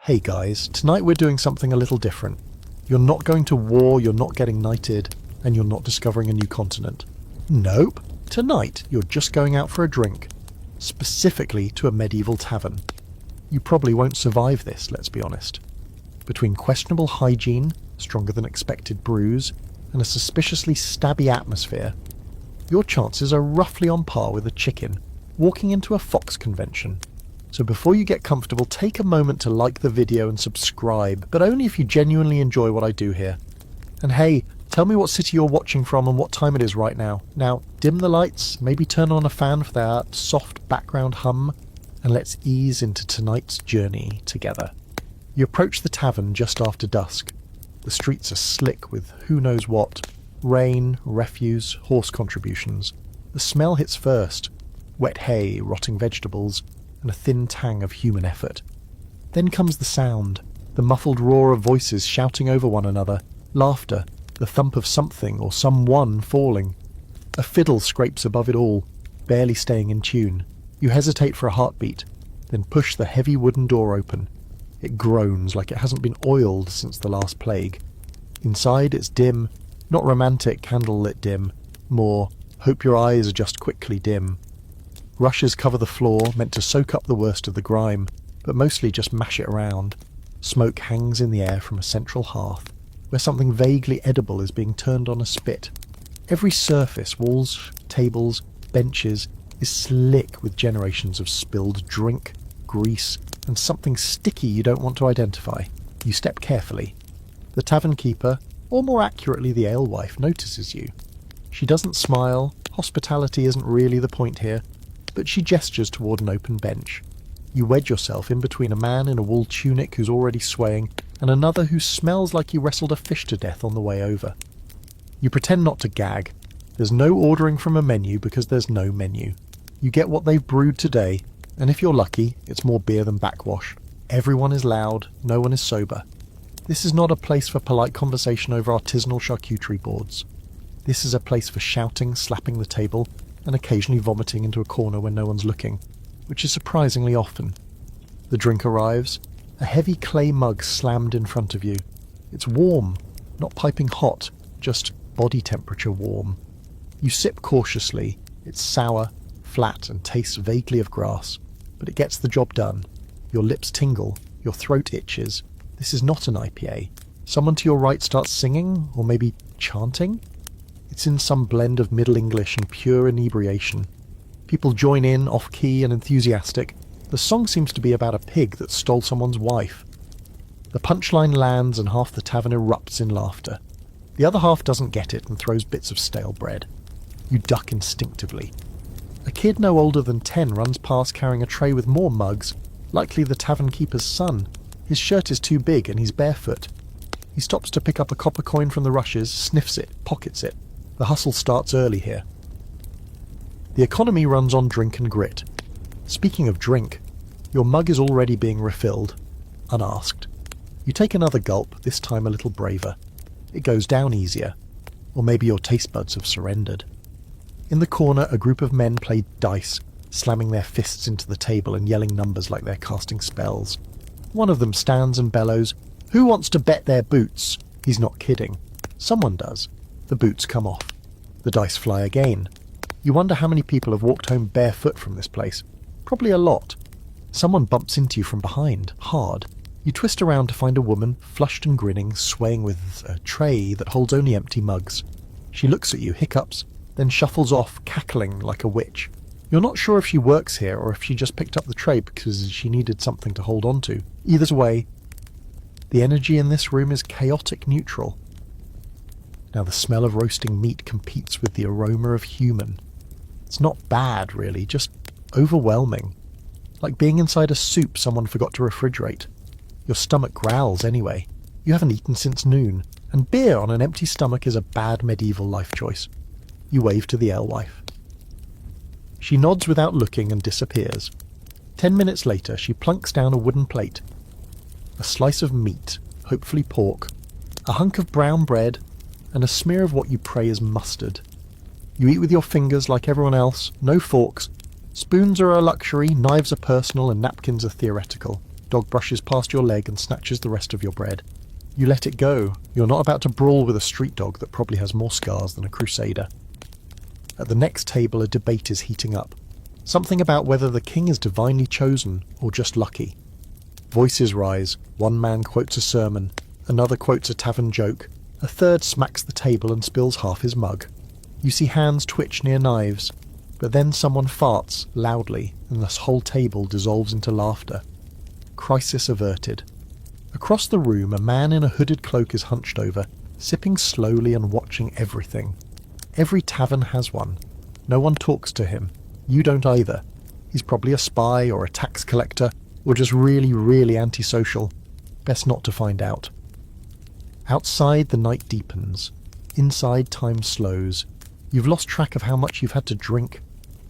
Hey guys, tonight we're doing something a little different. You're not going to war, you're not getting knighted, and you're not discovering a new continent. Nope. Tonight you're just going out for a drink. Specifically to a medieval tavern. You probably won't survive this, let's be honest. Between questionable hygiene, stronger than expected brews, and a suspiciously stabby atmosphere, your chances are roughly on par with a chicken walking into a fox convention. So before you get comfortable, take a moment to like the video and subscribe, but only if you genuinely enjoy what I do here. And hey, tell me what city you're watching from and what time it is right now. Now, dim the lights, maybe turn on a fan for that soft background hum, and let's ease into tonight's journey together. You approach the tavern just after dusk. The streets are slick with who knows what. Rain, refuse, horse contributions. The smell hits first. Wet hay, rotting vegetables, and a thin tang of human effort. Then comes the sound, the muffled roar of voices shouting over one another, laughter, the thump of something or someone falling. A fiddle scrapes above it all, barely staying in tune. You hesitate for a heartbeat, then push the heavy wooden door open. It groans like it hasn't been oiled since the last plague. Inside it's dim, not romantic candlelit dim, more hope your eyes adjust quickly dim. Rushes cover the floor, meant to soak up the worst of the grime, but mostly just mash it around. Smoke hangs in the air from a central hearth, where something vaguely edible is being turned on a spit. Every surface, walls, tables, benches, is slick with generations of spilled drink, grease, and something sticky you don't want to identify. You step carefully. The tavern keeper, or more accurately the alewife, notices you. She doesn't smile, hospitality isn't really the point here, but she gestures toward an open bench. You wedge yourself in between a man in a wool tunic who's already swaying and another who smells like he wrestled a fish to death on the way over. You pretend not to gag. There's no ordering from a menu because there's no menu. You get what they've brewed today, and if you're lucky, it's more beer than backwash. Everyone is loud, no one is sober. This is not a place for polite conversation over artisanal charcuterie boards. This is a place for shouting, slapping the table, and occasionally vomiting into a corner when no one's looking, which is surprisingly often. The drink arrives, a heavy clay mug slammed in front of you. It's warm, not piping hot, just body temperature warm. You sip cautiously. It's sour, flat, and tastes vaguely of grass, but it gets the job done. Your lips tingle, your throat itches. This is not an IPA. Someone to your right starts singing, or maybe chanting? It's in some blend of Middle English and pure inebriation. People join in, off-key and enthusiastic. The song seems to be about a pig that stole someone's wife. The punchline lands and half the tavern erupts in laughter. The other half doesn't get it and throws bits of stale bread. You duck instinctively. A kid no older than 10 runs past carrying a tray with more mugs, likely the tavern keeper's son. His shirt is too big and he's barefoot. He stops to pick up a copper coin from the rushes, sniffs it, pockets it. The hustle starts early here. The economy runs on drink and grit. Speaking of drink, your mug is already being refilled, unasked. You take another gulp, this time a little braver. It goes down easier. Or maybe your taste buds have surrendered. In the corner, a group of men play dice, slamming their fists into the table and yelling numbers like they're casting spells. One of them stands and bellows, "Who wants to bet their boots?" He's not kidding. Someone does. The boots come off. The dice fly again. You wonder how many people have walked home barefoot from this place. Probably a lot. Someone bumps into you from behind, hard. You twist around to find a woman, flushed and grinning, swaying with a tray that holds only empty mugs. She looks at you, hiccups, then shuffles off, cackling like a witch. You're not sure if she works here or if she just picked up the tray because she needed something to hold on to. Either way, the energy in this room is chaotic neutral. Now the smell of roasting meat competes with the aroma of human. It's not bad, really, just overwhelming. Like being inside a soup someone forgot to refrigerate. Your stomach growls anyway. You haven't eaten since noon, and beer on an empty stomach is a bad medieval life choice. You wave to the alewife. She nods without looking and disappears. 10 minutes later, she plunks down a wooden plate. A slice of meat, hopefully pork, a hunk of brown bread, and a smear of what you pray is mustard. You eat with your fingers like everyone else, no forks. Spoons are a luxury, knives are personal, and napkins are theoretical. Dog brushes past your leg and snatches the rest of your bread. You let it go. You're not about to brawl with a street dog that probably has more scars than a crusader. At the next table, a debate is heating up. Something about whether the king is divinely chosen or just lucky. Voices rise. One man quotes a sermon. Another quotes a tavern joke. A third smacks the table and spills half his mug. You see hands twitch near knives. But then someone farts loudly and this whole table dissolves into laughter. Crisis averted. Across the room, a man in a hooded cloak is hunched over, sipping slowly and watching everything. Every tavern has one. No one talks to him. You don't either. He's probably a spy or a tax collector, or just really, really antisocial. Best not to find out. Outside, the night deepens. Inside, time slows. You've lost track of how much you've had to drink.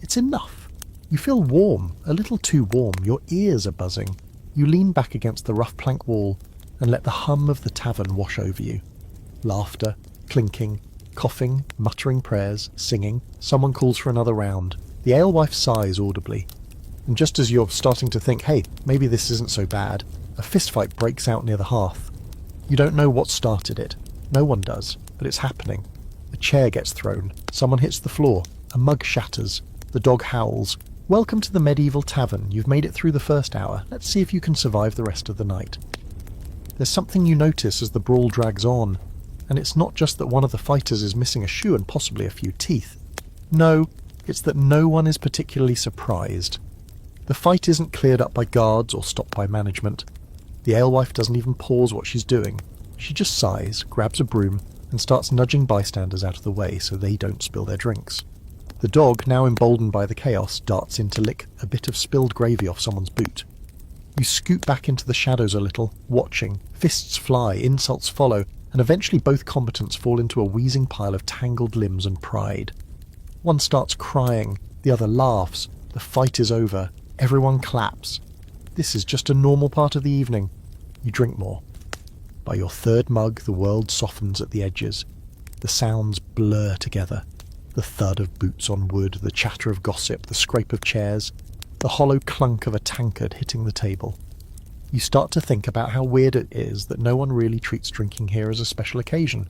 It's enough. You feel warm, a little too warm. Your ears are buzzing. You lean back against the rough plank wall and let the hum of the tavern wash over you. Laughter, clinking, coughing, muttering prayers, singing. Someone calls for another round. The alewife sighs audibly. And just as you're starting to think, hey, maybe this isn't so bad, a fistfight breaks out near the hearth. You don't know what started it. No one does, but it's happening. A chair gets thrown. Someone hits the floor. A mug shatters. The dog howls. Welcome to the medieval tavern. You've made it through the first hour. Let's see if you can survive the rest of the night. There's something you notice as the brawl drags on, and it's not just that one of the fighters is missing a shoe and possibly a few teeth. No, it's that no one is particularly surprised. The fight isn't cleared up by guards or stopped by management. The alewife doesn't even pause what she's doing. She just sighs, grabs a broom, and starts nudging bystanders out of the way so they don't spill their drinks. The dog, now emboldened by the chaos, darts in to lick a bit of spilled gravy off someone's boot. You scoot back into the shadows a little, watching. Fists fly, insults follow, and eventually both combatants fall into a wheezing pile of tangled limbs and pride. One starts crying, the other laughs. The fight is over. Everyone claps. This is just a normal part of the evening. You drink more. By your third mug, the world softens at the edges. The sounds blur together. The thud of boots on wood, the chatter of gossip, the scrape of chairs, the hollow clunk of a tankard hitting the table. You start to think about how weird it is that no one really treats drinking here as a special occasion.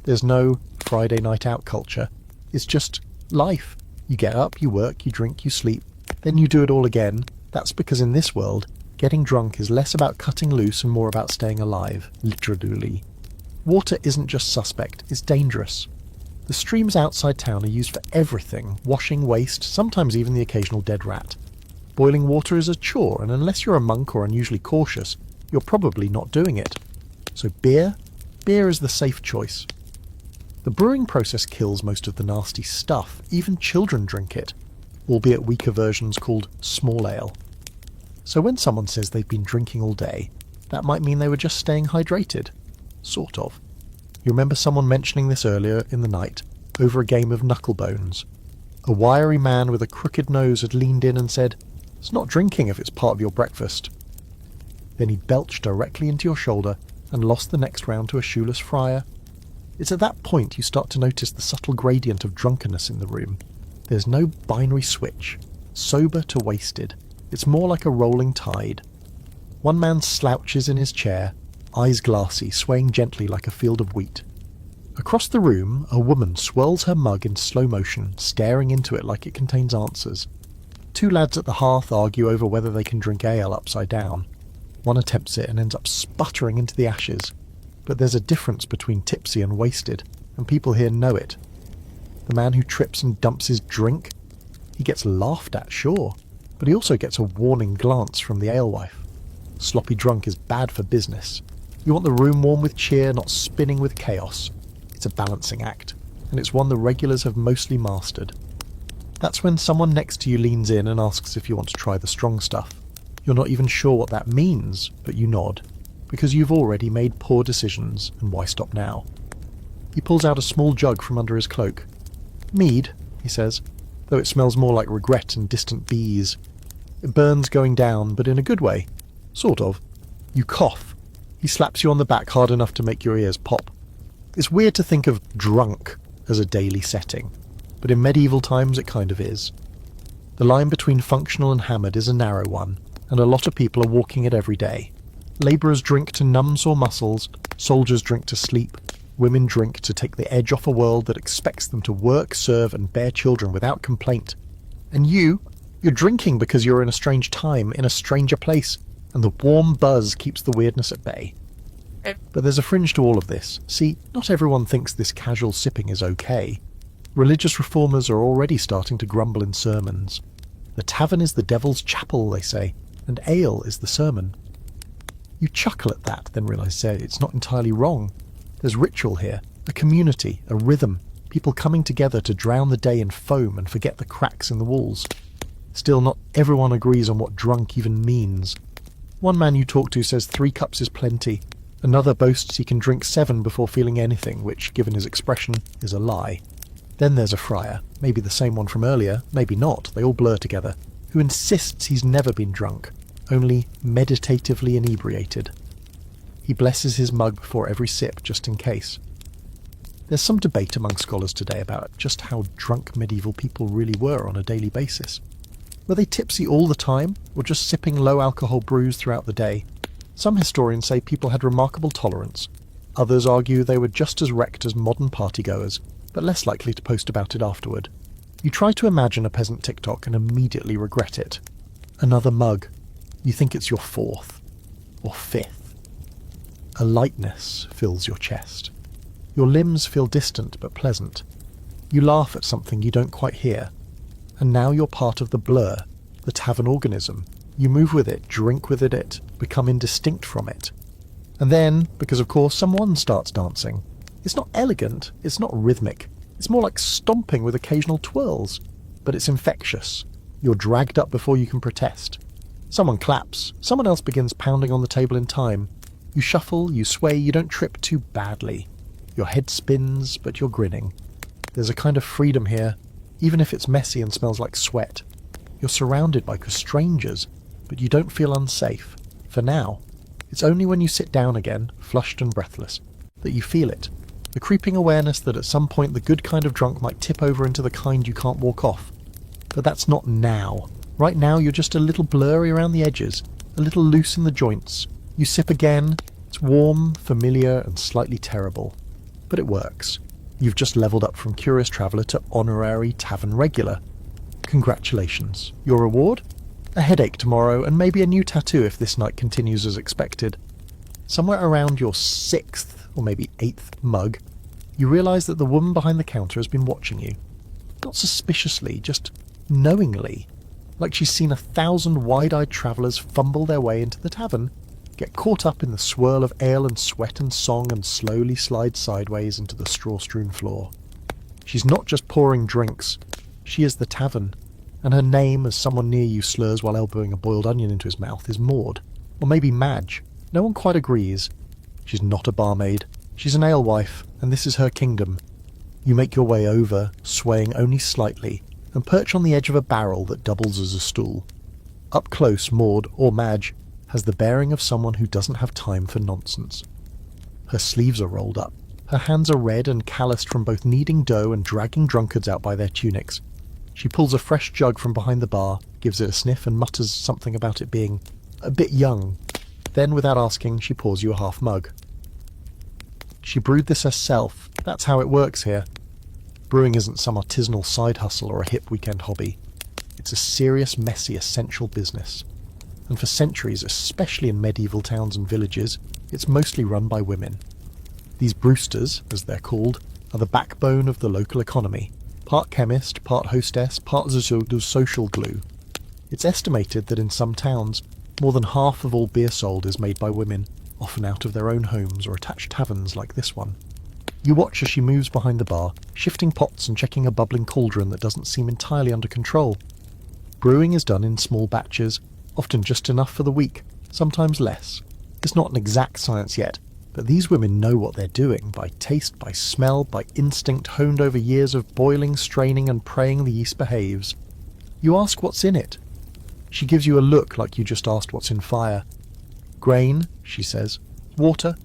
There's no Friday night out culture. It's just life. You get up, you work, you drink, you sleep, then you do it all again. That's because in this world, getting drunk is less about cutting loose and more about staying alive, literally. Water isn't just suspect, it's dangerous. The streams outside town are used for everything, washing, waste, sometimes even the occasional dead rat. Boiling water is a chore, and unless you're a monk or unusually cautious, you're probably not doing it. So beer? Beer is the safe choice. The brewing process kills most of the nasty stuff. Even children drink it, albeit weaker versions called small ale. So when someone says they've been drinking all day, that might mean they were just staying hydrated. Sort of. You remember someone mentioning this earlier in the night, over a game of knucklebones. A wiry man with a crooked nose had leaned in and said, "It's not drinking if it's part of your breakfast." Then he belched directly into your shoulder and lost the next round to a shoeless friar. It's at that point you start to notice the subtle gradient of drunkenness in the room. There's no binary switch, sober to wasted. It's more like a rolling tide. One man slouches in his chair, eyes glassy, swaying gently like a field of wheat. Across the room, a woman swirls her mug in slow motion, staring into it like it contains answers. Two lads at the hearth argue over whether they can drink ale upside down. One attempts it and ends up sputtering into the ashes. But there's a difference between tipsy and wasted, and people here know it. The man who trips and dumps his drink, he gets laughed at, sure, but he also gets a warning glance from the alewife. Sloppy drunk is bad for business. You want the room warm with cheer, not spinning with chaos. It's a balancing act, and it's one the regulars have mostly mastered. That's when someone next to you leans in and asks if you want to try the strong stuff. You're not even sure what that means, but you nod, because you've already made poor decisions, and why stop now? He pulls out a small jug from under his cloak. "Mead," he says, though it smells more like regret and distant bees. It burns going down, but in a good way. Sort of. You cough. He slaps you on the back hard enough to make your ears pop. It's weird to think of drunk as a daily setting, but in medieval times it kind of is. The line between functional and hammered is a narrow one. and a lot of people are walking it every day. Labourers drink to numb sore muscles, soldiers drink to sleep, women drink to take the edge off a world that expects them to work, serve and bear children without complaint. And you're drinking because you're in a strange time, in a stranger place, and the warm buzz keeps the weirdness at bay. But there's a fringe to all of this. See, not everyone thinks this casual sipping is okay. Religious reformers are already starting to grumble in sermons. The tavern is the devil's chapel, they say, and ale is the sermon. You chuckle at that, then realise it's not entirely wrong. There's ritual here, a community, a rhythm, people coming together to drown the day in foam and forget the cracks in the walls. Still, not everyone agrees on what drunk even means. One man you talk to says 3 cups is plenty. Another boasts he can drink 7 before feeling anything, which, given his expression, is a lie. Then there's a friar, maybe the same one from earlier, maybe not, they all blur together, who insists he's never been drunk, only meditatively inebriated. He blesses his mug before every sip, just in case. There's some debate among scholars today about just how drunk medieval people really were on a daily basis. Were they tipsy all the time, or just sipping low-alcohol brews throughout the day? Some historians say people had remarkable tolerance. Others argue they were just as wrecked as modern partygoers, but less likely to post about it afterward. You try to imagine a peasant TikTok and immediately regret it. Another mug. You think it's your 4th, or 5th. A lightness fills your chest. Your limbs feel distant but pleasant. You laugh at something you don't quite hear. And now you're part of the blur, the tavern organism. You move with it, drink with it, become indistinct from it. And then, because of course, someone starts dancing. It's not elegant, it's not rhythmic. It's more like stomping with occasional twirls. But it's infectious. You're dragged up before you can protest. Someone claps, someone else begins pounding on the table in time. You shuffle, you sway, you don't trip too badly. Your head spins, but you're grinning. There's a kind of freedom here, even if it's messy and smells like sweat. You're surrounded by strangers, but you don't feel unsafe. For now. It's only when you sit down again, flushed and breathless, that you feel it. The creeping awareness that at some point the good kind of drunk might tip over into the kind you can't walk off. But that's not now. Right now you're just a little blurry around the edges, a little loose in the joints. You sip again. It's warm, familiar, and slightly terrible. But it works. You've just levelled up from curious traveller to honorary tavern regular. Congratulations. Your reward? A headache tomorrow, and maybe a new tattoo if this night continues as expected. Somewhere around your 6th, or maybe 8th mug, you realise that the woman behind the counter has been watching you. Not suspiciously, just knowingly. Like she's seen 1,000 wide-eyed travellers fumble their way into the tavern, get caught up in the swirl of ale and sweat and song, and slowly slide sideways into the straw-strewn floor. She's not just pouring drinks, she is the tavern, and her name, as someone near you slurs while elbowing a boiled onion into his mouth, is Maud, or maybe Madge. No one quite agrees. She's not a barmaid, she's an alewife, and this is her kingdom. You make your way over, swaying only slightly, and perch on the edge of a barrel that doubles as a stool. Up close, Maud, or Madge, has the bearing of someone who doesn't have time for nonsense. Her sleeves are rolled up. Her hands are red and calloused from both kneading dough and dragging drunkards out by their tunics. She pulls a fresh jug from behind the bar, gives it a sniff and mutters something about it being a bit young. Then, without asking, she pours you a half mug. She brewed this herself. That's how it works here. Brewing isn't some artisanal side hustle or a hip weekend hobby. It's a serious, messy, essential business. And for centuries, especially in medieval towns and villages, it's mostly run by women. These brewsters, as they're called, are the backbone of the local economy. Part chemist, part hostess, part social glue. It's estimated that in some towns, more than half of all beer sold is made by women, often out of their own homes or attached taverns like this one. You watch as she moves behind the bar, shifting pots and checking a bubbling cauldron that doesn't seem entirely under control. Brewing is done in small batches, often just enough for the week, sometimes less. It's not an exact science yet, but these women know what they're doing by taste, by smell, by instinct honed over years of boiling, straining and praying the yeast behaves. You ask what's in it. She gives you a look like you just asked what's in fire. Grain, she says. Water.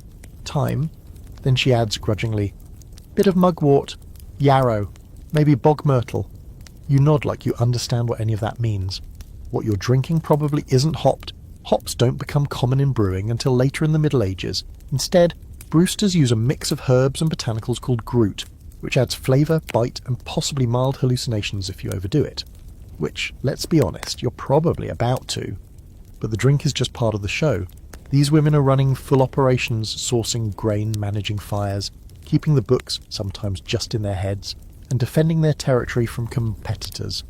Thyme. Then she adds grudgingly, bit of mugwort, yarrow, maybe bog myrtle. You nod like you understand what any of that means. What you're drinking probably isn't hopped. Hops don't become common in brewing until later in the Middle Ages. Instead, brewsters use a mix of herbs and botanicals called Groot, which adds flavour, bite, and possibly mild hallucinations if you overdo it. Which, let's be honest, you're probably about to. But the drink is just part of the show. These women are running full operations, sourcing grain, managing fires, keeping the books, sometimes just in their heads, and defending their territory from competitors.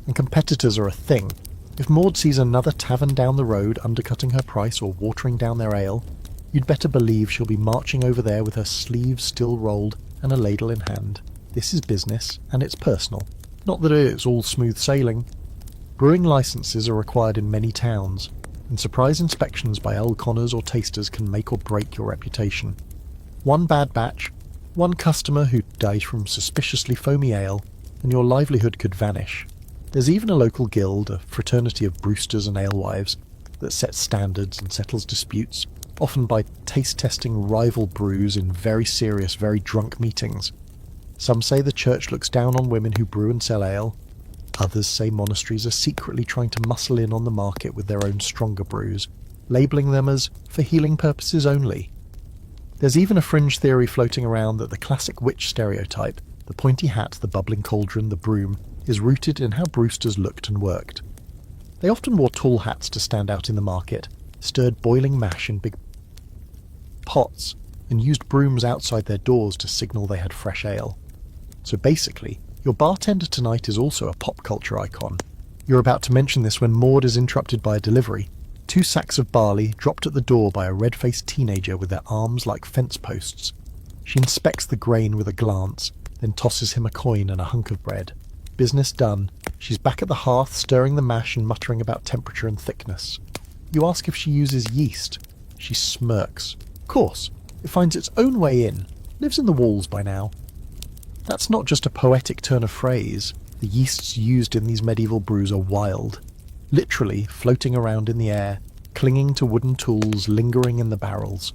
And competitors are a thing. If Maud sees another tavern down the road undercutting her price or watering down their ale, you'd better believe she'll be marching over there with her sleeves still rolled and a ladle in hand. This is business, and it's personal. Not that it's all smooth sailing. Brewing licenses are required in many towns, and surprise inspections by ale conners or tasters can make or break your reputation. One bad batch, one customer who dies from suspiciously foamy ale, and your livelihood could vanish. There's even a local guild, a fraternity of brewsters and alewives, that sets standards and settles disputes, often by taste-testing rival brews in very serious, very drunk meetings. Some say the church looks down on women who brew and sell ale. Others say monasteries are secretly trying to muscle in on the market with their own stronger brews, labelling them as for healing purposes only. There's even a fringe theory floating around that the classic witch stereotype, the pointy hat, the bubbling cauldron, the broom, is rooted in how brewsters looked and worked. They often wore tall hats to stand out in the market, stirred boiling mash in big pots, and used brooms outside their doors to signal they had fresh ale. So basically, your bartender tonight is also a pop culture icon. You're about to mention this when Maud is interrupted by a delivery. 2 sacks of barley dropped at the door by a red-faced teenager with their arms like fence posts. She inspects the grain with a glance, then tosses him a coin and a hunk of bread. Business done. She's back at the hearth, stirring the mash and muttering about temperature and thickness. You ask if she uses yeast. She smirks. Of course, it finds its own way in. Lives in the walls by now. That's not just a poetic turn of phrase. The yeasts used in these medieval brews are wild. Literally floating around in the air, clinging to wooden tools, lingering in the barrels.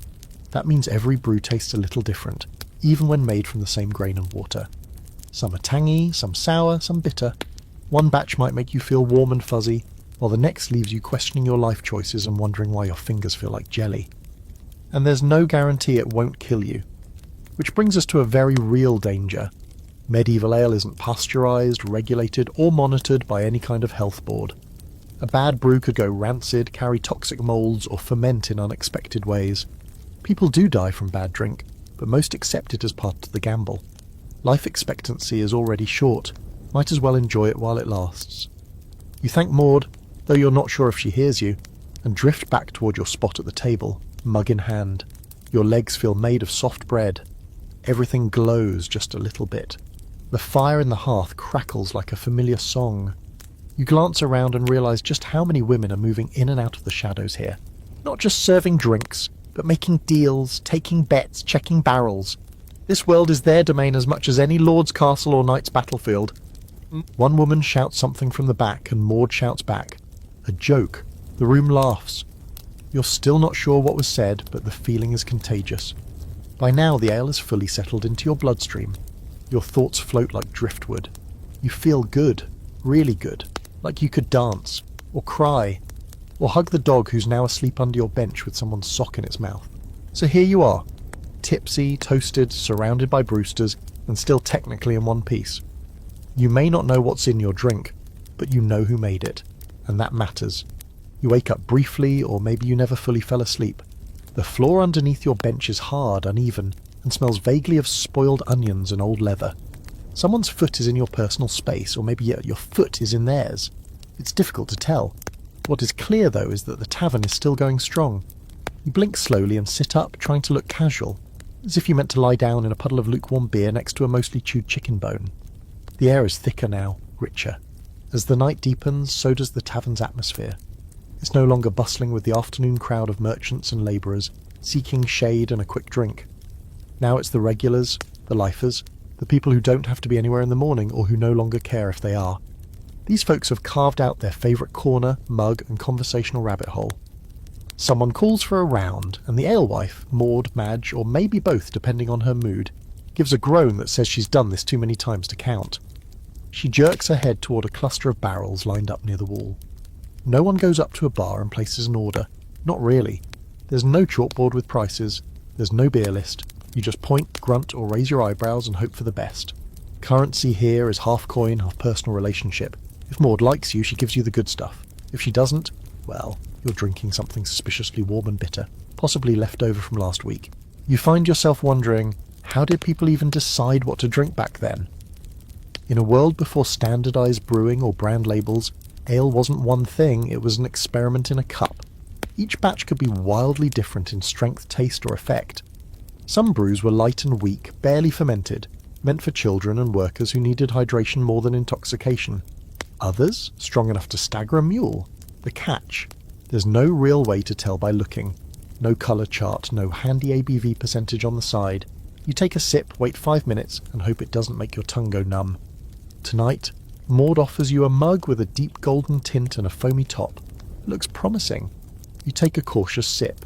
That means every brew tastes a little different, even when made from the same grain and water. Some are tangy, some sour, some bitter. One batch might make you feel warm and fuzzy, while the next leaves you questioning your life choices and wondering why your fingers feel like jelly. And there's no guarantee it won't kill you. Which brings us to a very real danger. Medieval ale isn't pasteurised, regulated, or monitored by any kind of health board. A bad brew could go rancid, carry toxic moulds, or ferment in unexpected ways. People do die from bad drink, but most accept it as part of the gamble. Life expectancy is already short. Might as well enjoy it while it lasts. You thank Maud, though you're not sure if she hears you, and drift back toward your spot at the table, mug in hand. Your legs feel made of soft bread. Everything glows just a little bit. The fire in the hearth crackles like a familiar song. You glance around and realise just how many women are moving in and out of the shadows here. Not just serving drinks, but making deals, taking bets, checking barrels. This world is their domain as much as any lord's castle or knight's battlefield. One woman shouts something from the back and Maud shouts back. A joke. The room laughs. You're still not sure what was said, but the feeling is contagious. By now the ale is fully settled into your bloodstream. Your thoughts float like driftwood. You feel good, really good, like you could dance, or cry, or hug the dog who's now asleep under your bench with someone's sock in its mouth. So here you are, tipsy, toasted, surrounded by brewsters, and still technically in one piece. You may not know what's in your drink, but you know who made it, and that matters. You wake up briefly, or maybe you never fully fell asleep. The floor underneath your bench is hard, uneven, and smells vaguely of spoiled onions and old leather. Someone's foot is in your personal space, or maybe your foot is in theirs. It's difficult to tell. What is clear, though, is that the tavern is still going strong. You blink slowly and sit up, trying to look casual, as if you meant to lie down in a puddle of lukewarm beer next to a mostly chewed chicken bone. The air is thicker now, richer. As the night deepens, so does the tavern's atmosphere. It's no longer bustling with the afternoon crowd of merchants and labourers, seeking shade and a quick drink. Now it's the regulars, the lifers, the people who don't have to be anywhere in the morning or who no longer care if they are. These folks have carved out their favourite corner, mug and conversational rabbit hole. Someone calls for a round, and the alewife, Maud, Madge, or maybe both depending on her mood, gives a groan that says she's done this too many times to count. She jerks her head toward a cluster of barrels lined up near the wall. No one goes up to a bar and places an order. Not really. There's no chalkboard with prices. There's no beer list. You just point, grunt, or raise your eyebrows and hope for the best. Currency here is half coin, half personal relationship. If Maud likes you, she gives you the good stuff. If she doesn't, well, you're drinking something suspiciously warm and bitter, possibly left over from last week. You find yourself wondering, how did people even decide what to drink back then? In a world before standardized brewing or brand labels, ale wasn't one thing, it was an experiment in a cup. Each batch could be wildly different in strength, taste, or effect. Some brews were light and weak, barely fermented, meant for children and workers who needed hydration more than intoxication. Others, strong enough to stagger a mule. The catch: there's no real way to tell by looking. No colour chart, no handy ABV percentage on the side. You take a sip, wait 5 minutes, and hope it doesn't make your tongue go numb. Tonight, Maud offers you a mug with a deep golden tint and a foamy top. It looks promising. You take a cautious sip.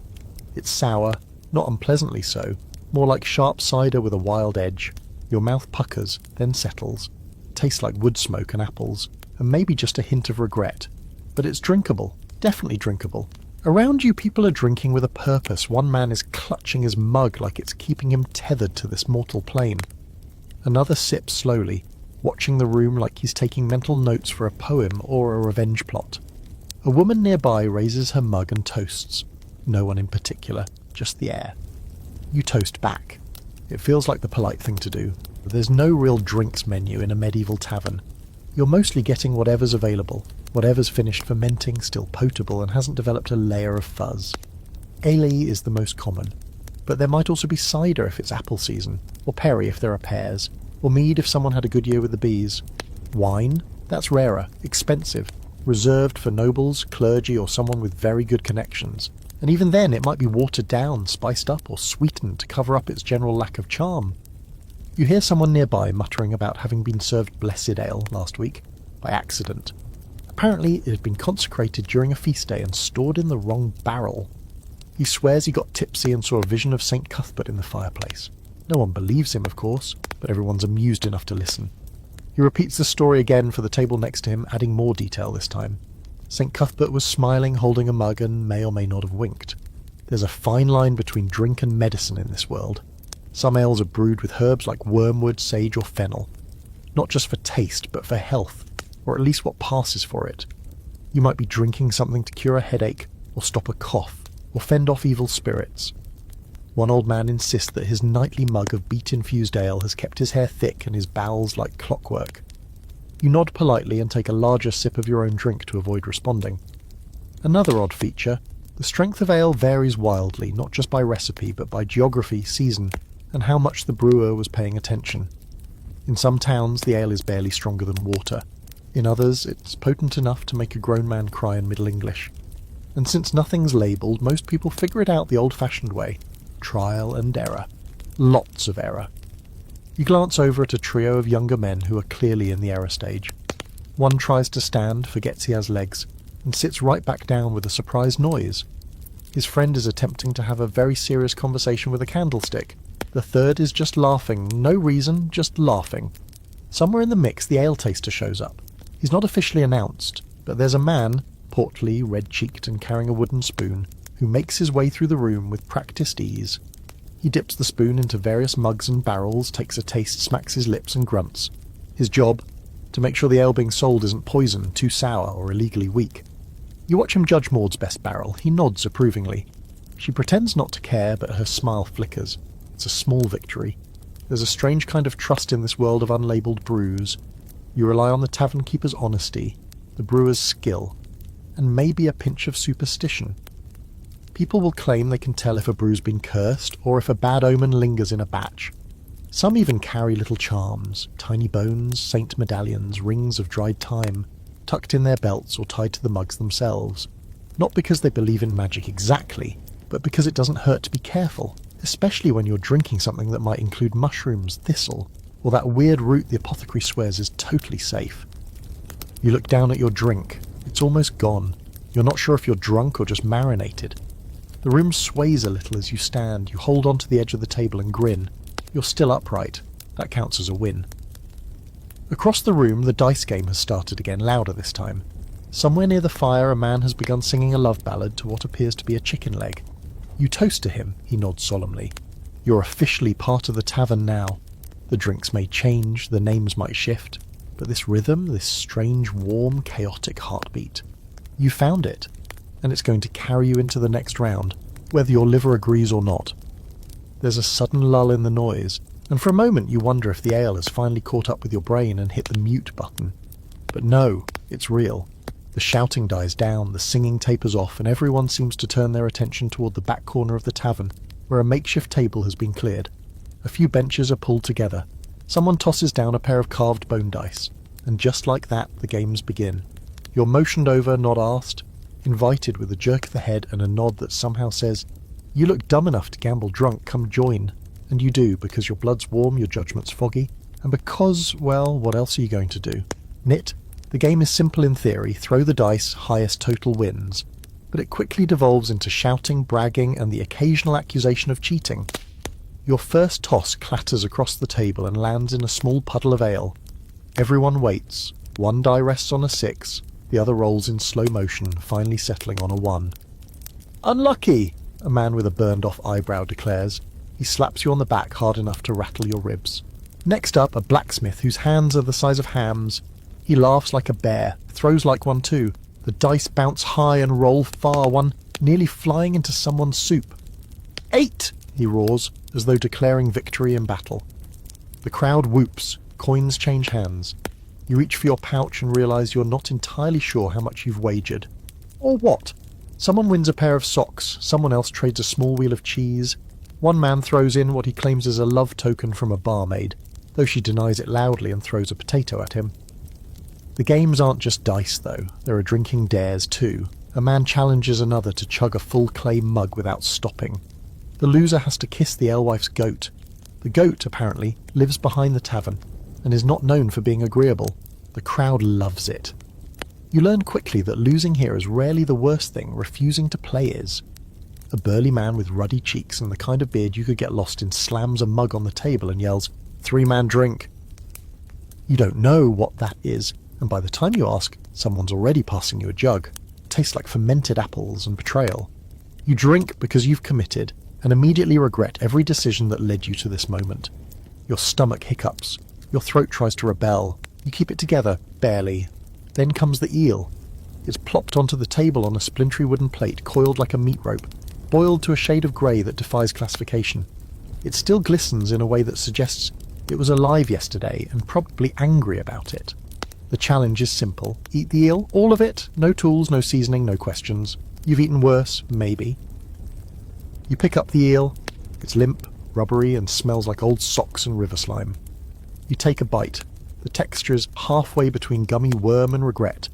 It's sour, not unpleasantly so, more like sharp cider with a wild edge. Your mouth puckers, then settles. It tastes like wood smoke and apples, and maybe just a hint of regret. But it's drinkable, definitely drinkable. Around you, people are drinking with a purpose. One man is clutching his mug like it's keeping him tethered to this mortal plane. Another sips slowly, watching the room like he's taking mental notes for a poem or a revenge plot. A woman nearby raises her mug and toasts. No one in particular, just the air. You toast back. It feels like the polite thing to do. There's no real drinks menu in a medieval tavern. You're mostly getting whatever's available, whatever's finished fermenting, still potable, and hasn't developed a layer of fuzz. Ale is the most common, but there might also be cider if it's apple season, or perry if there are pears, or mead if someone had a good year with the bees. Wine? That's rarer, expensive, reserved for nobles, clergy, or someone with very good connections. And even then it might be watered down, spiced up, or sweetened to cover up its general lack of charm. You hear someone nearby muttering about having been served blessed ale last week, by accident. Apparently it had been consecrated during a feast day and stored in the wrong barrel. He swears he got tipsy and saw a vision of St. Cuthbert in the fireplace. No one believes him, of course, but everyone's amused enough to listen. He repeats the story again for the table next to him, adding more detail this time. St. Cuthbert was smiling, holding a mug, and may or may not have winked. There's a fine line between drink and medicine in this world. Some ales are brewed with herbs like wormwood, sage, or fennel. Not just for taste, but for health, or at least what passes for it. You might be drinking something to cure a headache, or stop a cough, or fend off evil spirits. One old man insists that his nightly mug of beet-infused ale has kept his hair thick and his bowels like clockwork. You nod politely and take a larger sip of your own drink to avoid responding. Another odd feature: the strength of ale varies wildly, not just by recipe, but by geography, season, and how much the brewer was paying attention. In some towns, the ale is barely stronger than water. In others, it's potent enough to make a grown man cry in Middle English. And since nothing's labelled, most people figure it out the old-fashioned way. Trial and error. Lots of error. You glance over at a trio of younger men who are clearly in the error stage. One tries to stand, forgets he has legs, and sits right back down with a surprised noise. His friend is attempting to have a very serious conversation with a candlestick. The third is just laughing, no reason, just laughing. Somewhere in the mix, the ale taster shows up. He's not officially announced, but there's a man, portly, red-cheeked and carrying a wooden spoon, who makes his way through the room with practised ease. He dips the spoon into various mugs and barrels, takes a taste, smacks his lips and grunts. His job? To make sure the ale being sold isn't poison, too sour, or illegally weak. You watch him judge Maud's best barrel. He nods approvingly. She pretends not to care, but her smile flickers. It's a small victory. There's a strange kind of trust in this world of unlabelled brews. You rely on the tavern keeper's honesty, the brewer's skill, and maybe a pinch of superstition. People will claim they can tell if a brew's been cursed, or if a bad omen lingers in a batch. Some even carry little charms, tiny bones, saint medallions, rings of dried thyme, tucked in their belts or tied to the mugs themselves. Not because they believe in magic exactly, but because it doesn't hurt to be careful, especially when you're drinking something that might include mushrooms, thistle, or that weird root the apothecary swears is totally safe. You look down at your drink. It's almost gone. You're not sure if you're drunk or just marinated. The room sways a little as you stand. You hold onto the edge of the table and grin. You're still upright. That counts as a win. Across the room, the dice game has started again, louder this time. Somewhere near the fire, a man has begun singing a love ballad to what appears to be a chicken leg. You toast to him, he nods solemnly. You're officially part of the tavern now. The drinks may change, the names might shift, but this rhythm, this strange, warm, chaotic heartbeat, you found it, and it's going to carry you into the next round, whether your liver agrees or not. There's a sudden lull in the noise, and for a moment you wonder if the ale has finally caught up with your brain and hit the mute button. But no, it's real. The shouting dies down, the singing tapers off, and everyone seems to turn their attention toward the back corner of the tavern, where a makeshift table has been cleared. A few benches are pulled together. Someone tosses down a pair of carved bone dice, and just like that, the games begin. You're motioned over, not asked, invited with a jerk of the head and a nod that somehow says, "You look dumb enough to gamble drunk, come join." And you do, because your blood's warm, your judgment's foggy, and because, well, what else are you going to do? Knit? The game is simple in theory, throw the dice, highest total wins. But it quickly devolves into shouting, bragging, and the occasional accusation of cheating. Your first toss clatters across the table and lands in a small puddle of ale. Everyone waits. One die rests on a 6, the other rolls in slow motion, finally settling on a 1. "Unlucky!" a man with a burned-off eyebrow declares. He slaps you on the back hard enough to rattle your ribs. Next up, a blacksmith whose hands are the size of hams. He laughs like a bear, throws like one too. The dice bounce high and roll far, one nearly flying into someone's soup. "8!" he roars, as though declaring victory in battle. The crowd whoops, coins change hands. You reach for your pouch and realise you're not entirely sure how much you've wagered. Or what? Someone wins a pair of socks, someone else trades a small wheel of cheese. One man throws in what he claims is a love token from a barmaid, though she denies it loudly and throws a potato at him. The games aren't just dice, though. There are drinking dares, too. A man challenges another to chug a full clay mug without stopping. The loser has to kiss the alewife's goat. The goat, apparently, lives behind the tavern, and is not known for being agreeable. The crowd loves it. You learn quickly that losing here is rarely the worst thing, refusing to play is. A burly man with ruddy cheeks and the kind of beard you could get lost in slams a mug on the table and yells, "3-man drink." You don't know what that is, and by the time you ask, someone's already passing you a jug. It tastes like fermented apples and betrayal. You drink because you've committed, and immediately regret every decision that led you to this moment. Your stomach hiccups. Your throat tries to rebel. You keep it together, barely. Then comes the eel. It's plopped onto the table on a splintery wooden plate, coiled like a meat rope, boiled to a shade of grey that defies classification. It still glistens in a way that suggests it was alive yesterday and probably angry about it. The challenge is simple. Eat the eel, all of it, no tools, no seasoning, no questions. You've eaten worse, maybe. You pick up the eel. It's limp, rubbery, and smells like old socks and river slime. You take a bite. The texture is halfway between gummy worm and regret.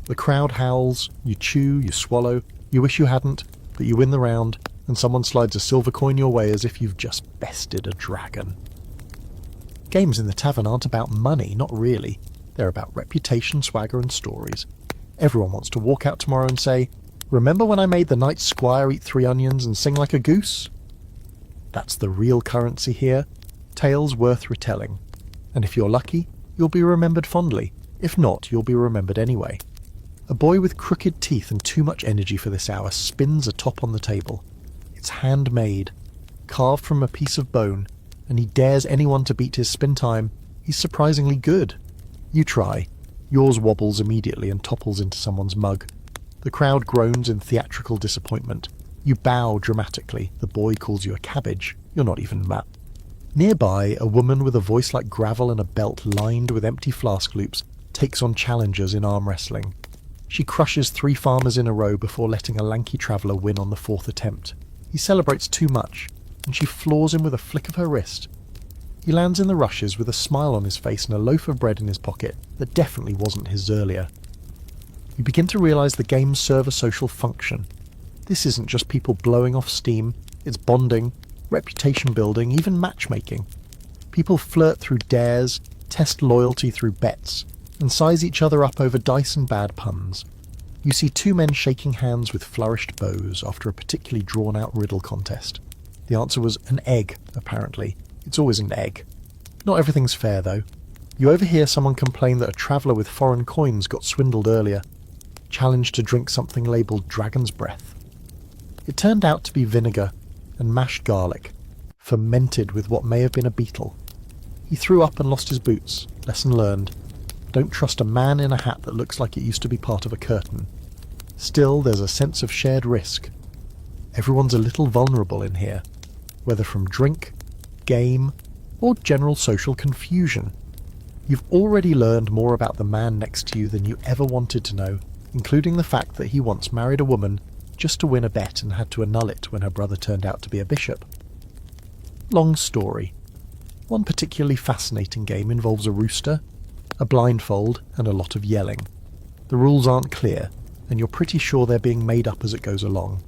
The crowd howls, you chew, you swallow, you wish you hadn't, but you win the round, and someone slides a silver coin your way as if you've just bested a dragon. Games in the tavern aren't about money, not really. They're about reputation, swagger, and stories. Everyone wants to walk out tomorrow and say, "Remember when I made the knight squire eat 3 onions and sing like a goose?" That's the real currency here. Tales worth retelling. And if you're lucky, you'll be remembered fondly. If not, you'll be remembered anyway. A boy with crooked teeth and too much energy for this hour spins a top on the table. It's handmade, carved from a piece of bone, and he dares anyone to beat his spin time. He's surprisingly good. You try. Yours wobbles immediately and topples into someone's mug. The crowd groans in theatrical disappointment. You bow dramatically. The boy calls you a cabbage. You're not even mad. Nearby, a woman with a voice like gravel and a belt lined with empty flask loops takes on challengers in arm wrestling. She crushes 3 farmers in a row before letting a lanky traveller win on the 4th attempt. He celebrates too much, and she floors him with a flick of her wrist. He lands in the rushes with a smile on his face and a loaf of bread in his pocket that definitely wasn't his earlier. You begin to realise the games serve a social function. This isn't just people blowing off steam, it's bonding, reputation building, even matchmaking. People flirt through dares, test loyalty through bets, and size each other up over dice and bad puns. You see 2 men shaking hands with flourished bows after a particularly drawn-out riddle contest. The answer was an egg, apparently. It's always an egg. Not everything's fair, though. You overhear someone complain that a traveller with foreign coins got swindled earlier. challenged to drink something labelled dragon's breath. It turned out to be vinegar and mashed garlic, fermented with what may have been a beetle. He threw up and lost his boots. Lesson learned. Don't trust a man in a hat that looks like it used to be part of a curtain. Still, there's a sense of shared risk. Everyone's a little vulnerable in here, whether from drink, game, or general social confusion. You've already learned more about the man next to you than you ever wanted to know, including the fact that he once married a woman just to win a bet and had to annul it when her brother turned out to be a bishop. Long story. One particularly fascinating game involves a rooster, a blindfold, and a lot of yelling. The rules aren't clear, and you're pretty sure they're being made up as it goes along.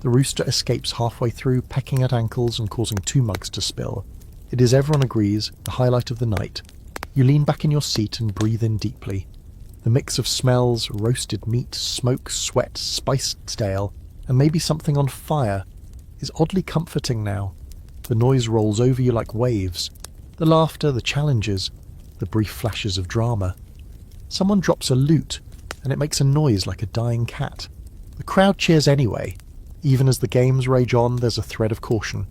The rooster escapes halfway through, pecking at ankles and causing 2 mugs to spill. It is, everyone agrees, the highlight of the night. You lean back in your seat and breathe in deeply. The mix of smells, roasted meat, smoke, sweat, spiced ale, and maybe something on fire, is oddly comforting now. The noise rolls over you like waves. The laughter, the challenges, the brief flashes of drama. Someone drops a lute, and it makes a noise like a dying cat. The crowd cheers anyway. Even as the games rage on, there's a thread of caution.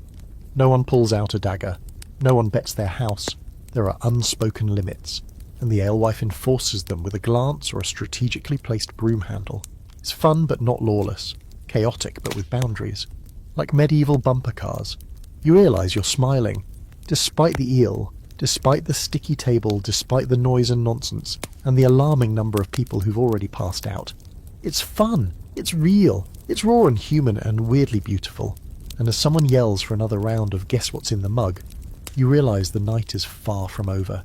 No one pulls out a dagger. No one bets their house. There are unspoken limits, and the alewife enforces them with a glance or a strategically placed broom handle. It's fun but not lawless. Chaotic but with boundaries. Like medieval bumper cars. You realise you're smiling. Despite the eel, despite the sticky table, despite the noise and nonsense, and the alarming number of people who've already passed out. It's fun. It's real. It's raw and human and weirdly beautiful. And as someone yells for another round of Guess What's in the Mug, you realise the night is far from over.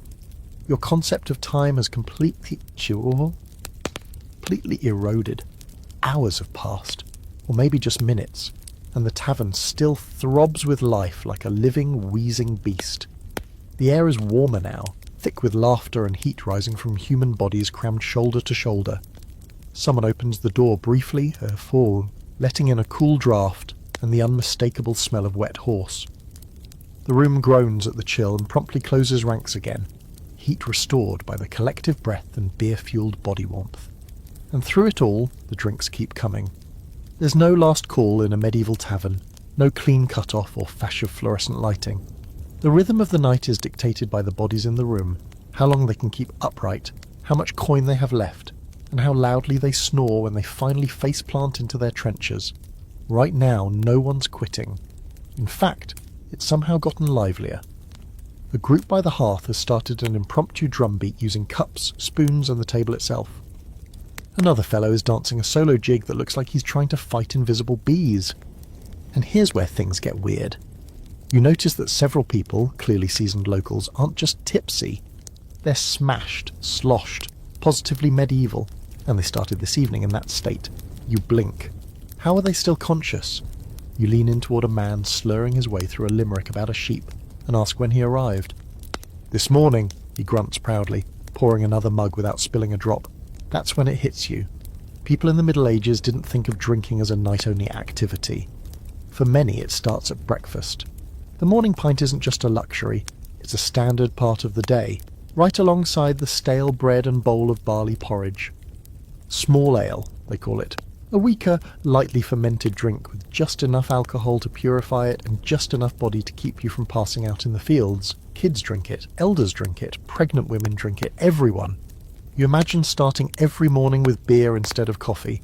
Your concept of time has completely eroded. Hours have passed, or maybe just minutes, and the tavern still throbs with life like a living, wheezing beast. The air is warmer now, thick with laughter and heat rising from human bodies crammed shoulder to shoulder. Someone opens the door briefly, letting in a cool draught and the unmistakable smell of wet horse. The room groans at the chill and promptly closes ranks again, heat restored by the collective breath and beer-fueled body warmth. And through it all, the drinks keep coming. There's no last call in a medieval tavern, no clean cut-off or fash of fluorescent lighting. The rhythm of the night is dictated by the bodies in the room, how long they can keep upright, how much coin they have left, and how loudly they snore when they finally face-plant into their trenchers. Right now, no one's quitting. In fact, it's somehow gotten livelier. A group by the hearth has started an impromptu drumbeat using cups, spoons, and the table itself. Another fellow is dancing a solo jig that looks like he's trying to fight invisible bees. And here's where things get weird. You notice that several people, clearly seasoned locals, aren't just tipsy. They're smashed, sloshed, positively medieval, and they started this evening in that state. You blink. How are they still conscious? You lean in toward a man slurring his way through a limerick about a sheep and ask when he arrived. "This morning," he grunts proudly, pouring another mug without spilling a drop. That's when it hits you. People in the Middle Ages didn't think of drinking as a night-only activity. For many, it starts at breakfast. The morning pint isn't just a luxury, it's a standard part of the day, right alongside the stale bread and bowl of barley porridge. Small ale, they call it. A weaker, lightly fermented drink with just enough alcohol to purify it and just enough body to keep you from passing out in the fields. Kids drink it, elders drink it, pregnant women drink it, everyone. You imagine starting every morning with beer instead of coffee,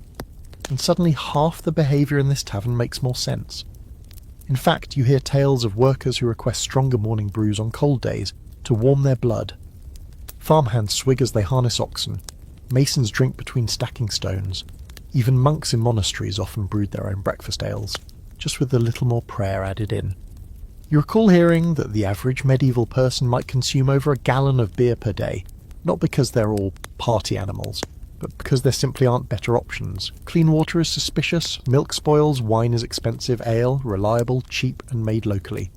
and suddenly half the behaviour in this tavern makes more sense. In fact, you hear tales of workers who request stronger morning brews on cold days to warm their blood. Farmhands swig as they harness oxen. Masons drink between stacking stones. Even monks in monasteries often brewed their own breakfast ales, just with a little more prayer added in. You recall hearing that the average medieval person might consume over a gallon of beer per day, not because they're all party animals, but because there simply aren't better options. Clean water is suspicious, milk spoils, wine is expensive, ale, reliable, cheap, and made locally.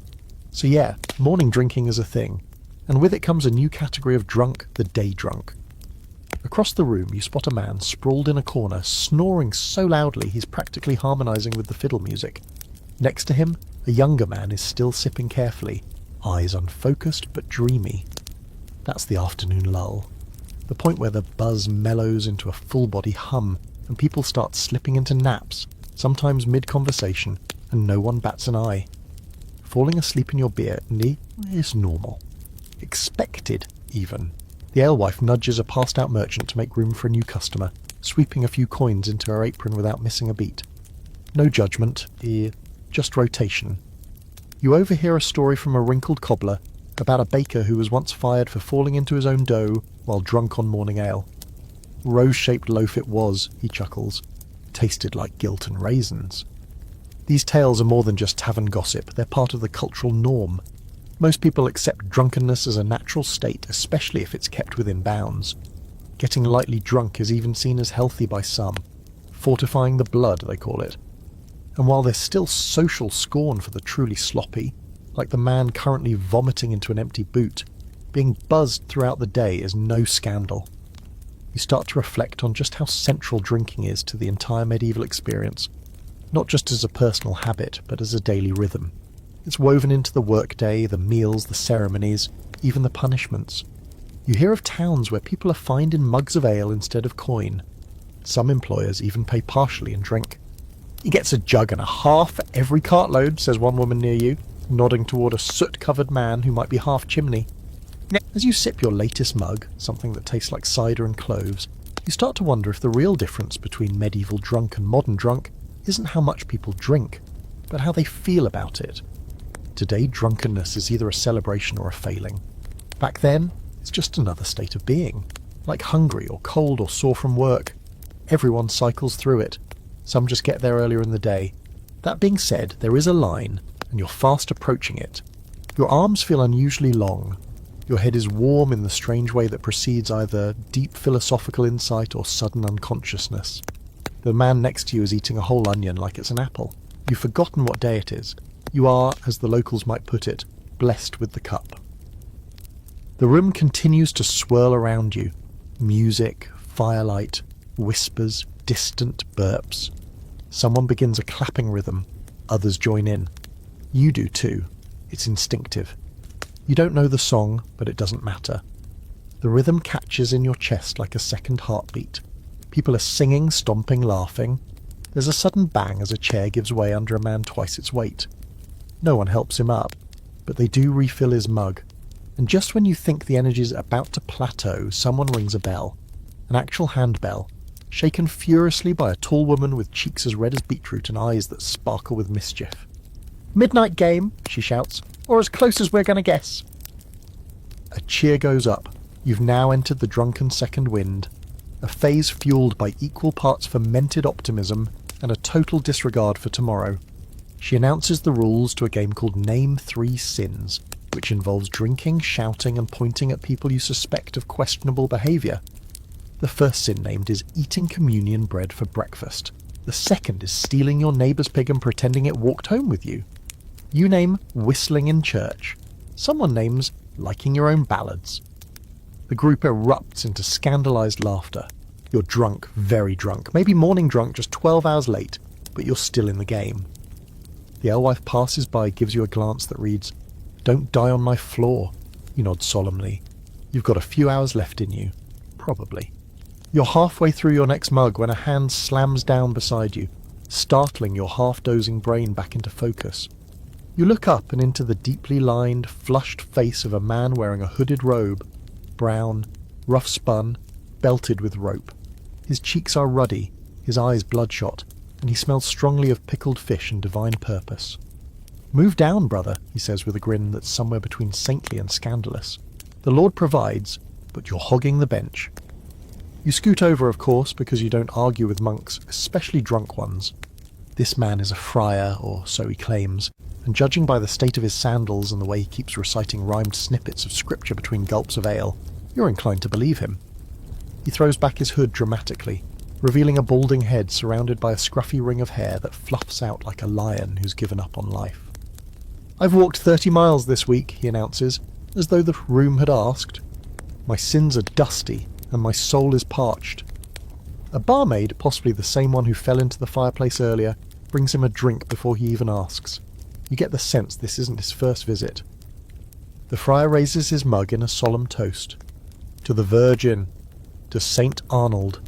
So yeah, morning drinking is a thing, and with it comes a new category of drunk, the day drunk. Across the room you spot a man sprawled in a corner, snoring so loudly he's practically harmonising with the fiddle music. Next to him, a younger man is still sipping carefully, eyes unfocused but dreamy. That's the afternoon lull. The point where the buzz mellows into a full-body hum and people start slipping into naps, sometimes mid-conversation, and no one bats an eye. Falling asleep in your beer is normal. Expected, even. The alewife nudges a passed-out merchant to make room for a new customer, sweeping a few coins into her apron without missing a beat. No judgment, just rotation. You overhear a story from a wrinkled cobbler about a baker who was once fired for falling into his own dough while drunk on morning ale. Rose-shaped loaf it was, he chuckles. Tasted like guilt and raisins. These tales are more than just tavern gossip, they're part of the cultural norm. Most people accept drunkenness as a natural state, especially if it's kept within bounds. Getting lightly drunk is even seen as healthy by some. Fortifying the blood, they call it. And while there's still social scorn for the truly sloppy, like the man currently vomiting into an empty boot, being buzzed throughout the day is no scandal. You start to reflect on just how central drinking is to the entire medieval experience, not just as a personal habit, but as a daily rhythm. It's woven into the workday, the meals, the ceremonies, even the punishments. You hear of towns where people are fined in mugs of ale instead of coin. Some employers even pay partially in drink. He gets a jug and a half for every cartload, says one woman near you, nodding toward a soot-covered man who might be half chimney. As you sip your latest mug, something that tastes like cider and cloves, you start to wonder if the real difference between medieval drunk and modern drunk isn't how much people drink, but how they feel about it. Today, drunkenness is either a celebration or a failing. Back then, it's just another state of being. Like hungry or cold or sore from work. Everyone cycles through it. Some just get there earlier in the day. That being said, there is a line, and you're fast approaching it. Your arms feel unusually long. Your head is warm in the strange way that precedes either deep philosophical insight or sudden unconsciousness. The man next to you is eating a whole onion like it's an apple. You've forgotten what day it is. You are, as the locals might put it, blessed with the cup. The room continues to swirl around you. Music, firelight, whispers, distant burps. Someone begins a clapping rhythm. Others join in. You do too. It's instinctive. You don't know the song, but it doesn't matter. The rhythm catches in your chest like a second heartbeat. People are singing, stomping, laughing. There's a sudden bang as a chair gives way under a man twice its weight. No one helps him up, but they do refill his mug. And just when you think the energy's about to plateau, someone rings a bell. An actual handbell, shaken furiously by a tall woman with cheeks as red as beetroot and eyes that sparkle with mischief. "Midnight game," she shouts, "or as close as we're going to guess." A cheer goes up. You've now entered the drunken second wind, a phase fueled by equal parts fermented optimism and a total disregard for tomorrow. She announces the rules to a game called Name 3 Sins, which involves drinking, shouting, and pointing at people you suspect of questionable behaviour. The first sin named is eating communion bread for breakfast. The second is stealing your neighbour's pig and pretending it walked home with you. You name whistling in church. Someone names liking your own ballads. The group erupts into scandalised laughter. You're drunk, very drunk, maybe morning drunk, just 12 hours late, but you're still in the game. The alewife passes by, gives you a glance that reads, "Don't die on my floor." You nod solemnly. You've got a few hours left in you. Probably. You're halfway through your next mug when a hand slams down beside you, startling your half-dozing brain back into focus. You look up and into the deeply lined, flushed face of a man wearing a hooded robe, brown, rough-spun, belted with rope. His cheeks are ruddy, his eyes bloodshot, and he smells strongly of pickled fish and divine purpose. "Move down, brother," he says with a grin that's somewhere between saintly and scandalous. "The Lord provides, but you're hogging the bench." You scoot over, of course, because you don't argue with monks, especially drunk ones. This man is a friar, or so he claims, and judging by the state of his sandals and the way he keeps reciting rhymed snippets of scripture between gulps of ale, you're inclined to believe him. He throws back his hood dramatically, revealing a balding head surrounded by a scruffy ring of hair that fluffs out like a lion who's given up on life. "I've walked 30 miles this week," he announces, as though the room had asked. "My sins are dusty, and my soul is parched." A barmaid, possibly the same one who fell into the fireplace earlier, brings him a drink before he even asks. You get the sense this isn't his first visit. The friar raises his mug in a solemn toast. "To the Virgin, to Saint Arnold."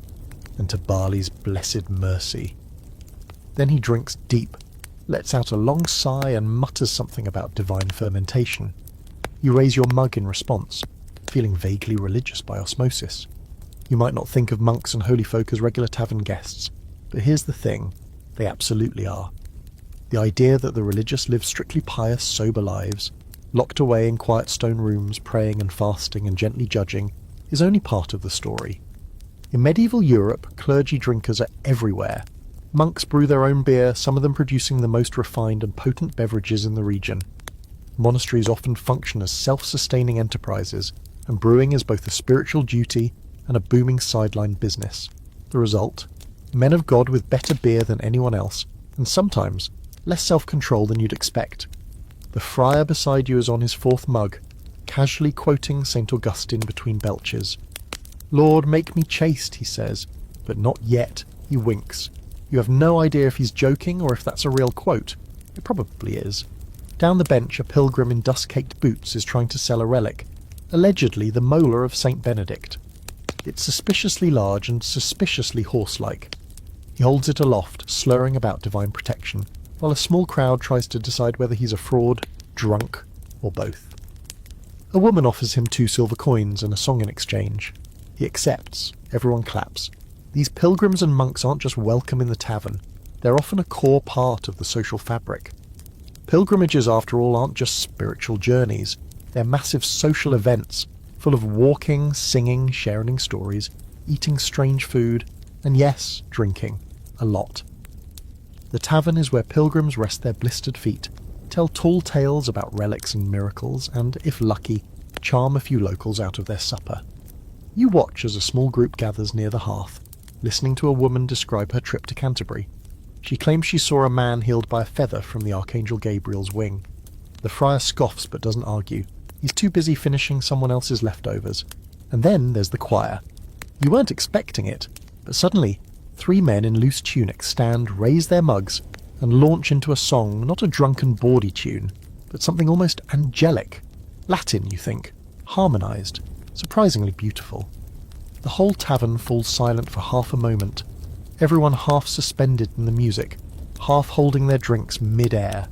and to barley's blessed mercy. Then he drinks deep, lets out a long sigh and mutters something about divine fermentation. You raise your mug in response, feeling vaguely religious by osmosis. You might not think of monks and holy folk as regular tavern guests, but here's the thing, they absolutely are. The idea that the religious live strictly pious, sober lives, locked away in quiet stone rooms, praying and fasting and gently judging, is only part of the story. In medieval Europe, clergy drinkers are everywhere. Monks brew their own beer, some of them producing the most refined and potent beverages in the region. Monasteries often function as self-sustaining enterprises, and brewing is both a spiritual duty and a booming sideline business. The result? Men of God with better beer than anyone else, and sometimes less self-control than you'd expect. The friar beside you is on his fourth mug, casually quoting St. Augustine between belches. "Lord, make me chaste," he says, but not yet. He winks. You have no idea if he's joking or if that's a real quote. It probably is. Down the bench, a pilgrim in dust-caked boots is trying to sell a relic, allegedly the molar of St. Benedict. It's suspiciously large and suspiciously horse-like. He holds it aloft, slurring about divine protection, while a small crowd tries to decide whether he's a fraud, drunk, or both. A woman offers him 2 silver coins and a song in exchange. He accepts. Everyone claps. These pilgrims and monks aren't just welcome in the tavern, they're often a core part of the social fabric. Pilgrimages, after all, aren't just spiritual journeys, they're massive social events, full of walking, singing, sharing stories, eating strange food, and yes, drinking. A lot. The tavern is where pilgrims rest their blistered feet, tell tall tales about relics and miracles, and, if lucky, charm a few locals out of their supper. You watch as a small group gathers near the hearth, listening to a woman describe her trip to Canterbury. She claims she saw a man healed by a feather from the Archangel Gabriel's wing. The friar scoffs but doesn't argue. He's too busy finishing someone else's leftovers. And then there's the choir. You weren't expecting it, but suddenly 3 men in loose tunics stand, raise their mugs, and launch into a song, not a drunken bawdy tune, but something almost angelic. Latin, you think, harmonized, surprisingly beautiful. The whole tavern falls silent for half a moment, everyone half suspended in the music, half holding their drinks mid-air.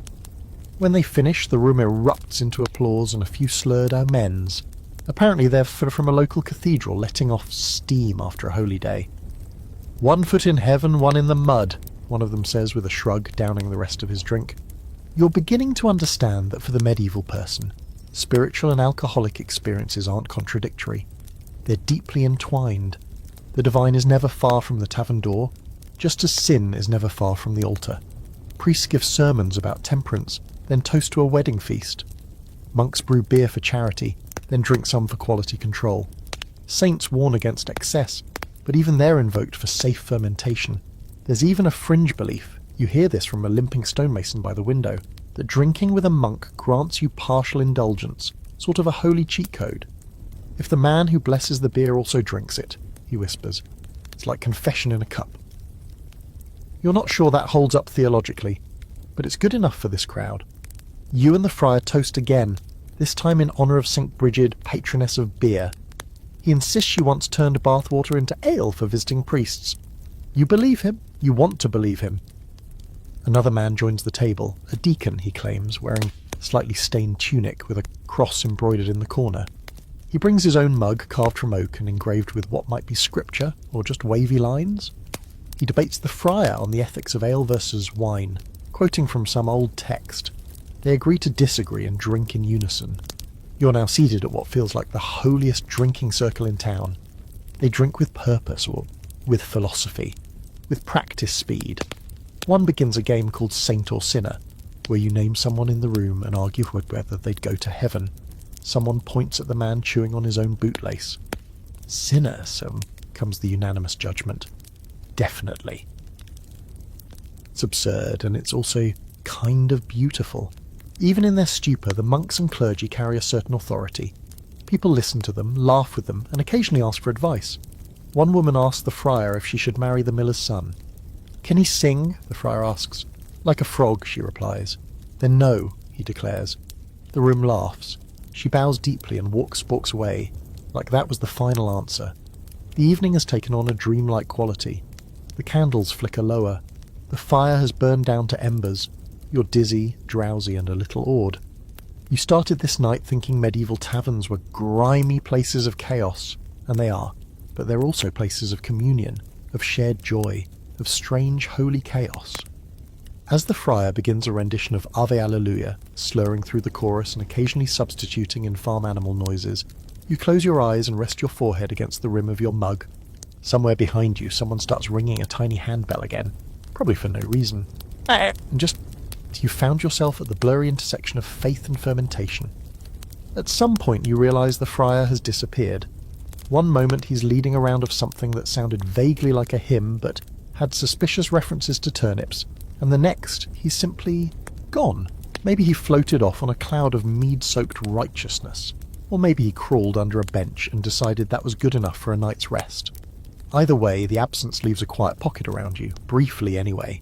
When they finish, the room erupts into applause and a few slurred amens. Apparently they're from a local cathedral letting off steam after a holy day. "One foot in heaven, one in the mud," one of them says with a shrug, downing the rest of his drink. You're beginning to understand that for the medieval person, spiritual and alcoholic experiences aren't contradictory. They're deeply entwined. The divine is never far from the tavern door, just as sin is never far from the altar. Priests give sermons about temperance, then toast to a wedding feast. Monks brew beer for charity, then drink some for quality control. Saints warn against excess, but even they're invoked for safe fermentation. There's even a fringe belief, you hear this from a limping stonemason by the window, that drinking with a monk grants you partial indulgence, sort of a holy cheat code. If the man who blesses the beer also drinks it, he whispers, it's like confession in a cup. You're not sure that holds up theologically, but it's good enough for this crowd. You and the friar toast again, this time in honour of St. Brigid, patroness of beer. He insists she once turned bathwater into ale for visiting priests. You believe him. You want to believe him. Another man joins the table, a deacon, he claims, wearing a slightly stained tunic with a cross embroidered in the corner. He brings his own mug carved from oak and engraved with what might be scripture or just wavy lines. He debates the friar on the ethics of ale versus wine, quoting from some old text. They agree to disagree and drink in unison. You're now seated at what feels like the holiest drinking circle in town. They drink with purpose or with philosophy, with practice speed. One begins a game called Saint or Sinner, where you name someone in the room and argue whether they'd go to heaven. Someone points at the man chewing on his own bootlace. Sinner, so comes the unanimous judgment. Definitely. It's absurd, and it's also kind of beautiful. Even in their stupor, the monks and clergy carry a certain authority. People listen to them, laugh with them, and occasionally ask for advice. One woman asks the friar if she should marry the miller's son. "Can he sing?" the friar asks. "Like a frog," she replies. "Then no," he declares. The room laughs. She bows deeply and walks away, like that was the final answer. The evening has taken on a dreamlike quality. The candles flicker lower. The fire has burned down to embers. You're dizzy, drowsy, and a little awed. You started this night thinking medieval taverns were grimy places of chaos, and they are, but they're also places of communion, of shared joy, of strange holy chaos. As the friar begins a rendition of Ave Alleluia, slurring through the chorus and occasionally substituting in farm animal noises, you close your eyes and rest your forehead against the rim of your mug. Somewhere behind you, someone starts ringing a tiny handbell again, probably for no reason. And just you found yourself at the blurry intersection of faith and fermentation. At some point you realise the friar has disappeared. One moment he's leading a round of something that sounded vaguely like a hymn but had suspicious references to turnips, and the next he's simply gone. Maybe he floated off on a cloud of mead-soaked righteousness, or maybe he crawled under a bench and decided that was good enough for a night's rest. Either way, the absence leaves a quiet pocket around you, briefly anyway.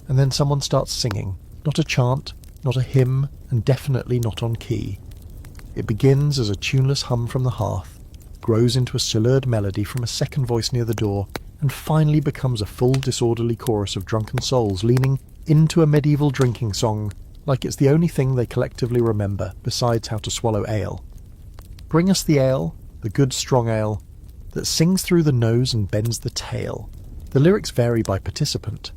And then someone starts singing. Not a chant, not a hymn, and definitely not on key. It begins as a tuneless hum from the hearth, grows into a slurred melody from a second voice near the door, and finally becomes a full disorderly chorus of drunken souls leaning into a medieval drinking song like it's the only thing they collectively remember besides how to swallow ale. Bring us the ale, the good strong ale, that sings through the nose and bends the tail. The lyrics vary by participant.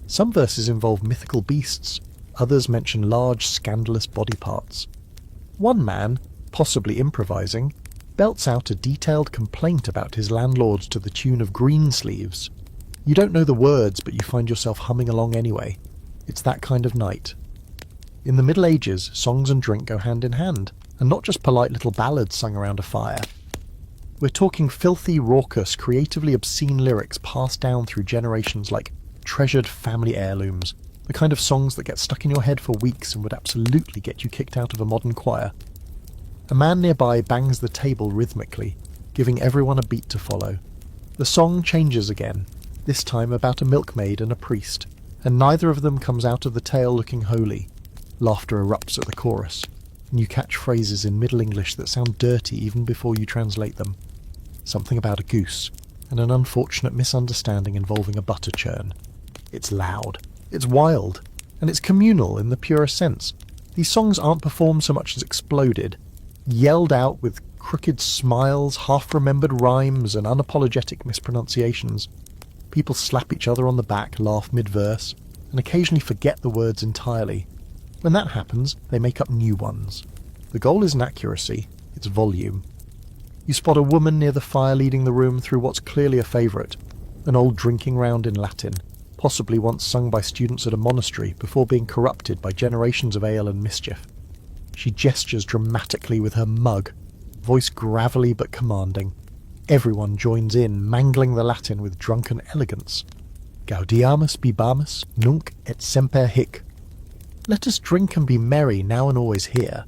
Some verses involve mythical beasts, others mention large, scandalous body parts. One man, possibly improvising, belts out a detailed complaint about his landlords to the tune of Greensleeves. You don't know the words, but you find yourself humming along anyway. It's that kind of night. In the Middle Ages, songs and drink go hand in hand, and not just polite little ballads sung around a fire. We're talking filthy, raucous, creatively obscene lyrics passed down through generations like treasured family heirlooms, the kind of songs that get stuck in your head for weeks and would absolutely get you kicked out of a modern choir. A man nearby bangs the table rhythmically, giving everyone a beat to follow. The song changes again, this time about a milkmaid and a priest, and neither of them comes out of the tale looking holy. Laughter erupts at the chorus, and you catch phrases in Middle English that sound dirty even before you translate them. Something about a goose, and an unfortunate misunderstanding involving a butter churn. It's loud. It's wild, and it's communal in the purest sense. These songs aren't performed so much as exploded, yelled out with crooked smiles, half-remembered rhymes, and unapologetic mispronunciations. People slap each other on the back, laugh mid-verse, and occasionally forget the words entirely. When that happens, they make up new ones. The goal isn't accuracy, it's volume. You spot a woman near the fire leading the room through what's clearly a favourite, an old drinking round in Latin, possibly once sung by students at a monastery before being corrupted by generations of ale and mischief. She gestures dramatically with her mug, voice gravelly but commanding. Everyone joins in, mangling the Latin with drunken elegance. Gaudiamus bibamus, nunc et semper hic. Let us drink and be merry now and always here.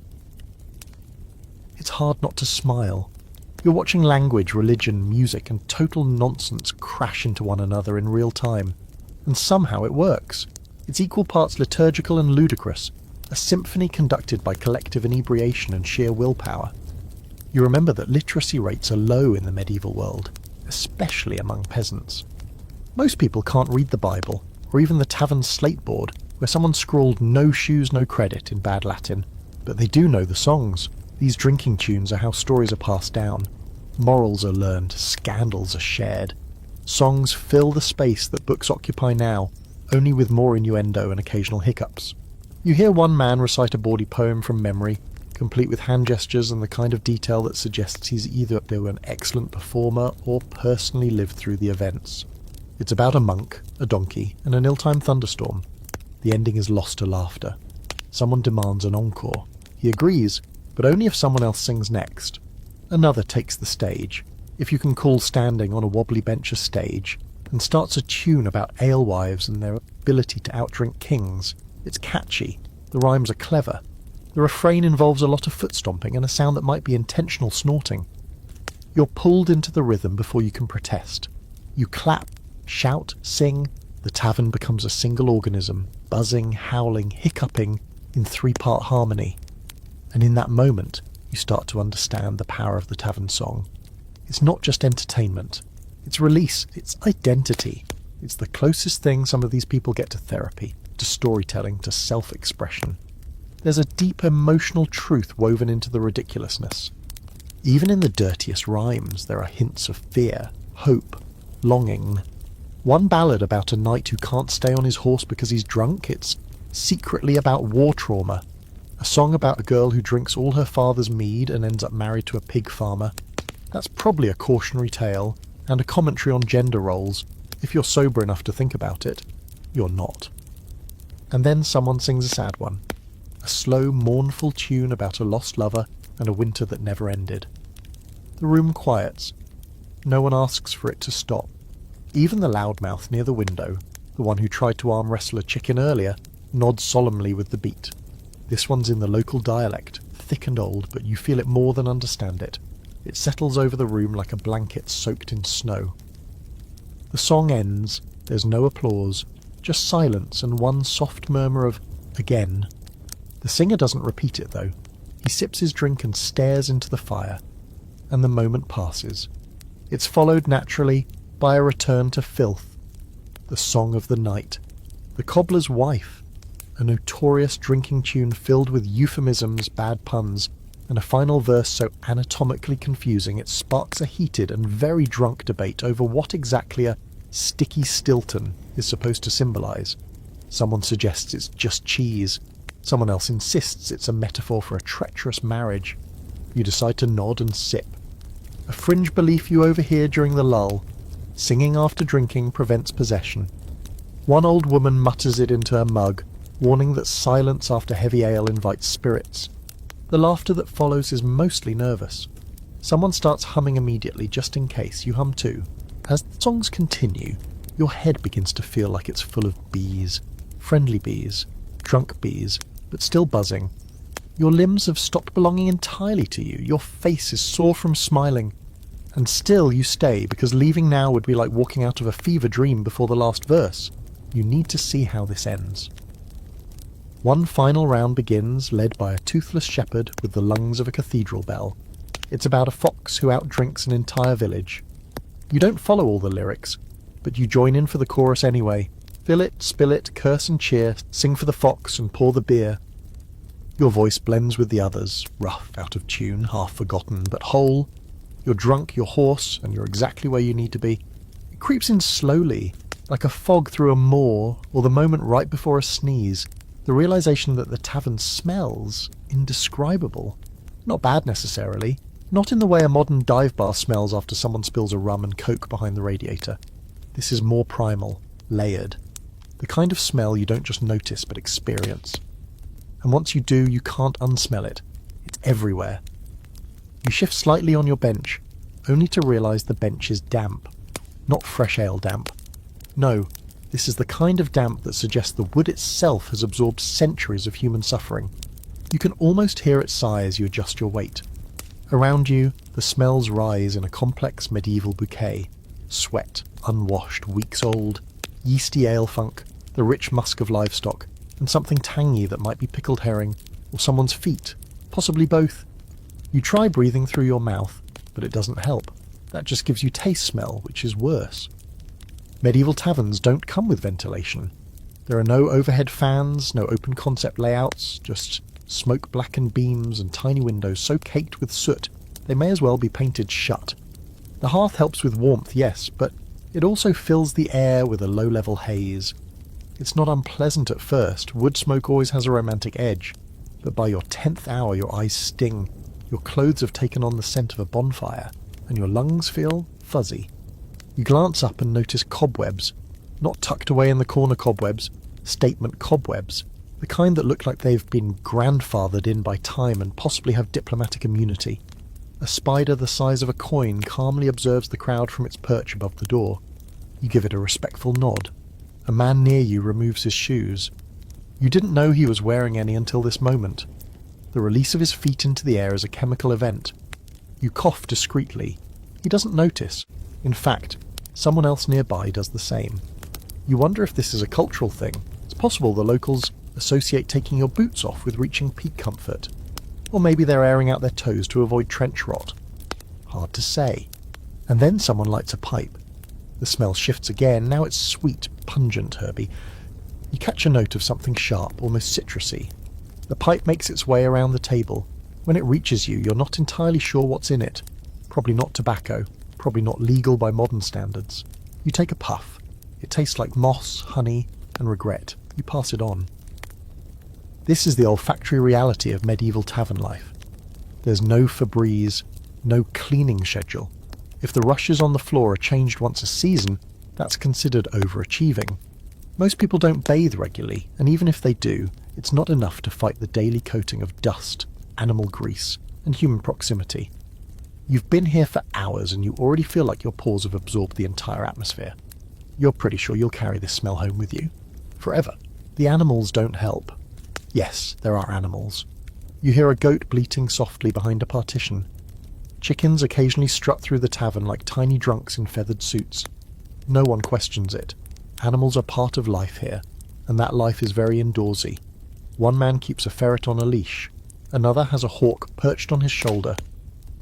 It's hard not to smile. You're watching language, religion, music, and total nonsense crash into one another in real time. And somehow it works. It's equal parts liturgical and ludicrous, a symphony conducted by collective inebriation and sheer willpower. You remember that literacy rates are low in the medieval world, especially among peasants. Most people can't read the Bible, or even the tavern slate board, where someone scrawled "no shoes, no credit" in bad Latin, but they do know the songs. These drinking tunes are how stories are passed down. Morals are learned, scandals are shared. Songs fill the space that books occupy now, only with more innuendo and occasional hiccups. You hear one man recite a bawdy poem from memory, complete with hand gestures and the kind of detail that suggests he's either an excellent performer or personally lived through the events. It's about a monk, a donkey, and an ill-timed thunderstorm. The ending is lost to laughter. Someone demands an encore. He agrees, but only if someone else sings next. Another takes the stage, if you can call standing on a wobbly bench a stage, and starts a tune about alewives and their ability to outdrink kings. It's catchy. The rhymes are clever. The refrain involves a lot of foot stomping and a sound that might be intentional snorting. You're pulled into the rhythm before you can protest. You clap, shout, sing. The tavern becomes a single organism, buzzing, howling, hiccuping in three-part harmony. And in that moment, you start to understand the power of the tavern song. It's not just entertainment, It's release. It's identity. It's the closest thing some of these people get to therapy, to storytelling, to self-expression. There's a deep emotional truth woven into the ridiculousness. Even in the dirtiest rhymes, there are hints of fear, hope, longing. One ballad about a knight who can't stay on his horse because he's drunk, it's secretly about war trauma. A song about a girl who drinks all her father's mead and ends up married to a pig farmer. That's probably a cautionary tale, and a commentary on gender roles, if you're sober enough to think about it. You're not. And then someone sings a sad one. A slow, mournful tune about a lost lover and a winter that never ended. The room quiets. No one asks for it to stop. Even the loudmouth near the window, the one who tried to arm wrestle a chicken earlier, nods solemnly with the beat. This one's in the local dialect, thick and old, but you feel it more than understand it. It settles over the room like a blanket soaked in snow. The song ends. There's no applause, just silence and one soft murmur of "again." The singer doesn't repeat it, though. He sips his drink and stares into the fire, and the moment passes. It's followed naturally by a return to filth. The song of the night. The cobbler's wife. A notorious drinking tune filled with euphemisms, bad puns, and a final verse so anatomically confusing it sparks a heated and very drunk debate over what exactly a sticky Stilton is supposed to symbolise. Someone suggests it's just cheese. Someone else insists it's a metaphor for a treacherous marriage. You decide to nod and sip. A fringe belief you overhear during the lull. Singing after drinking prevents possession. One old woman mutters it into her mug, warning that silence after heavy ale invites spirits. The laughter that follows is mostly nervous. Someone starts humming immediately, just in case. You hum too. As the songs continue, your head begins to feel like it's full of bees. Friendly bees. Drunk bees, but still buzzing. Your limbs have stopped belonging entirely to you. Your face is sore from smiling. And still you stay, because leaving now would be like walking out of a fever dream before the last verse. You need to see how this ends. One final round begins, led by a toothless shepherd with the lungs of a cathedral bell. It's about a fox who outdrinks an entire village. You don't follow all the lyrics, but you join in for the chorus anyway. Fill it, spill it, curse and cheer, sing for the fox and pour the beer. Your voice blends with the others, rough, out of tune, half forgotten, but whole. You're drunk, you're hoarse, and you're exactly where you need to be. It creeps in slowly, like a fog through a moor, or the moment right before a sneeze. The realization that the tavern smells indescribable. Not bad necessarily. Not in the way a modern dive bar smells after someone spills a rum and coke behind the radiator. This is more primal, layered. The kind of smell you don't just notice but experience. And once you do, you can't unsmell it. It's everywhere. You shift slightly on your bench, only to realize the bench is damp. Not fresh ale damp. No, this is the kind of damp that suggests the wood itself has absorbed centuries of human suffering. You can almost hear it sigh as you adjust your weight. Around you, the smells rise in a complex medieval bouquet. Sweat, unwashed, weeks old, yeasty ale funk, the rich musk of livestock, and something tangy that might be pickled herring, or someone's feet, possibly both. You try breathing through your mouth, but it doesn't help. That just gives you taste smell, which is worse. Medieval taverns don't come with ventilation. There are no overhead fans, no open concept layouts, just smoke-blackened beams and tiny windows so caked with soot they may as well be painted shut. The hearth helps with warmth, yes, but it also fills the air with a low-level haze. It's not unpleasant at first. Wood smoke always has a romantic edge. But by your 10th hour your eyes sting, your clothes have taken on the scent of a bonfire, and your lungs feel fuzzy. You glance up and notice cobwebs. Not tucked away in the corner cobwebs, statement cobwebs. The kind that look like they've been grandfathered in by time and possibly have diplomatic immunity. A spider the size of a coin calmly observes the crowd from its perch above the door. You give it a respectful nod. A man near you removes his shoes. You didn't know he was wearing any until this moment. The release of his feet into the air is a chemical event. You cough discreetly. He doesn't notice. In fact, someone else nearby does the same. You wonder if this is a cultural thing. It's possible the locals associate taking your boots off with reaching peak comfort. Or maybe they're airing out their toes to avoid trench rot. Hard to say. And then someone lights a pipe. The smell shifts again, now it's sweet, pungent herby. You catch a note of something sharp, almost citrusy. The pipe makes its way around the table. When it reaches you, you're not entirely sure what's in it. Probably not tobacco, probably not legal by modern standards. You take a puff. It tastes like moss, honey, and regret. You pass it on. This is the olfactory reality of medieval tavern life. There's no Febreze, no cleaning schedule. If the rushes on the floor are changed once a season, that's considered overachieving. Most people don't bathe regularly, and even if they do, it's not enough to fight the daily coating of dust, animal grease, and human proximity. You've been here for hours and you already feel like your pores have absorbed the entire atmosphere. You're pretty sure you'll carry this smell home with you. Forever. The animals don't help. Yes, there are animals. You hear a goat bleating softly behind a partition. Chickens occasionally strut through the tavern like tiny drunks in feathered suits. No one questions it. Animals are part of life here, and that life is very indoorsy. One man keeps a ferret on a leash. Another has a hawk perched on his shoulder.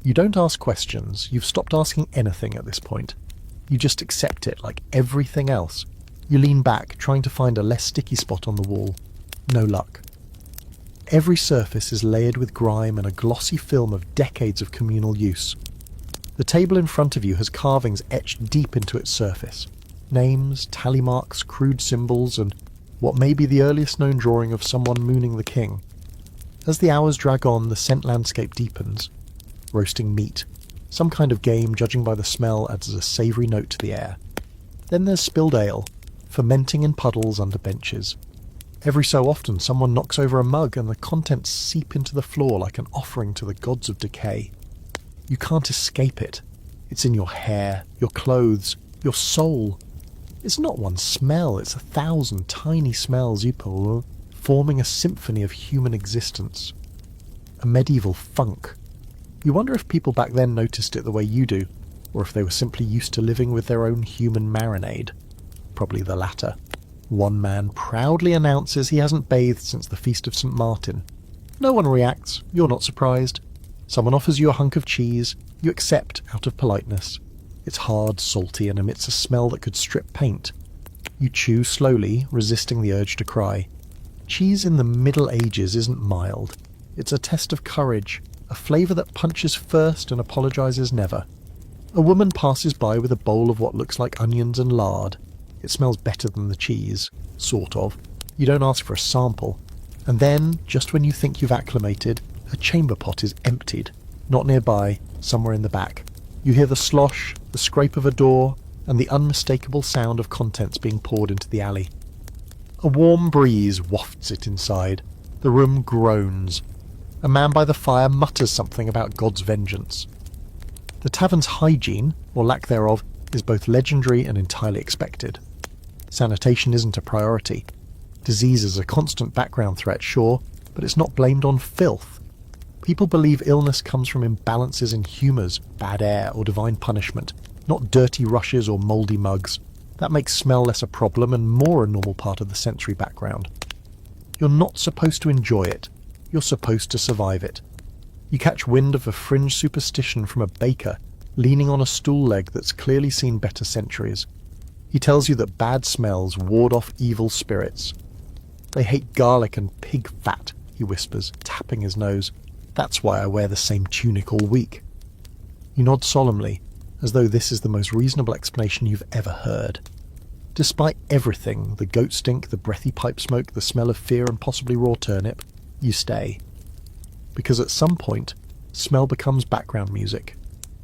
You don't ask questions. You've stopped asking anything at this point. You just accept it like everything else. You lean back, trying to find a less sticky spot on the wall. No luck. Every surface is layered with grime and a glossy film of decades of communal use. The table in front of you has carvings etched deep into its surface. Names, tally marks, crude symbols, and what may be the earliest known drawing of someone mooning the king. As the hours drag on, the scent landscape deepens. Roasting meat. Some kind of game, judging by the smell, adds a savoury note to the air. Then there's spilled ale, fermenting in puddles under benches. Every so often someone knocks over a mug and the contents seep into the floor like an offering to the gods of decay. You can't escape it. It's in your hair, your clothes, your soul. It's not one smell, it's 1,000 tiny smells you pull, forming a symphony of human existence. A medieval funk. You wonder if people back then noticed it the way you do, or if they were simply used to living with their own human marinade. Probably the latter. One man proudly announces he hasn't bathed since the Feast of St. Martin. No one reacts, you're not surprised. Someone offers you a hunk of cheese, you accept out of politeness. It's hard, salty, and emits a smell that could strip paint. You chew slowly, resisting the urge to cry. Cheese in the Middle Ages isn't mild. It's a test of courage, a flavour that punches first and apologises never. A woman passes by with a bowl of what looks like onions and lard. It smells better than the cheese, sort of. You don't ask for a sample. And then, just when you think you've acclimated, a chamber pot is emptied. Not nearby, somewhere in the back. You hear the slosh, the scrape of a door, and the unmistakable sound of contents being poured into the alley. A warm breeze wafts it inside. The room groans. A man by the fire mutters something about God's vengeance. The tavern's hygiene, or lack thereof, is both legendary and entirely expected. Sanitation isn't a priority. Disease is a constant background threat, sure, but it's not blamed on filth. People believe illness comes from imbalances in humours, bad air, or divine punishment, not dirty rushes or mouldy mugs. That makes smell less a problem and more a normal part of the sensory background. You're not supposed to enjoy it. You're supposed to survive it. You catch wind of a fringe superstition from a baker leaning on a stool leg that's clearly seen better centuries. He tells you that bad smells ward off evil spirits. They hate garlic and pig fat, he whispers, tapping his nose. That's why I wear the same tunic all week. You nod solemnly, as though this is the most reasonable explanation you've ever heard. Despite everything, the goat stink, the breathy pipe smoke, the smell of fear and possibly raw turnip, you stay. Because at some point, smell becomes background music.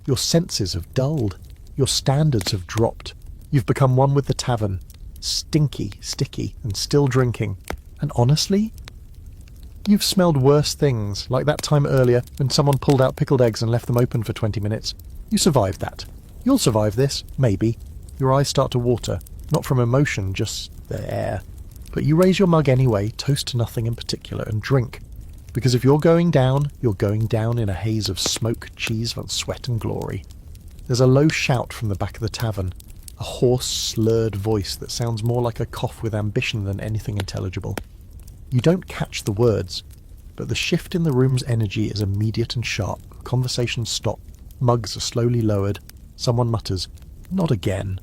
Your senses have dulled. Your standards have dropped. You've become one with the tavern. Stinky, sticky, and still drinking. And honestly, you've smelled worse things, like that time earlier when someone pulled out pickled eggs and left them open for 20 minutes. You survived that. You'll survive this, maybe. Your eyes start to water, not from emotion, just the air. But you raise your mug anyway, toast to nothing in particular, and drink. Because if you're going down in a haze of smoke, cheese, and sweat and glory. There's a low shout from the back of the tavern, a hoarse, slurred voice that sounds more like a cough with ambition than anything intelligible. You don't catch the words, but the shift in the room's energy is immediate and sharp. Conversations stop, mugs are slowly lowered. Someone mutters, "Not again."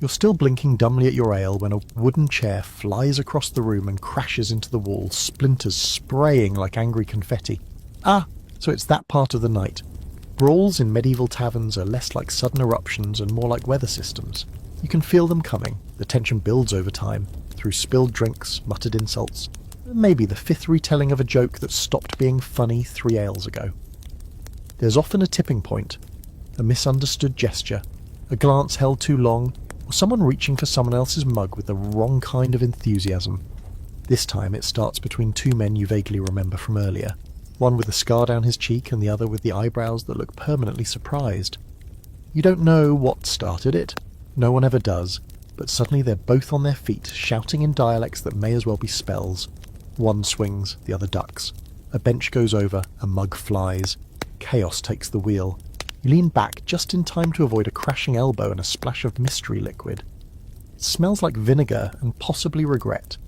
You're still blinking dumbly at your ale when a wooden chair flies across the room and crashes into the wall, splinters spraying like angry confetti. Ah, so it's that part of the night. Brawls in medieval taverns are less like sudden eruptions and more like weather systems. You can feel them coming. The tension builds over time, through spilled drinks, muttered insults, maybe the fifth retelling of a joke that stopped being funny 3 ales ago. There's often a tipping point, a misunderstood gesture, a glance held too long, or someone reaching for someone else's mug with the wrong kind of enthusiasm. This time it starts between 2 men you vaguely remember from earlier, one with a scar down his cheek and the other with the eyebrows that look permanently surprised. You don't know what started it, no one ever does, but suddenly they're both on their feet, shouting in dialects that may as well be spells. One swings, the other ducks. A bench goes over, a mug flies. Chaos takes the wheel. You lean back just in time to avoid a crashing elbow and a splash of mystery liquid. It smells like vinegar and possibly regret.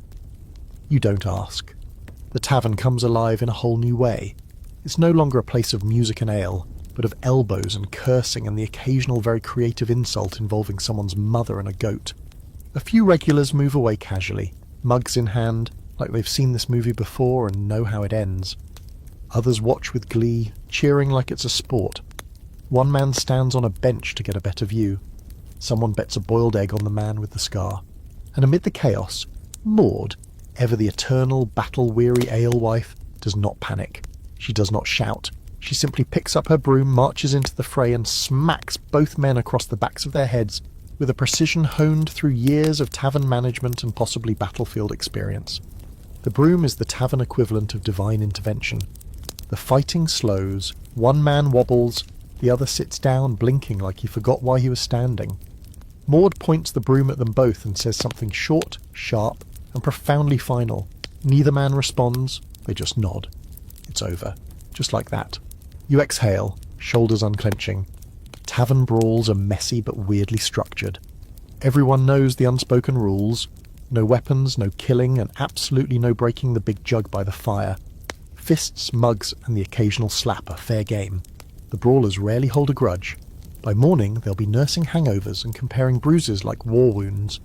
You don't ask. The tavern comes alive in a whole new way. It's no longer a place of music and ale, but of elbows and cursing and the occasional very creative insult involving someone's mother and a goat. A few regulars move away casually, mugs in hand, like they've seen this movie before and know how it ends. Others watch with glee, cheering like it's a sport. One man stands on a bench to get a better view. Someone bets a boiled egg on the man with the scar. And amid the chaos, Maud, ever the eternal battle-weary alewife, does not panic. She does not shout. She simply picks up her broom, marches into the fray, and smacks both men across the backs of their heads with a precision honed through years of tavern management and possibly battlefield experience. The broom is the tavern equivalent of divine intervention. The fighting slows, one man wobbles, the other sits down, blinking like he forgot why he was standing. Maud points the broom at them both and says something short, sharp, and profoundly final. Neither man responds, they just nod. It's over. Just like that. You exhale, shoulders unclenching. Tavern brawls are messy but weirdly structured. Everyone knows the unspoken rules. No weapons, no killing, and absolutely no breaking the big jug by the fire. Fists, mugs, and the occasional slap are fair game. The brawlers rarely hold a grudge. By morning, they'll be nursing hangovers and comparing bruises like war wounds.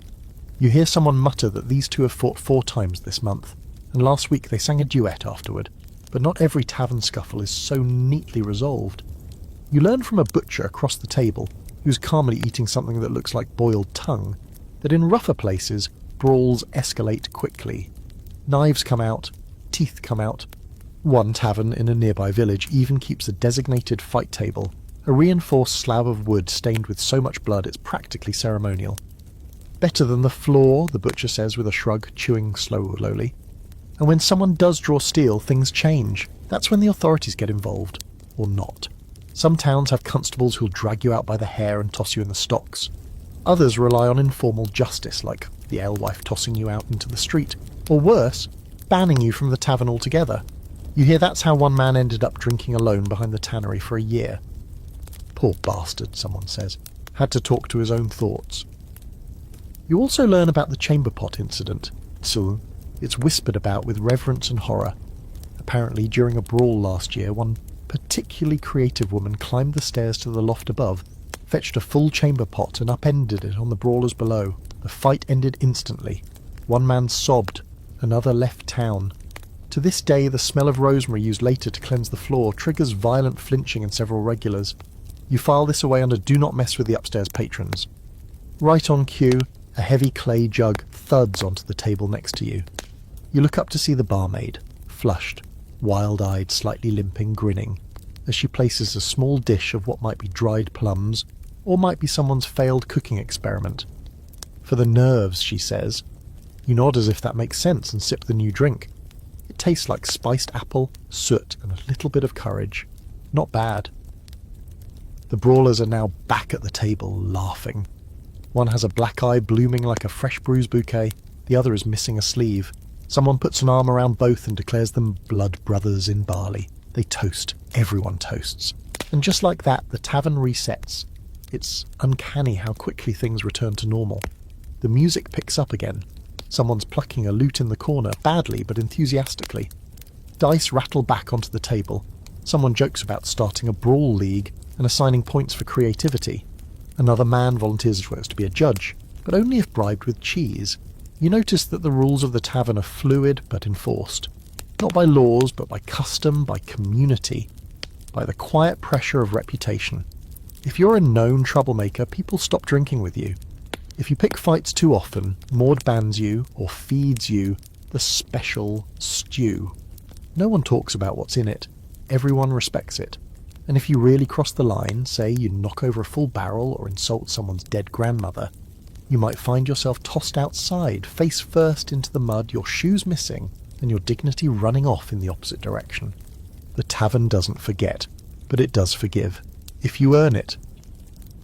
You hear someone mutter that these two have fought 4 times this month, and last week they sang a duet afterward. But not every tavern scuffle is so neatly resolved. You learn from a butcher across the table, who's calmly eating something that looks like boiled tongue, that in rougher places, brawls escalate quickly. Knives come out, teeth come out. One tavern in a nearby village even keeps a designated fight table, a reinforced slab of wood stained with so much blood it's practically ceremonial. Better than the floor, the butcher says with a shrug, chewing slowly. And when someone does draw steel, things change. That's when the authorities get involved. Or not. Some towns have constables who'll drag you out by the hair and toss you in the stocks. Others rely on informal justice, like the alewife tossing you out into the street. Or worse, banning you from the tavern altogether. You hear that's how one man ended up drinking alone behind the tannery for a year. Poor bastard, someone says. Had to talk to his own thoughts. You also learn about the chamber pot incident. So, it's whispered about with reverence and horror. Apparently, during a brawl last year, one particularly creative woman climbed the stairs to the loft above, fetched a full chamber pot and upended it on the brawlers below. The fight ended instantly. One man sobbed, another left town. To this day, the smell of rosemary used later to cleanse the floor triggers violent flinching in several regulars. You file this away under Do Not Mess with the Upstairs Patrons. Right on cue, a heavy clay jug thuds onto the table next to you. You look up to see the barmaid, flushed, wild-eyed, slightly limping, grinning, as she places a small dish of what might be dried plums, or might be someone's failed cooking experiment. For the nerves, she says. You nod as if that makes sense and sip the new drink. It tastes like spiced apple, soot, and a little bit of courage. Not bad. The brawlers are now back at the table, laughing. One has a black eye blooming like a fresh bruise bouquet, the other is missing a sleeve. Someone puts an arm around both and declares them blood brothers in barley. They toast. Everyone toasts. And just like that, the tavern resets. It's uncanny how quickly things return to normal. The music picks up again. Someone's plucking a lute in the corner, badly but enthusiastically. Dice rattle back onto the table. Someone jokes about starting a brawl league and assigning points for creativity. Another man volunteers to be a judge, but only if bribed with cheese. You notice that the rules of the tavern are fluid but enforced. Not by laws, but by custom, by community, by the quiet pressure of reputation. If you're a known troublemaker, people stop drinking with you. If you pick fights too often, Maud bans you or feeds you the special stew. No one talks about what's in it. Everyone respects it. And if you really cross the line, say you knock over a full barrel or insult someone's dead grandmother, you might find yourself tossed outside, face first into the mud, your shoes missing, and your dignity running off in the opposite direction. The tavern doesn't forget, but it does forgive, if you earn it.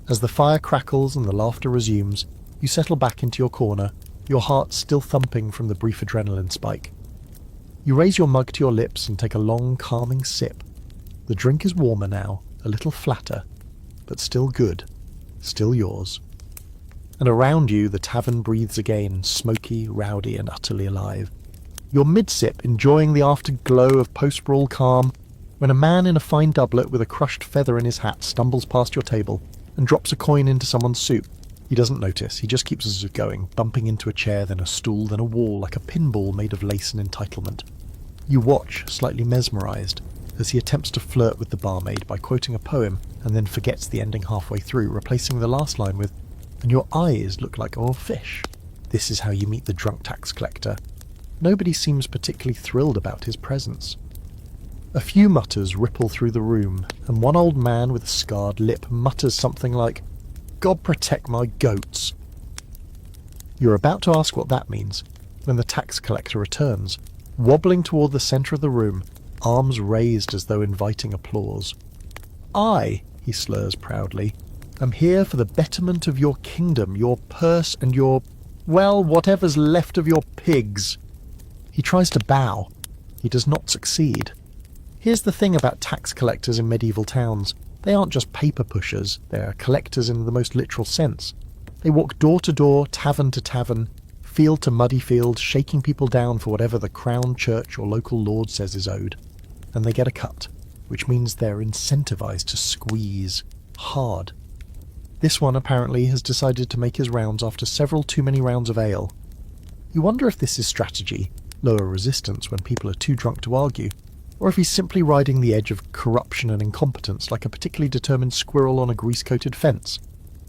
As the fire crackles and the laughter resumes, you settle back into your corner, your heart still thumping from the brief adrenaline spike. You raise your mug to your lips and take a long, calming sip. The drink is warmer now, a little flatter, but still good, still yours. And around you the tavern breathes again, smoky, rowdy, and utterly alive. You're mid-sip, enjoying the afterglow of post-brawl calm, when a man in a fine doublet with a crushed feather in his hat stumbles past your table and drops a coin into someone's soup. He doesn't notice, he just keeps us going, bumping into a chair, then a stool, then a wall, like a pinball made of lace and entitlement. You watch, slightly mesmerised, as he attempts to flirt with the barmaid by quoting a poem and then forgets the ending halfway through, replacing the last line with, "And your eyes look like oil fish." This is how you meet the drunk tax collector. Nobody seems particularly thrilled about his presence. A few mutters ripple through the room, and one old man with a scarred lip mutters something like, "God protect my goats." You're about to ask what that means, when the tax collector returns, wobbling toward the centre of the room, arms raised as though inviting applause. "I," he slurs proudly, "am here for the betterment of your kingdom, your purse, and your, well, whatever's left of your pigs." He tries to bow. He does not succeed. Here's the thing about tax collectors in medieval towns. They aren't just paper pushers, they are collectors in the most literal sense. They walk door to door, tavern to tavern, field to muddy field, shaking people down for whatever the crown, church, or local lord says is owed. And they get a cut, which means they're incentivized to squeeze hard. This one apparently has decided to make his rounds after several too many rounds of ale. You wonder if this is strategy, lower resistance when people are too drunk to argue, or if he's simply riding the edge of corruption and incompetence like a particularly determined squirrel on a grease-coated fence.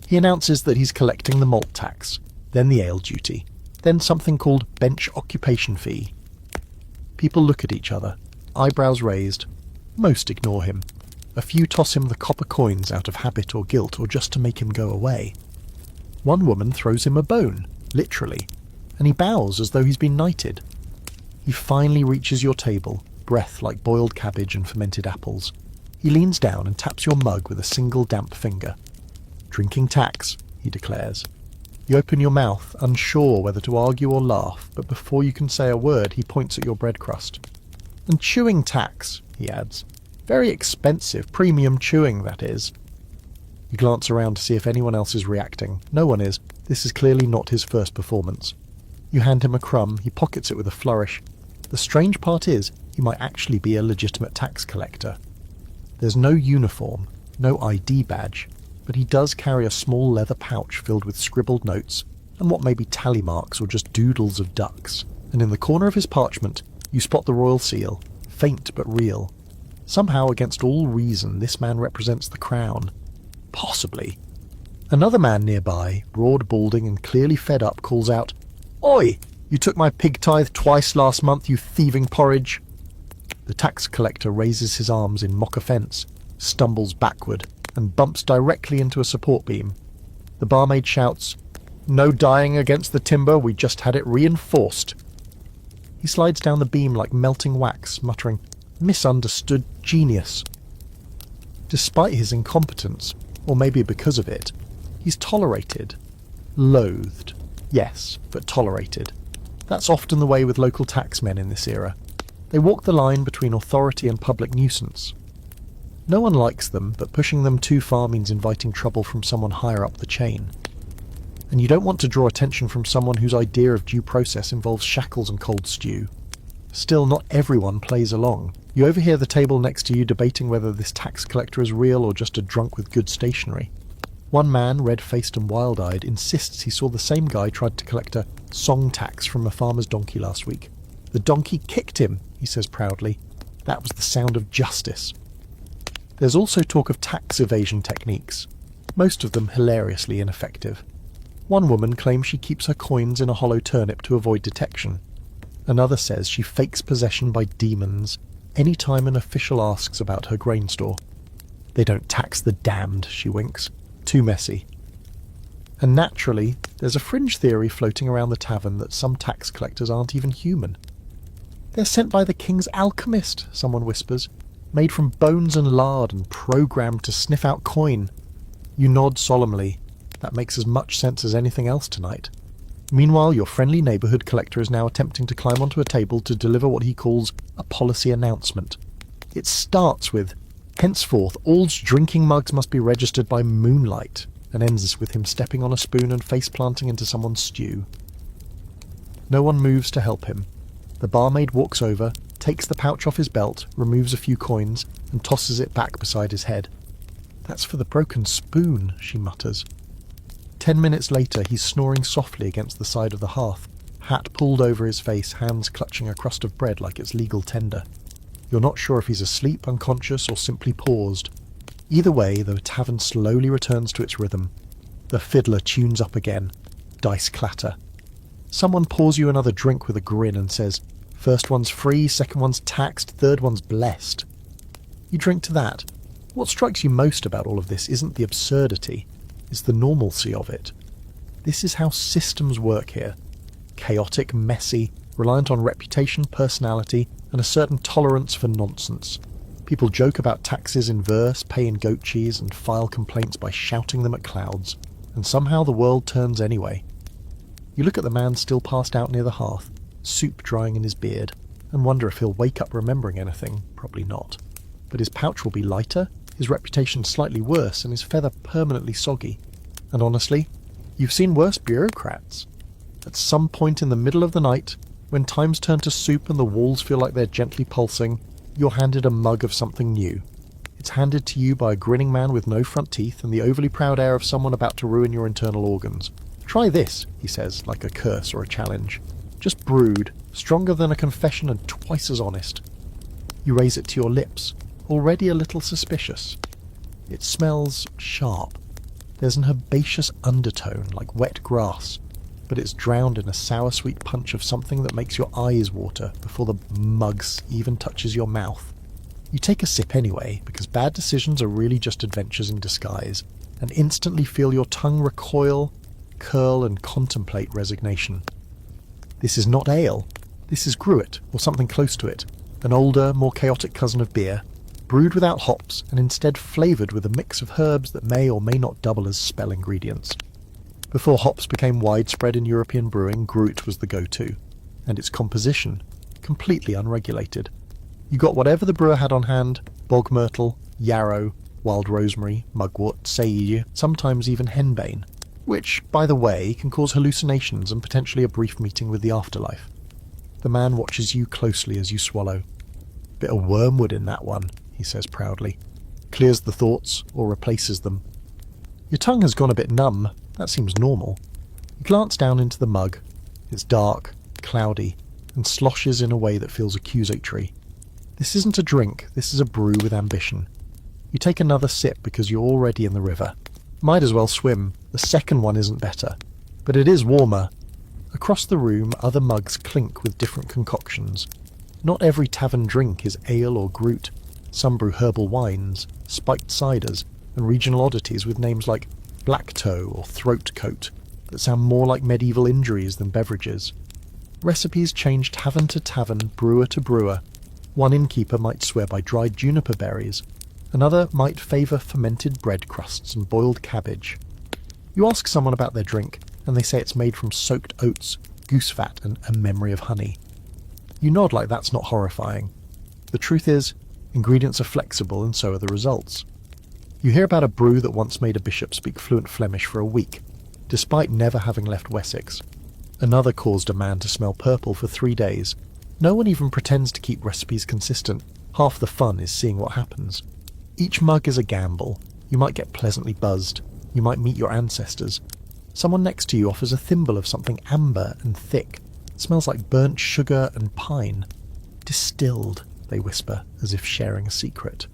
He announces that he's collecting the malt tax, then the ale duty, then something called bench occupation fee. People look at each other, eyebrows raised. Most ignore him. A few toss him the copper coins out of habit or guilt, or just to make him go away. One woman throws him a bone, literally, and he bows as though he's been knighted. He finally reaches your table, breath like boiled cabbage and fermented apples. He leans down and taps your mug with a single damp finger. "Drinking tax," he declares. You open your mouth, unsure whether to argue or laugh, but before you can say a word, he points at your bread crust. "And chewing tax," he adds. "Very expensive, premium chewing, that is." You glance around to see if anyone else is reacting. No one is. This is clearly not his first performance. You hand him a crumb, he pockets it with a flourish. The strange part is, he might actually be a legitimate tax collector. There's no uniform, no ID badge, but he does carry a small leather pouch filled with scribbled notes and what may be tally marks or just doodles of ducks. And in the corner of his parchment, you spot the royal seal, faint but real. Somehow, against all reason, this man represents the crown. Possibly. Another man nearby, broad-balding and clearly fed up, calls out, "Oi! You took my pig tithe twice last month, you thieving porridge!" The tax collector raises his arms in mock offence, stumbles backward, and bumps directly into a support beam. The barmaid shouts, "No dying against the timber, we just had it reinforced." He slides down the beam like melting wax, muttering, "Misunderstood genius." Despite his incompetence, or maybe because of it, he's tolerated. Loathed. Yes, but tolerated. That's often the way with local taxmen in this era. They walk the line between authority and public nuisance. No one likes them, but pushing them too far means inviting trouble from someone higher up the chain. And you don't want to draw attention from someone whose idea of due process involves shackles and cold stew. Still, not everyone plays along. You overhear the table next to you debating whether this tax collector is real or just a drunk with good stationery. One man, red-faced and wild-eyed, insists he saw the same guy tried to collect a song tax from a farmer's donkey last week. The donkey kicked him, he says proudly. That was the sound of justice. There's also talk of tax evasion techniques, most of them hilariously ineffective. One woman claims she keeps her coins in a hollow turnip to avoid detection. Another says she fakes possession by demons any time an official asks about her grain store. They don't tax the damned, she winks. Too messy. And naturally, there's a fringe theory floating around the tavern that some tax collectors aren't even human. They're sent by the king's alchemist, someone whispers, made from bones and lard and programmed to sniff out coin. You nod solemnly. That makes as much sense as anything else tonight. Meanwhile, your friendly neighbourhood collector is now attempting to climb onto a table to deliver what he calls a policy announcement. It starts with, henceforth, all drinking mugs must be registered by moonlight, and ends with him stepping on a spoon and face-planting into someone's stew. No one moves to help him. The barmaid walks over, takes the pouch off his belt, removes a few coins, and tosses it back beside his head. That's for the broken spoon, she mutters. 10 minutes later, he's snoring softly against the side of the hearth, hat pulled over his face, hands clutching a crust of bread like it's legal tender. You're not sure if he's asleep, unconscious, or simply paused. Either way, the tavern slowly returns to its rhythm. The fiddler tunes up again. Dice clatter. Someone pours you another drink with a grin and says, first one's free, second one's taxed, third one's blessed. You drink to that. What strikes you most about all of this isn't the absurdity, it's the normalcy of it. This is how systems work here. Chaotic, messy, reliant on reputation, personality, and a certain tolerance for nonsense. People joke about taxes in verse, pay in goat cheese, and file complaints by shouting them at clouds, and somehow the world turns anyway. You look at the man still passed out near the hearth, soup drying in his beard, and wonder if he'll wake up remembering anything. Probably not. But his pouch will be lighter, his reputation slightly worse, and his feather permanently soggy. And honestly, you've seen worse bureaucrats. At some point in the middle of the night, when times turn to soup and the walls feel like they're gently pulsing, you're handed a mug of something new. It's handed to you by a grinning man with no front teeth and the overly proud air of someone about to ruin your internal organs. Try this, he says, like a curse or a challenge. Just brewed, stronger than a confession and twice as honest. You raise it to your lips, already a little suspicious. It smells sharp. There's an herbaceous undertone, like wet grass, but it's drowned in a sour-sweet punch of something that makes your eyes water before the mugs even touches your mouth. You take a sip anyway, because bad decisions are really just adventures in disguise, and instantly feel your tongue recoil, curl, and contemplate resignation. This is not ale. This is gruit, or something close to it, an older, more chaotic cousin of beer, brewed without hops and instead flavoured with a mix of herbs that may or may not double as spell ingredients. Before hops became widespread in European brewing, gruit was the go-to, and its composition, completely unregulated. You got whatever the brewer had on hand, bog myrtle, yarrow, wild rosemary, mugwort, sage, sometimes even henbane, which, by the way, can cause hallucinations and potentially a brief meeting with the afterlife. The man watches you closely as you swallow. Bit of wormwood in that one, he says proudly. Clears the thoughts, or replaces them. Your tongue has gone a bit numb. That seems normal. You glance down into the mug. It's dark, cloudy, and sloshes in a way that feels accusatory. This isn't a drink, this is a brew with ambition. You take another sip because you're already in the river. Might as well swim. The second one isn't better. But it is warmer. Across the room, other mugs clink with different concoctions. Not every tavern drink is ale or gruit. Some brew herbal wines, spiked ciders, and regional oddities with names like black toe or throat coat that sound more like medieval injuries than beverages. Recipes change tavern to tavern, brewer to brewer. One innkeeper might swear by dried juniper berries. Another might favour fermented bread crusts and boiled cabbage. You ask someone about their drink, and they say it's made from soaked oats, goose fat, and a memory of honey. You nod like that's not horrifying. The truth is, ingredients are flexible and so are the results. You hear about a brew that once made a bishop speak fluent Flemish for a week, despite never having left Wessex. Another caused a man to smell purple for 3 days. No one even pretends to keep recipes consistent. Half the fun is seeing what happens. Each mug is a gamble. You might get pleasantly buzzed. You might meet your ancestors. Someone next to you offers a thimble of something amber and thick. It smells like burnt sugar and pine. Distilled, they whisper, as if sharing a secret.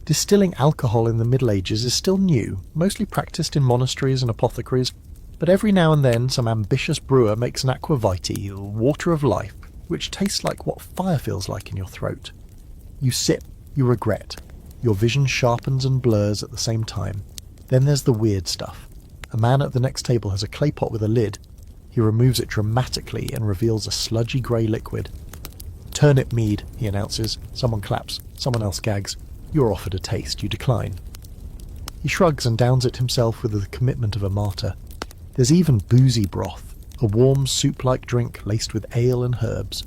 Distilling alcohol in the Middle Ages is still new, mostly practiced in monasteries and apothecaries, but every now and then some ambitious brewer makes an aqua vitae, or water of life, which tastes like what fire feels like in your throat. You sip, you regret. Your vision sharpens and blurs at the same time. Then there's the weird stuff. A man at the next table has a clay pot with a lid. He removes it dramatically and reveals a sludgy grey liquid. "Turnip mead," he announces. Someone claps. Someone else gags. You're offered a taste. You decline. He shrugs and downs it himself with the commitment of a martyr. There's even boozy broth, a warm soup-like drink laced with ale and herbs.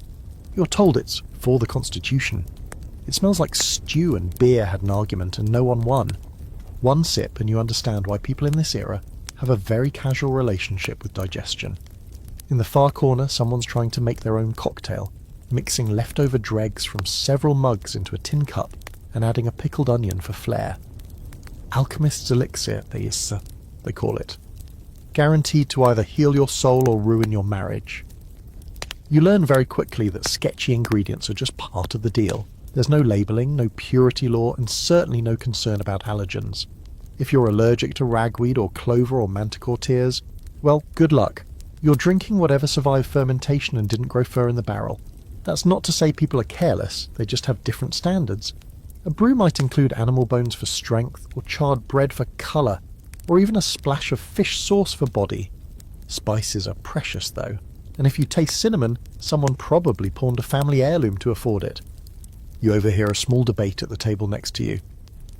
You're told it's for the Constitution. It smells like stew and beer had an argument and no one won. One sip and you understand why people in this era have a very casual relationship with digestion. In the far corner, someone's trying to make their own cocktail, mixing leftover dregs from several mugs into a tin cup and adding a pickled onion for flair. Alchemist's elixir, they call it. Guaranteed to either heal your soul or ruin your marriage. You learn very quickly that sketchy ingredients are just part of the deal. There's no labelling, no purity law, and certainly no concern about allergens. If you're allergic to ragweed or clover or manticore tears, well, good luck. You're drinking whatever survived fermentation and didn't grow fur in the barrel. That's not to say people are careless, they just have different standards. A brew might include animal bones for strength, or charred bread for colour, or even a splash of fish sauce for body. Spices are precious though, and if you taste cinnamon, someone probably pawned a family heirloom to afford it. You overhear a small debate at the table next to you.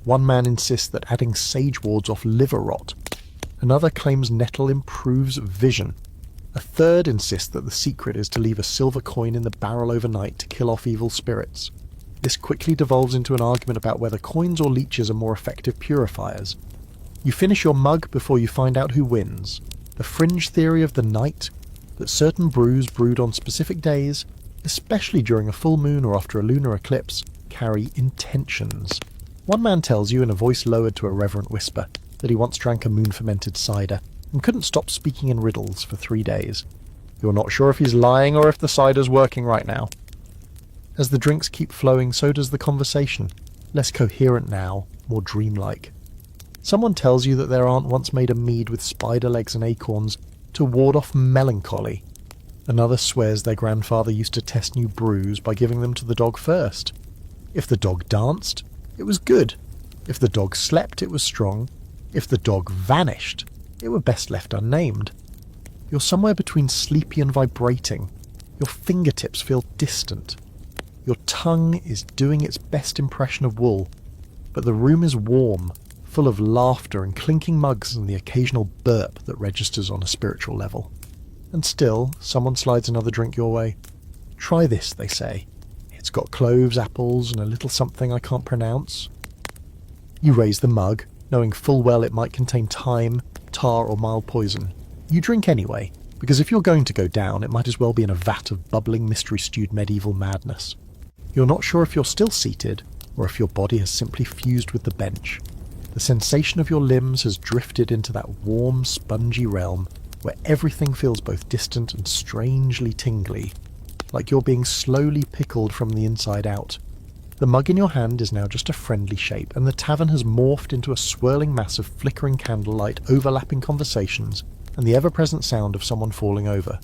One man insists that adding sage wards off liver rot. Another claims nettle improves vision. A third insists that the secret is to leave a silver coin in the barrel overnight to kill off evil spirits. This quickly devolves into an argument about whether coins or leeches are more effective purifiers. You finish your mug before you find out who wins. The fringe theory of the night, that certain brews brewed on specific days, especially during a full moon or after a lunar eclipse, carry intentions. One man tells you in a voice lowered to a reverent whisper that he once drank a moon-fermented cider and couldn't stop speaking in riddles for 3 days. You're not sure if he's lying or if the cider's working right now. As the drinks keep flowing, so does the conversation. Less coherent now, more dreamlike. Someone tells you that their aunt once made a mead with spider legs and acorns to ward off melancholy. Another swears their grandfather used to test new brews by giving them to the dog first. If the dog danced, it was good. If the dog slept, it was strong. If the dog vanished, it were best left unnamed. You're somewhere between sleepy and vibrating. Your fingertips feel distant. Your tongue is doing its best impression of wool. But the room is warm, full of laughter and clinking mugs and the occasional burp that registers on a spiritual level. And still, someone slides another drink your way. Try this, they say. It's got cloves, apples, and a little something I can't pronounce. You raise the mug, knowing full well it might contain thyme, tar, or mild poison. You drink anyway, because if you're going to go down, it might as well be in a vat of bubbling, mystery-stewed medieval madness. You're not sure if you're still seated, or if your body has simply fused with the bench. The sensation of your limbs has drifted into that warm, spongy realm where everything feels both distant and strangely tingly, like you're being slowly pickled from the inside out. The mug in your hand is now just a friendly shape, and the tavern has morphed into a swirling mass of flickering candlelight, overlapping conversations, and the ever-present sound of someone falling over.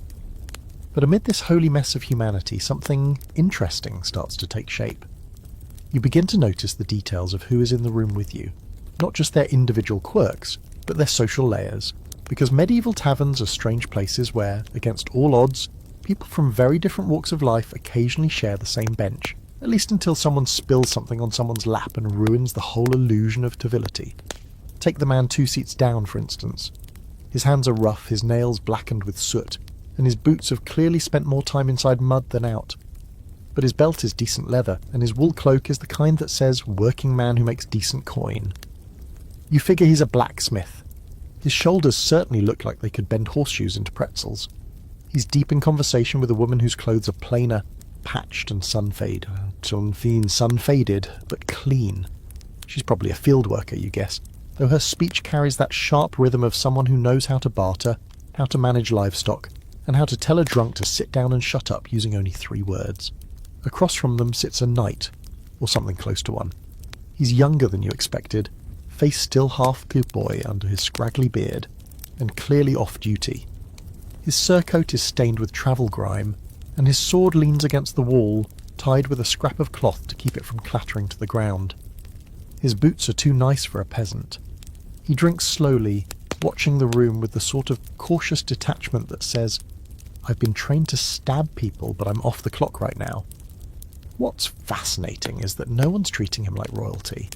But amid this holy mess of humanity, something interesting starts to take shape. You begin to notice the details of who is in the room with you, not just their individual quirks, but their social layers, because medieval taverns are strange places where, against all odds, people from very different walks of life occasionally share the same bench, at least until someone spills something on someone's lap and ruins the whole illusion of civility. Take the man 2 seats down, for instance. His hands are rough, his nails blackened with soot, and his boots have clearly spent more time inside mud than out. But his belt is decent leather, and his wool cloak is the kind that says, "Working man who makes decent coin." You figure he's a blacksmith. His shoulders certainly look like they could bend horseshoes into pretzels. He's deep in conversation with a woman whose clothes are plainer, patched and sun-faded, but clean. She's probably a field worker, you guess. though her speech carries that sharp rhythm of someone who knows how to barter, how to manage livestock, and how to tell a drunk to sit down and shut up using only 3 words. Across from them sits a knight, or something close to one. He's younger than you expected, face still half boy under his scraggly beard, and clearly off duty. His surcoat is stained with travel grime, and his sword leans against the wall, tied with a scrap of cloth to keep it from clattering to the ground. His boots are too nice for a peasant. He drinks slowly, watching the room with the sort of cautious detachment that says, "I've been trained to stab people, but I'm off the clock right now." What's fascinating is that no one's treating him like royalty.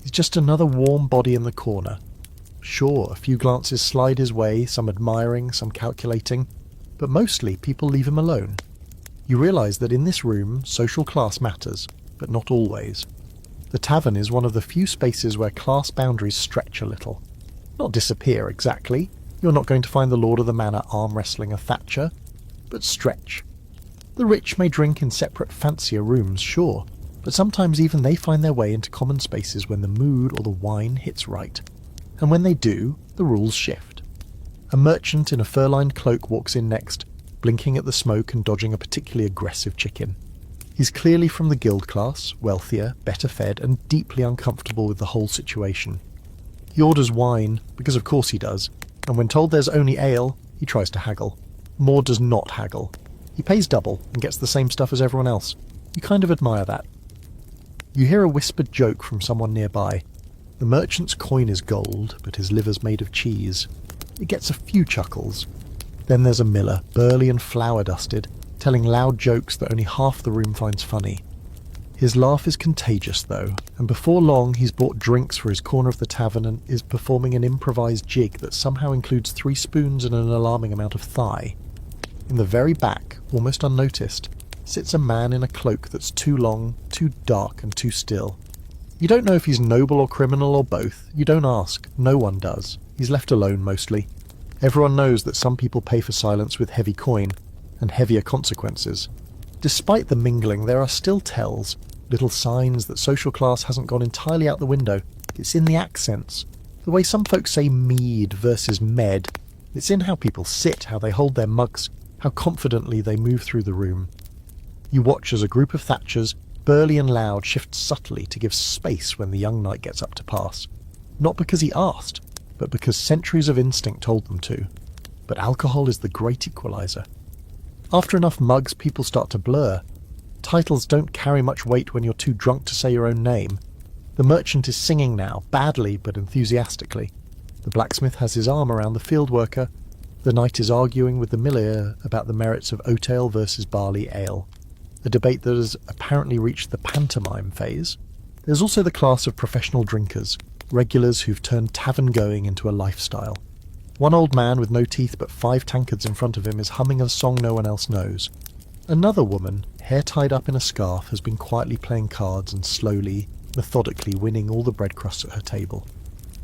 He's just another warm body in the corner. Sure, a few glances slide his way, some admiring, some calculating, but mostly people leave him alone. You realise that in this room, social class matters, but not always. The tavern is one of the few spaces where class boundaries stretch a little. Not disappear exactly, you're not going to find the lord of the manor arm wrestling a Thatcher, but stretch. The rich may drink in separate fancier rooms, sure, but sometimes even they find their way into common spaces when the mood or the wine hits right. And when they do, the rules shift. A merchant in a fur-lined cloak walks in next, blinking at the smoke and dodging a particularly aggressive chicken. He's clearly from the guild class, wealthier, better fed, and deeply uncomfortable with the whole situation. He orders wine, because of course he does, and when told there's only ale, he tries to haggle. Moore does not haggle. He pays double and gets the same stuff as everyone else. You kind of admire that. You hear a whispered joke from someone nearby. The merchant's coin is gold, but his liver's made of cheese. It gets a few chuckles. Then there's a miller, burly and flour-dusted, telling loud jokes that only half the room finds funny. His laugh is contagious, though, and before long he's bought drinks for his corner of the tavern and is performing an improvised jig that somehow includes 3 spoons and an alarming amount of thigh. In the very back, almost unnoticed, sits a man in a cloak that's too long, too dark, and too still. You don't know if he's noble or criminal or both. You don't ask. No one does. He's left alone mostly. Everyone knows that some people pay for silence with heavy coin, and heavier consequences. Despite the mingling, there are still tells, little signs that social class hasn't gone entirely out the window. It's in the accents. The way some folks say mead versus med. It's in how people sit, how they hold their mugs, how confidently they move through the room. You watch as a group of Thatchers, burly and loud, shift subtly to give space when the young knight gets up to pass. Not because he asked, but because centuries of instinct told them to. But alcohol is the great equalizer. After enough mugs, people start to blur. Titles don't carry much weight when you're too drunk to say your own name. The merchant is singing now, badly but enthusiastically. The blacksmith has his arm around the field worker. The knight is arguing with the miller about the merits of oat ale versus barley ale. A debate that has apparently reached the pantomime phase. There's also the class of professional drinkers, regulars who've turned tavern-going into a lifestyle. One old man with no teeth but 5 tankards in front of him is humming a song no one else knows. Another woman, hair tied up in a scarf, has been quietly playing cards and slowly, methodically winning all the bread crusts at her table.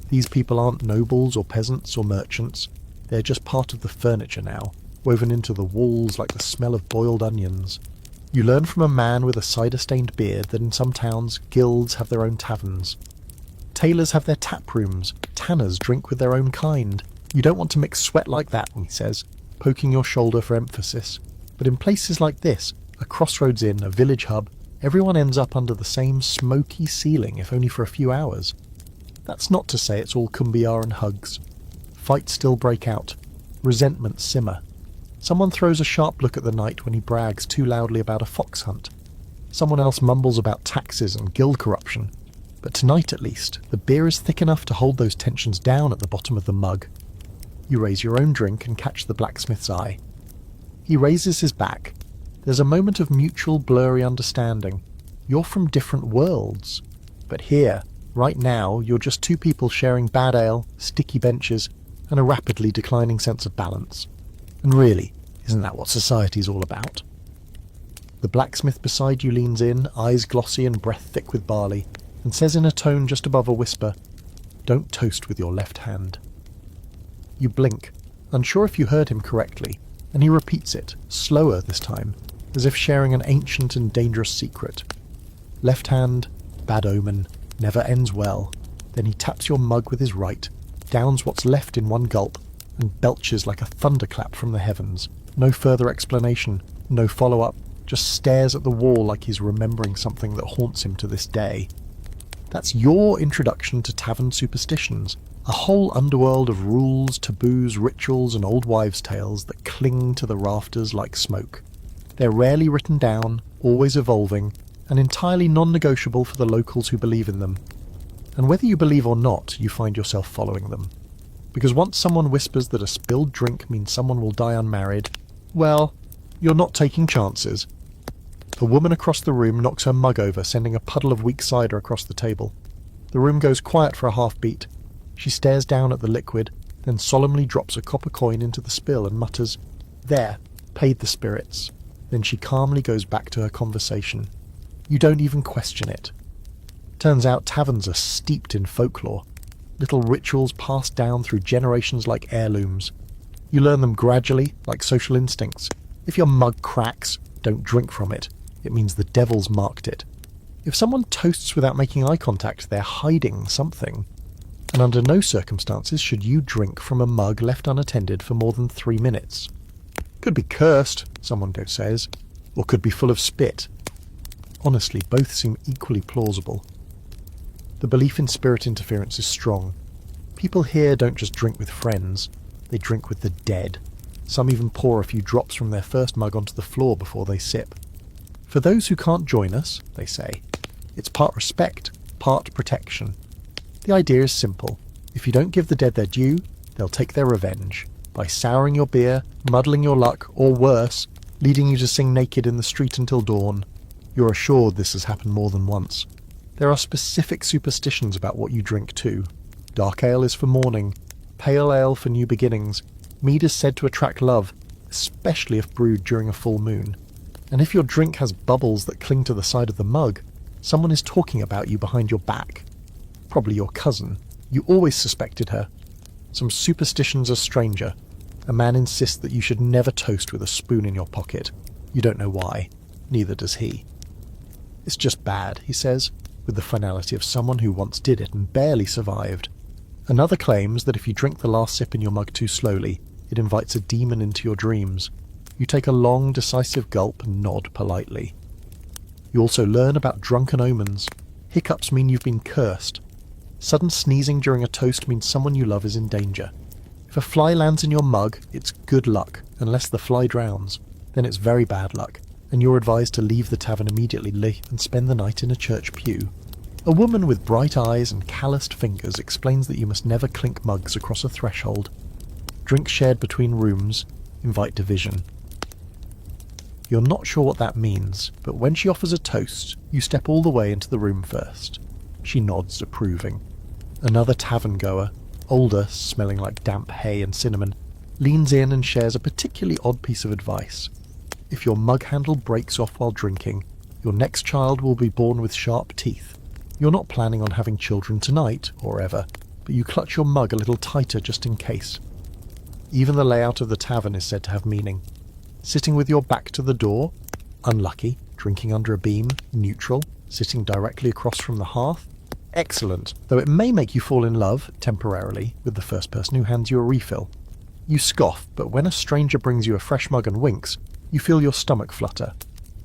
These people aren't nobles or peasants or merchants. They're just part of the furniture now, woven into the walls like the smell of boiled onions. You learn from a man with a cider-stained beard that in some towns, guilds have their own taverns. Tailors have their tap rooms. Tanners drink with their own kind. You don't want to mix sweat like that, he says, poking your shoulder for emphasis. But in places like this, a crossroads inn, a village hub, everyone ends up under the same smoky ceiling, if only for a few hours. That's not to say it's all kumbaya and hugs. Fights still break out. Resentments simmer. Someone throws a sharp look at the knight when he brags too loudly about a fox hunt. Someone else mumbles about taxes and guild corruption. But tonight, at least, the beer is thick enough to hold those tensions down at the bottom of the mug. You raise your own drink and catch the blacksmith's eye. He raises his back. There's a moment of mutual blurry understanding. You're from different worlds. But here, right now, you're just 2 people sharing bad ale, sticky benches, and a rapidly declining sense of balance. And really, isn't that what society's all about? The blacksmith beside you leans in, eyes glossy and breath thick with barley, and says in a tone just above a whisper, "Don't toast with your left hand." You blink, unsure if you heard him correctly, and he repeats it, slower this time, as if sharing an ancient and dangerous secret. Left hand, bad omen, never ends well. Then he taps your mug with his right, downs what's left in one gulp, and belches like a thunderclap from the heavens. No further explanation, no follow-up, just stares at the wall like he's remembering something that haunts him to this day. That's your introduction to tavern superstitions, a whole underworld of rules, taboos, rituals, and old wives' tales that cling to the rafters like smoke. They're rarely written down, always evolving, and entirely non-negotiable for the locals who believe in them. And whether you believe or not, you find yourself following them. Because once someone whispers that a spilled drink means someone will die unmarried, well, you're not taking chances. A woman across the room knocks her mug over, sending a puddle of weak cider across the table. The room goes quiet for a half-beat. She stares down at the liquid, then solemnly drops a copper coin into the spill and mutters, "There, paid the spirits." Then she calmly goes back to her conversation. You don't even question it. Turns out taverns are steeped in folklore, little rituals passed down through generations like heirlooms. You learn them gradually, like social instincts. If your mug cracks, don't drink from it. It means the devil's marked it. If someone toasts without making eye contact, they're hiding something. And under no circumstances should you drink from a mug left unattended for more than 3 minutes. Could be cursed, someone says, or could be full of spit. Honestly, both seem equally plausible. The belief in spirit interference is strong. People here don't just drink with friends, they drink with the dead. Some even pour a few drops from their first mug onto the floor before they sip. For those who can't join us, they say, it's part respect, part protection. The idea is simple. If you don't give the dead their due, they'll take their revenge. By souring your beer, muddling your luck, or worse, leading you to sing naked in the street until dawn. You're assured this has happened more than once. There are specific superstitions about what you drink too. Dark ale is for mourning, pale ale for new beginnings. Mead is said to attract love, especially if brewed during a full moon. And if your drink has bubbles that cling to the side of the mug, someone is talking about you behind your back. Probably your cousin. You always suspected her. Some superstitions are stranger. A man insists that you should never toast with a spoon in your pocket. You don't know why. Neither does he. It's just bad, he says, with the finality of someone who once did it and barely survived. Another claims that if you drink the last sip in your mug too slowly, it invites a demon into your dreams. You take a long, decisive gulp and nod politely. You also learn about drunken omens. Hiccups mean you've been cursed. Sudden sneezing during a toast means someone you love is in danger. If a fly lands in your mug, it's good luck, unless the fly drowns. Then it's very bad luck, and you're advised to leave the tavern immediately and spend the night in a church pew. A woman with bright eyes and calloused fingers explains that you must never clink mugs across a threshold. Drinks shared between rooms invite division. You're not sure what that means, but when she offers a toast, you step all the way into the room first. She nods, approving. Another tavern-goer, older, smelling like damp hay and cinnamon, leans in and shares a particularly odd piece of advice. If your mug handle breaks off while drinking, your next child will be born with sharp teeth. You're not planning on having children tonight, or ever, but you clutch your mug a little tighter just in case. Even the layout of the tavern is said to have meaning. Sitting with your back to the door? Unlucky. Drinking under a beam? Neutral. Sitting directly across from the hearth? Excellent, though it may make you fall in love, temporarily, with the first person who hands you a refill. You scoff, but when a stranger brings you a fresh mug and winks, you feel your stomach flutter.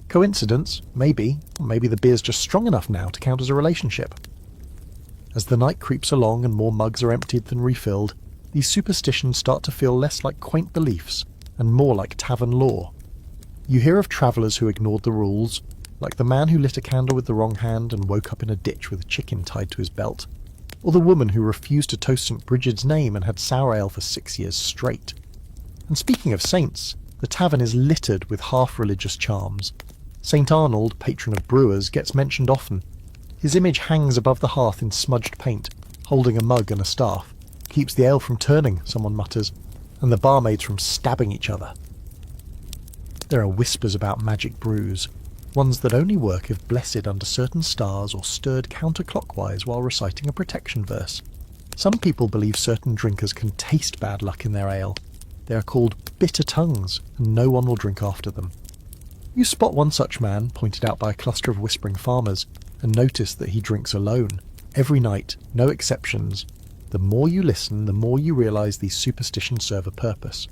Coincidence? Maybe. Or maybe the beer's just strong enough now to count as a relationship. As the night creeps along and more mugs are emptied than refilled, these superstitions start to feel less like quaint beliefs and more like tavern lore. You hear of travellers who ignored the rules, like the man who lit a candle with the wrong hand and woke up in a ditch with a chicken tied to his belt, or the woman who refused to toast St. Bridget's name and had sour ale for 6 years straight. And speaking of saints, the tavern is littered with half-religious charms. St. Arnold, patron of brewers, gets mentioned often. His image hangs above the hearth in smudged paint, holding a mug and a staff. Keeps the ale from turning, someone mutters, and the barmaids from stabbing each other. There are whispers about magic brews, ones that only work if blessed under certain stars or stirred counterclockwise while reciting a protection verse. Some people believe certain drinkers can taste bad luck in their ale. They are called bitter tongues, and no one will drink after them. You spot one such man, pointed out by a cluster of whispering farmers, and notice that he drinks alone. every night, no exceptions. The more you listen, the more you realise these superstitions serve a purpose.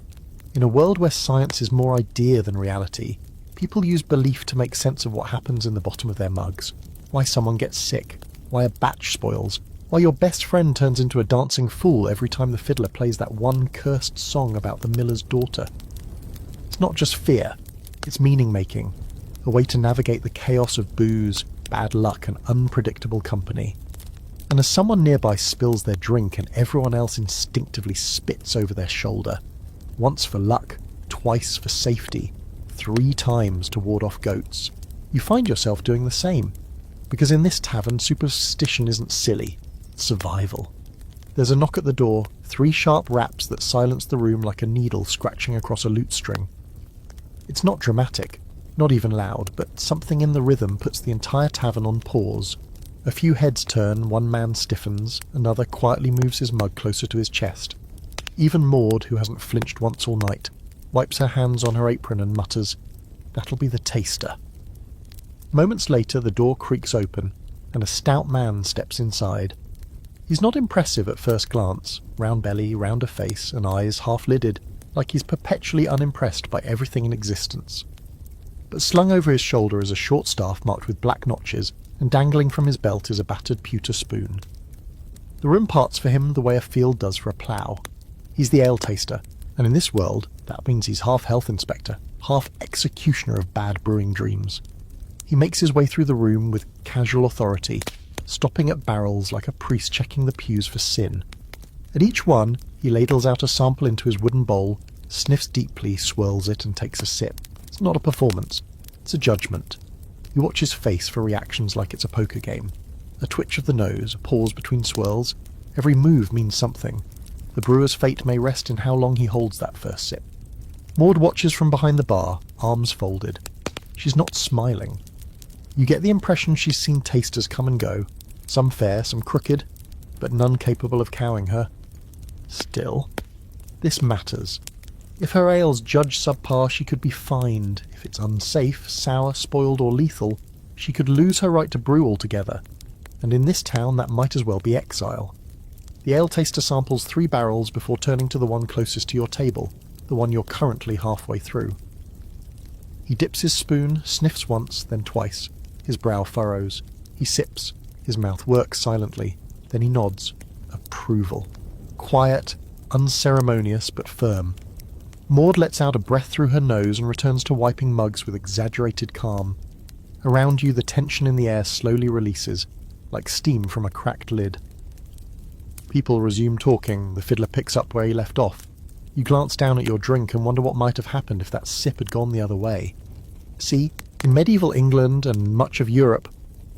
In a world where science is more idea than reality, people use belief to make sense of what happens in the bottom of their mugs. Why someone gets sick, why a batch spoils, why your best friend turns into a dancing fool every time the fiddler plays that one cursed song about the miller's daughter. It's not just fear, it's meaning-making, a way to navigate the chaos of booze, bad luck and unpredictable company. And as someone nearby spills their drink and everyone else instinctively spits over their shoulder, once for luck, twice for safety, 3 times to ward off goats, you find yourself doing the same. Because in this tavern, superstition isn't silly, it's survival. There's a knock at the door, 3 sharp raps that silence the room like a needle scratching across a lute string. It's not dramatic, not even loud, but something in the rhythm puts the entire tavern on pause. A few heads turn, one man stiffens, another quietly moves his mug closer to his chest. Even Maud, who hasn't flinched once all night, wipes her hands on her apron and mutters, "That'll be the taster." Moments later, the door creaks open, and a stout man steps inside. He's not impressive at first glance, round belly, rounder face, and eyes half-lidded, like he's perpetually unimpressed by everything in existence. But slung over his shoulder is a short staff marked with black notches, and dangling from his belt is a battered pewter spoon. The room parts for him the way a field does for a plough. He's the ale taster, and in this world, that means he's half health inspector, half executioner of bad brewing dreams. He makes his way through the room with casual authority, stopping at barrels like a priest checking the pews for sin. At each one, he ladles out a sample into his wooden bowl, sniffs deeply, swirls it, and takes a sip. It's not a performance, it's a judgment. You watch his face for reactions like it's a poker game. A twitch of the nose, a pause between swirls. Every move means something. The brewer's fate may rest in how long he holds that first sip. Maud watches from behind the bar, arms folded. She's not smiling. You get the impression she's seen tasters come and go, some fair, some crooked, but none capable of cowing her. Still, this matters. If her ale's judged subpar, she could be fined. If it's unsafe, sour, spoiled or lethal, she could lose her right to brew altogether. And in this town that might as well be exile. The ale taster samples 3 barrels before turning to the one closest to your table, the one you're currently halfway through. He dips his spoon, sniffs once, then twice. His brow furrows. He sips. His mouth works silently. Then he nods. Approval. Quiet, unceremonious, but firm. Maud lets out a breath through her nose and returns to wiping mugs with exaggerated calm. Around you, the tension in the air slowly releases, like steam from a cracked lid. People resume talking. The fiddler picks up where he left off. You glance down at your drink and wonder what might have happened if that sip had gone the other way. See, in medieval England and much of Europe,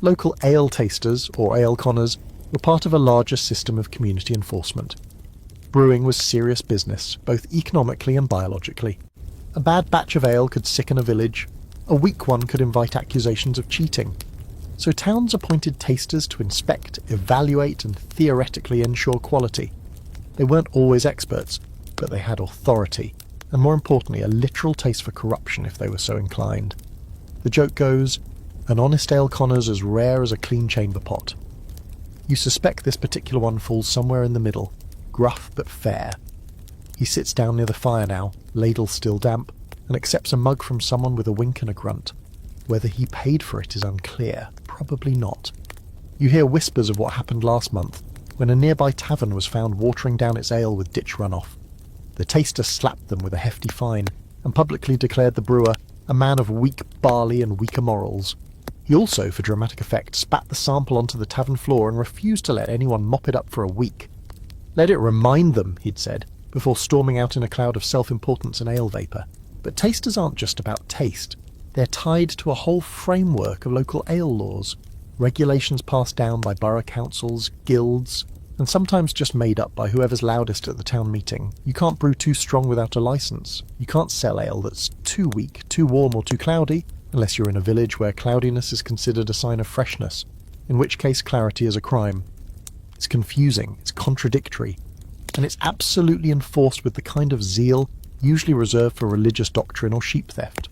local ale tasters, or ale conners, were part of a larger system of community enforcement. Brewing was serious business, both economically and biologically. A bad batch of ale could sicken a village. A weak one could invite accusations of cheating. So towns appointed tasters to inspect, evaluate, and theoretically ensure quality. They weren't always experts, but they had authority, and more importantly, a literal taste for corruption if they were so inclined. The joke goes, an honest ale conner's as rare as a clean chamber pot. You suspect this particular one falls somewhere in the middle, gruff but fair. He sits down near the fire now, ladle still damp, and accepts a mug from someone with a wink and a grunt. Whether he paid for it is unclear, probably not. You hear whispers of what happened last month, when a nearby tavern was found watering down its ale with ditch runoff. The taster slapped them with a hefty fine, and publicly declared the brewer a man of weak barley and weaker morals. He also, for dramatic effect, spat the sample onto the tavern floor and refused to let anyone mop it up for a week. Let it remind them, he'd said, before storming out in a cloud of self-importance and ale vapour. But tasters aren't just about taste. They're tied to a whole framework of local ale laws, regulations passed down by borough councils, guilds, and sometimes just made up by whoever's loudest at the town meeting. You can't brew too strong without a licence. You can't sell ale that's too weak, too warm or too cloudy, unless you're in a village where cloudiness is considered a sign of freshness, in which case clarity is a crime. It's confusing, it's contradictory, and it's absolutely enforced with the kind of zeal usually reserved for religious doctrine or sheep theft.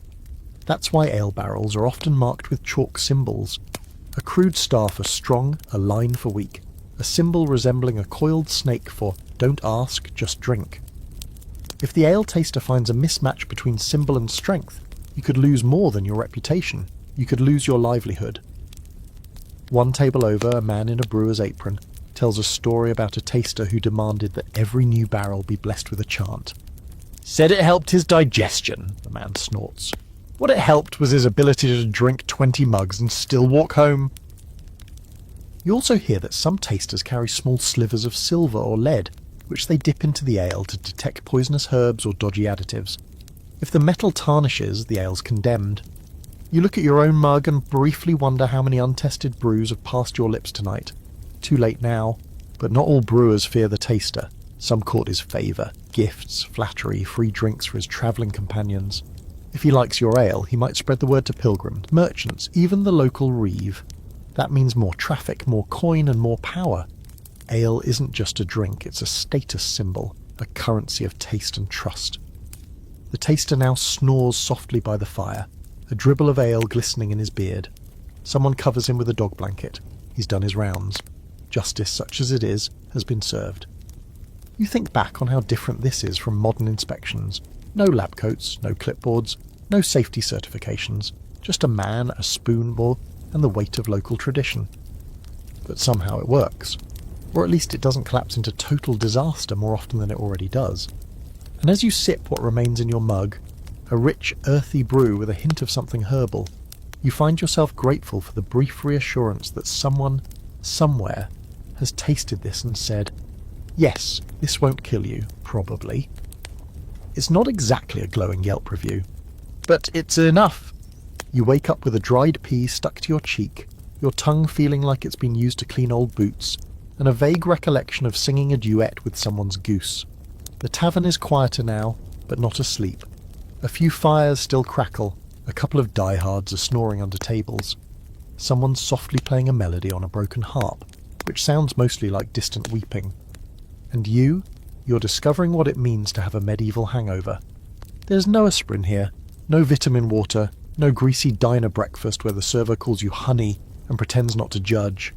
That's why ale barrels are often marked with chalk symbols. A crude star for strong, a line for weak. a symbol resembling a coiled snake for don't ask, just drink. If the ale taster finds a mismatch between symbol and strength, you could lose more than your reputation. You could lose your livelihood. One table over, a man in a brewer's apron tells a story about a taster who demanded that every new barrel be blessed with a chant. Said it helped his digestion, the man snorts. What it helped was his ability to drink 20 mugs and still walk home. You also hear that some tasters carry small slivers of silver or lead, which they dip into the ale to detect poisonous herbs or dodgy additives. If the metal tarnishes, the ale's condemned. You look at your own mug and briefly wonder how many untested brews have passed your lips tonight. Too late now, but not all brewers fear the taster. Some court his favour, gifts, flattery, free drinks for his travelling companions. If he likes your ale, he might spread the word to pilgrims, merchants, even the local reeve. That means more traffic, more coin and more power. Ale isn't just a drink, it's a status symbol, a currency of taste and trust. The taster now snores softly by the fire, a dribble of ale glistening in his beard. Someone covers him with a dog blanket. He's done his rounds. Justice, such as it is, has been served. You think back on how different this is from modern inspections. No lab coats, no clipboards, no safety certifications, just a man, a spoonball, and the weight of local tradition. But somehow it works. Or at least it doesn't collapse into total disaster more often than it already does. And as you sip what remains in your mug, a rich, earthy brew with a hint of something herbal, you find yourself grateful for the brief reassurance that someone, somewhere, has tasted this and said, yes, this won't kill you, probably. It's not exactly a glowing Yelp review, but it's enough. You wake up with a dried pea stuck to your cheek, your tongue feeling like it's been used to clean old boots, and a vague recollection of singing a duet with someone's goose. The tavern is quieter now, but not asleep. A few fires still crackle, a couple of diehards are snoring under tables. Someone's softly playing a melody on a broken harp, which sounds mostly like distant weeping. And you're discovering what it means to have a medieval hangover. There's no aspirin here, no vitamin water, no greasy diner breakfast where the server calls you honey and pretends not to judge.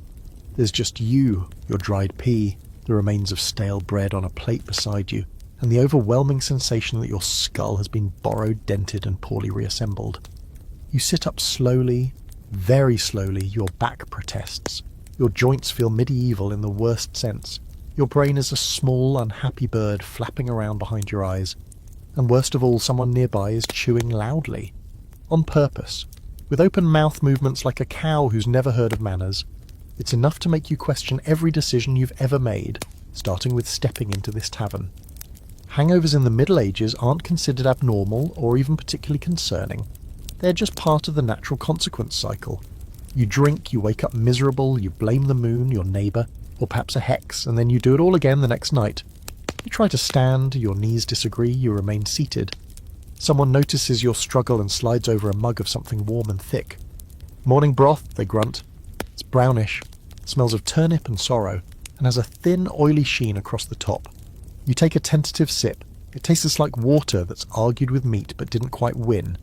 There's just you, your dried pea, the remains of stale bread on a plate beside you, and the overwhelming sensation that your skull has been borrowed, dented, and poorly reassembled. You sit up slowly, very slowly, your back protests. Your joints feel medieval in the worst sense. Your brain is a small, unhappy bird flapping around behind your eyes. And worst of all, someone nearby is chewing loudly. On purpose, with open mouth movements like a cow who's never heard of manners. It's enough to make you question every decision you've ever made, starting with stepping into this tavern. Hangovers in the Middle Ages aren't considered abnormal or even particularly concerning. They're just part of the natural consequence cycle. You drink, you wake up miserable, you blame the moon, your neighbour, or perhaps a hex, and then you do it all again the next night. You try to stand, your knees disagree, you remain seated. Someone notices your struggle and slides over a mug of something warm and thick. Morning broth, they grunt. It's brownish, smells of turnip and sorrow, and has a thin, oily sheen across the top. You take a tentative sip. It tastes like water that's argued with meat but didn't quite win.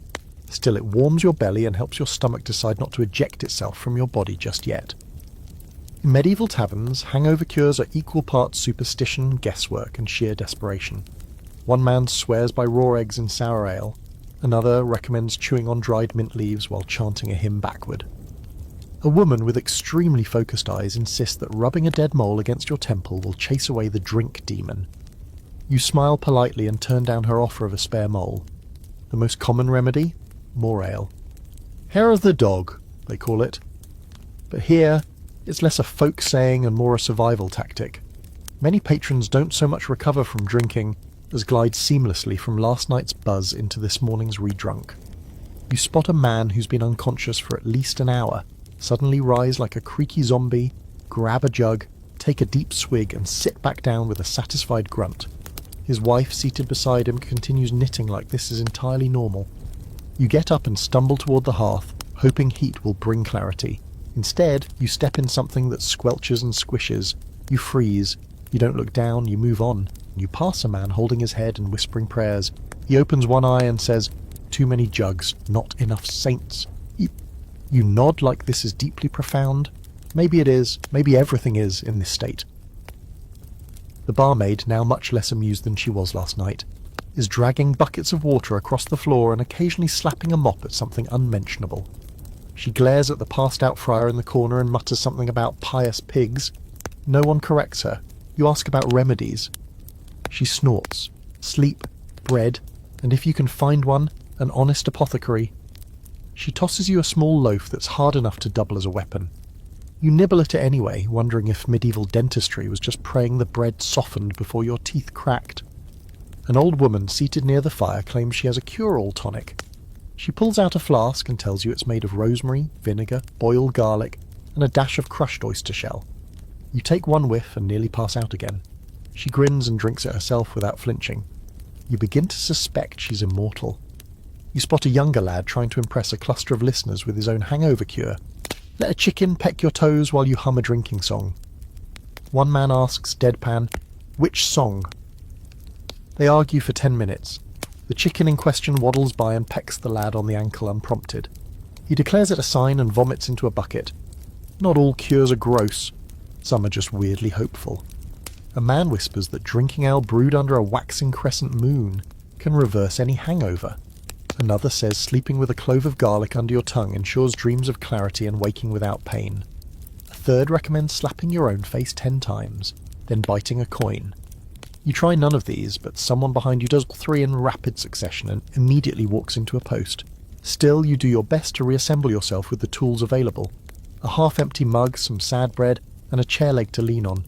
Still, it warms your belly and helps your stomach decide not to eject itself from your body just yet. In medieval taverns, hangover cures are equal parts superstition, guesswork, and sheer desperation. One man swears by raw eggs in sour ale. Another recommends chewing on dried mint leaves while chanting a hymn backward. A woman with extremely focused eyes insists that rubbing a dead mole against your temple will chase away the drink demon. You smile politely and turn down her offer of a spare mole. The most common remedy? More ale. Hair of the dog, they call it. But here, it's less a folk saying and more a survival tactic. Many patrons don't so much recover from drinking as glide seamlessly from last night's buzz into this morning's redrunk. You spot a man who's been unconscious for at least an hour, suddenly rise like a creaky zombie, grab a jug, take a deep swig and sit back down with a satisfied grunt. His wife, seated beside him, continues knitting like this is entirely normal. You get up and stumble toward the hearth, hoping heat will bring clarity. Instead, you step in something that squelches and squishes. You freeze. You don't look down, you move on. You pass a man holding his head and whispering prayers. He opens one eye and says, "Too many jugs, not enough saints." You nod like this is deeply profound. Maybe it is, maybe everything is in this state. The barmaid, now much less amused than she was last night, is dragging buckets of water across the floor and occasionally slapping a mop at something unmentionable. She glares at the passed-out friar in the corner and mutters something about pious pigs. No one corrects her. You ask about remedies. She snorts. Sleep, bread, and if you can find one, an honest apothecary. She tosses you a small loaf that's hard enough to double as a weapon. You nibble at it anyway, wondering if medieval dentistry was just praying the bread softened before your teeth cracked. An old woman seated near the fire claims she has a cure-all tonic. She pulls out a flask and tells you it's made of rosemary, vinegar, boiled garlic, and a dash of crushed oyster shell. You take one whiff and nearly pass out again. She grins and drinks it herself without flinching. You begin to suspect she's immortal. You spot a younger lad trying to impress a cluster of listeners with his own hangover cure. Let a chicken peck your toes while you hum a drinking song. One man asks, deadpan, which song? They argue for 10 minutes. The chicken in question waddles by and pecks the lad on the ankle unprompted. He declares it a sign and vomits into a bucket. Not all cures are gross. Some are just weirdly hopeful. A man whispers that drinking ale brewed under a waxing crescent moon can reverse any hangover. Another says sleeping with a clove of garlic under your tongue ensures dreams of clarity and waking without pain. A third recommends slapping your own face 10 times, then biting a coin. You try none of these, but someone behind you does 3 in rapid succession and immediately walks into a post. Still, you do your best to reassemble yourself with the tools available. A half-empty mug, some sad bread, and a chair leg to lean on.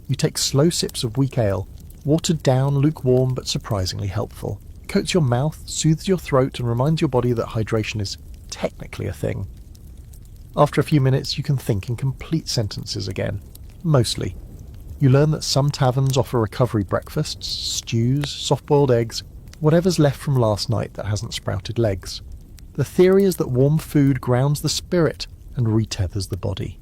You take slow sips of weak ale, watered down, lukewarm, but surprisingly helpful. It coats your mouth, soothes your throat, and reminds your body that hydration is technically a thing. After a few minutes, you can think in complete sentences again. Mostly. You learn that some taverns offer recovery breakfasts, stews, soft-boiled eggs, whatever's left from last night that hasn't sprouted legs. The theory is that warm food grounds the spirit and retethers the body.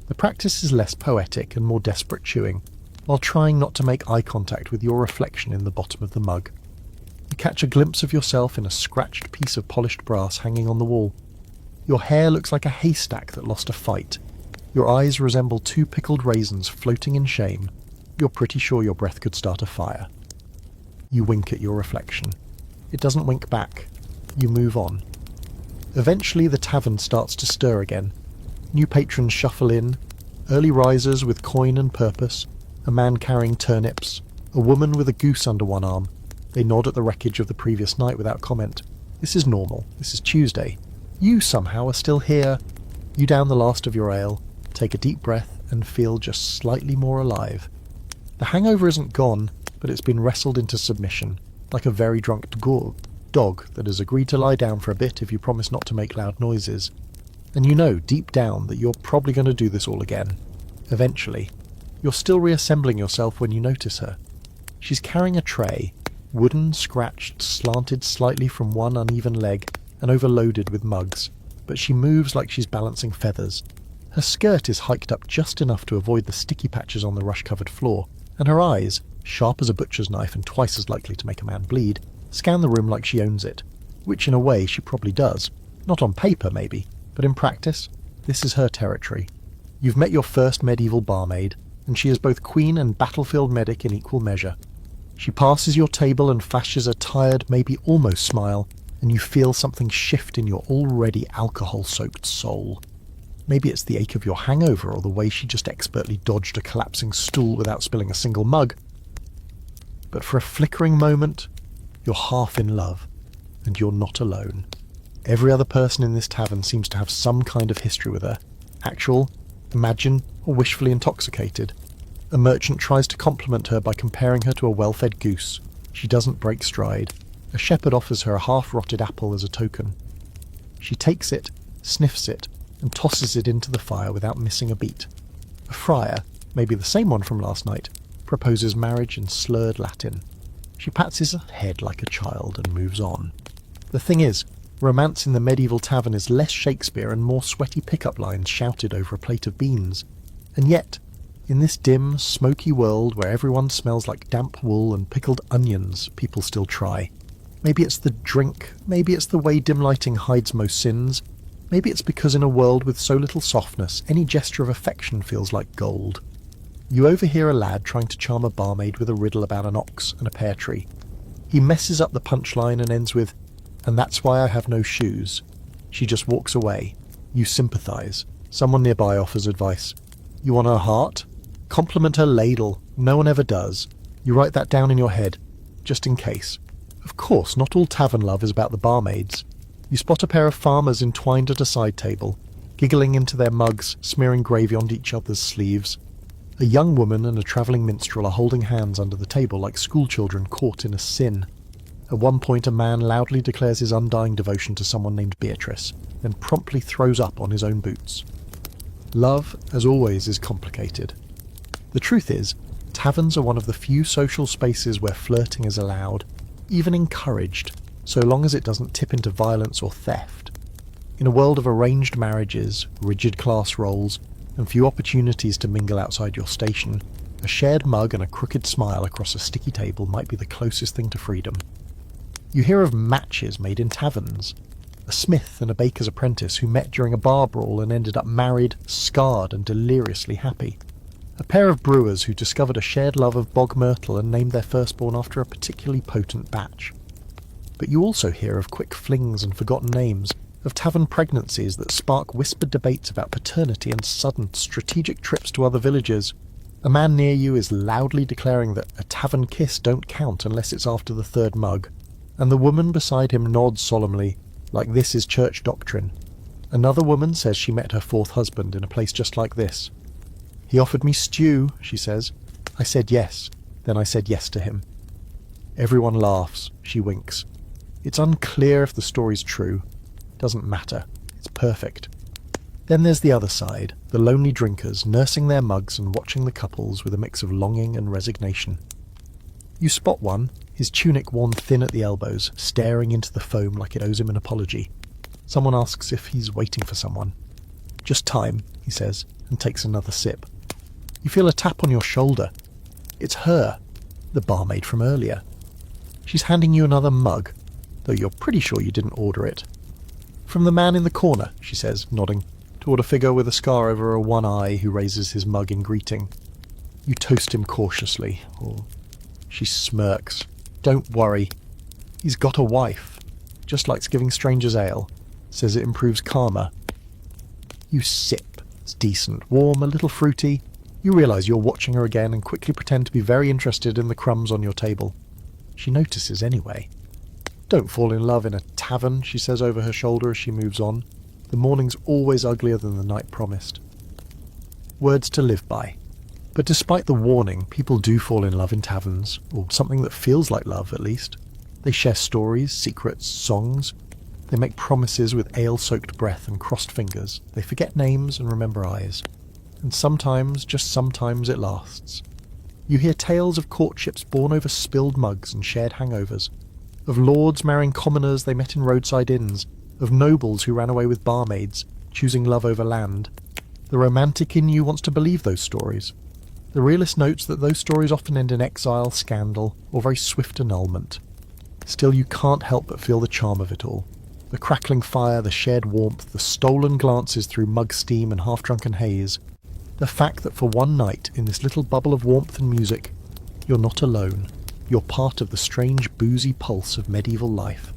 The practice is less poetic and more desperate chewing, while trying not to make eye contact with your reflection in the bottom of the mug. You catch a glimpse of yourself in a scratched piece of polished brass hanging on the wall. Your hair looks like a haystack that lost a fight. Your eyes resemble 2 pickled raisins floating in shame. You're pretty sure your breath could start a fire. You wink at your reflection. It doesn't wink back. You move on. Eventually the tavern starts to stir again. New patrons shuffle in. Early risers with coin and purpose. A man carrying turnips. A woman with a goose under one arm. They nod at the wreckage of the previous night without comment. This is normal. This is Tuesday. You somehow are still here. You down the last of your ale. Take a deep breath and feel just slightly more alive. The hangover isn't gone, but it's been wrestled into submission, like a very drunk dog that has agreed to lie down for a bit if you promise not to make loud noises. And you know, deep down, that you're probably going to do this all again. Eventually. You're still reassembling yourself when you notice her. She's carrying a tray, wooden, scratched, slanted slightly from one uneven leg, and overloaded with mugs, but she moves like she's balancing feathers. Her skirt is hiked up just enough to avoid the sticky patches on the rush-covered floor, and her eyes, sharp as a butcher's knife and twice as likely to make a man bleed, scan the room like she owns it, which in a way she probably does. Not on paper, maybe, but in practice, this is her territory. You've met your first medieval barmaid, and she is both queen and battlefield medic in equal measure. She passes your table and flashes a tired, maybe almost smile, and you feel something shift in your already alcohol-soaked soul. Maybe it's the ache of your hangover or the way she just expertly dodged a collapsing stool without spilling a single mug. But for a flickering moment, you're half in love, and you're not alone. Every other person in this tavern seems to have some kind of history with her, actual, imagined, or wishfully intoxicated. A merchant tries to compliment her by comparing her to a well-fed goose. She doesn't break stride. A shepherd offers her a half-rotted apple as a token. She takes it, sniffs it, and tosses it into the fire without missing a beat. A friar, maybe the same one from last night, proposes marriage in slurred Latin. She pats his head like a child and moves on. The thing is, romance in the medieval tavern is less Shakespeare and more sweaty pickup lines shouted over a plate of beans. And yet, in this dim, smoky world where everyone smells like damp wool and pickled onions, people still try. Maybe it's the drink, maybe it's the way dim lighting hides most sins, Maybe it's because in a world with so little softness, any gesture of affection feels like gold. You overhear a lad trying to charm a barmaid with a riddle about an ox and a pear tree. He messes up the punchline and ends with, "And that's why I have no shoes." She just walks away. You sympathise. Someone nearby offers advice. You want her heart? Compliment her ladle. No one ever does. You write that down in your head, just in case. Of course, not all tavern love is about the barmaids. You spot a pair of farmers entwined at a side table, giggling into their mugs, smearing gravy onto each other's sleeves. A young woman and a travelling minstrel are holding hands under the table like schoolchildren caught in a sin. At one point, a man loudly declares his undying devotion to someone named Beatrice, then promptly throws up on his own boots. Love, as always, is complicated. The truth is, taverns are one of the few social spaces where flirting is allowed, even encouraged, so long as it doesn't tip into violence or theft. In a world of arranged marriages, rigid class roles, and few opportunities to mingle outside your station, a shared mug and a crooked smile across a sticky table might be the closest thing to freedom. You hear of matches made in taverns. A smith and a baker's apprentice who met during a bar brawl and ended up married, scarred and deliriously happy. A pair of brewers who discovered a shared love of bog myrtle and named their firstborn after a particularly potent batch. But you also hear of quick flings and forgotten names, of tavern pregnancies that spark whispered debates about paternity and sudden, strategic trips to other villages. A man near you is loudly declaring that a tavern kiss don't count unless it's after the third mug, and the woman beside him nods solemnly, like this is church doctrine. Another woman says she met her fourth husband in a place just like this. "He offered me stew," she says. "I said yes. Then I said yes to him." Everyone laughs. She winks. It's unclear if the story's true. Doesn't matter. It's perfect. Then there's the other side, the lonely drinkers nursing their mugs and watching the couples with a mix of longing and resignation. You spot one, his tunic worn thin at the elbows, staring into the foam like it owes him an apology. Someone asks if he's waiting for someone. "Just time," he says, and takes another sip. You feel a tap on your shoulder. It's her, the barmaid from earlier. She's handing you another mug, though you're pretty sure you didn't order it. "From the man in the corner," she says, nodding, toward a figure with a scar over a one eye who raises his mug in greeting. You toast him cautiously, or... She smirks. "Don't worry. He's got a wife. Just likes giving strangers ale. Says it improves karma." You sip. It's decent, warm, a little fruity. You realise you're watching her again and quickly pretend to be very interested in the crumbs on your table. She notices anyway. "Don't fall in love in a tavern," she says over her shoulder as she moves on. "The morning's always uglier than the night promised." Words to live by. But despite the warning, people do fall in love in taverns, or something that feels like love at least. They share stories, secrets, songs. They make promises with ale-soaked breath and crossed fingers. They forget names and remember eyes. And sometimes, just sometimes, it lasts. You hear tales of courtships born over spilled mugs and shared hangovers, of lords marrying commoners they met in roadside inns, of nobles who ran away with barmaids, choosing love over land. The romantic in you wants to believe those stories. The realist notes that those stories often end in exile, scandal, or very swift annulment. Still, you can't help but feel the charm of it all. The crackling fire, the shared warmth, the stolen glances through mug steam and half-drunken haze. The fact that for one night, in this little bubble of warmth and music, you're not alone. You're part of the strange boozy pulse of medieval life.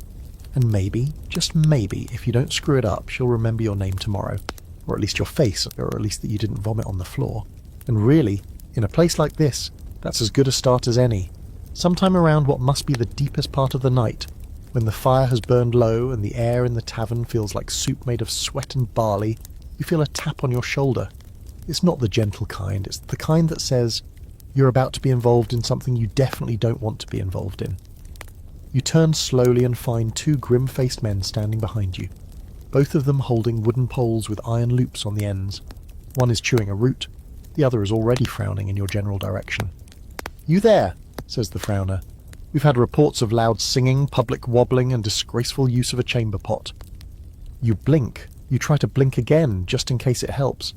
And maybe, just maybe, if you don't screw it up, she'll remember your name tomorrow. Or at least your face, or at least that you didn't vomit on the floor. And really, in a place like this, that's as good a start as any. Sometime around what must be the deepest part of the night, when the fire has burned low and the air in the tavern feels like soup made of sweat and barley, you feel a tap on your shoulder. It's not the gentle kind, it's the kind that says, you're about to be involved in something you definitely don't want to be involved in. You turn slowly and find two grim-faced men standing behind you, both of them holding wooden poles with iron loops on the ends. One is chewing a root, the other is already frowning in your general direction. "You there," says the frowner. "We've had reports of loud singing, public wobbling, and disgraceful use of a chamber pot." You blink. You try to blink again, just in case it helps.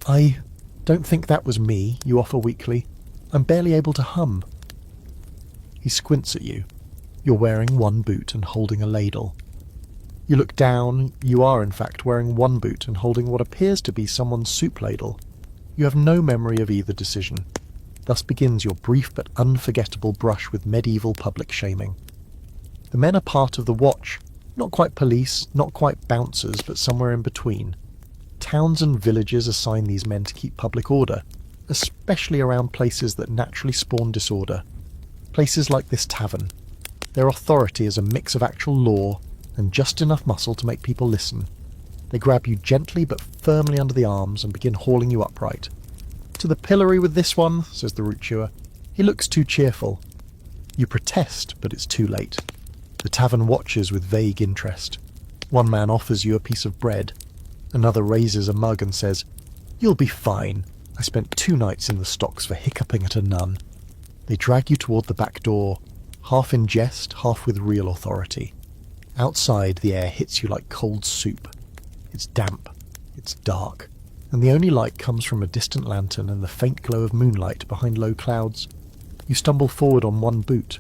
"I don't think that was me," you offer weakly. "I'm barely able to hum." He squints at you. You're wearing one boot and holding a ladle. You look down, you are in fact wearing one boot and holding what appears to be someone's soup ladle. You have no memory of either decision. Thus begins your brief but unforgettable brush with medieval public shaming. The men are part of the watch, not quite police, not quite bouncers, but somewhere in between. Towns and villages assign these men to keep public order, especially around places that naturally spawn disorder. Places like this tavern. Their authority is a mix of actual law and just enough muscle to make people listen. They grab you gently but firmly under the arms and begin hauling you upright. "To the pillory with this one," says the root chewer. "He looks too cheerful." You protest, but it's too late. The tavern watches with vague interest. One man offers you a piece of bread. Another raises a mug and says, "You'll be fine. I spent 2 nights in the stocks for hiccuping at a nun." They drag you toward the back door, half in jest, half with real authority. Outside, the air hits you like cold soup. It's damp, it's dark, and the only light comes from a distant lantern and the faint glow of moonlight behind low clouds. You stumble forward on one boot.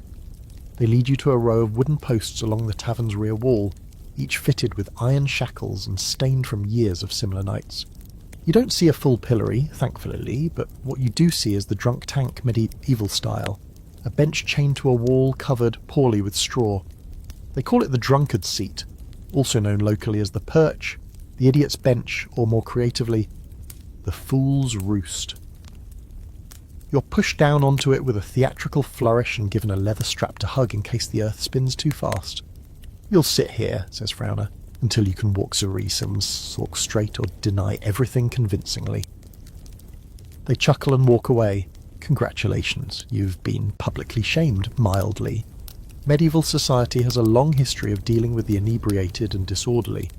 They lead you to a row of wooden posts along the tavern's rear wall, each fitted with iron shackles and stained from years of similar nights. You don't see a full pillory, thankfully, but what you do see is the drunk tank medieval style, a bench chained to a wall covered poorly with straw. They call it the drunkard's seat, also known locally as the perch, the idiot's bench, or more creatively, the fool's roost. You're pushed down onto it with a theatrical flourish and given a leather strap to hug in case the earth spins too fast. "You'll sit here," says Frowner, "until you can walk cerise and walk straight or deny everything convincingly." They chuckle and walk away. Congratulations, you've been publicly shamed, mildly. Medieval society has a long history of dealing with the inebriated and disorderly.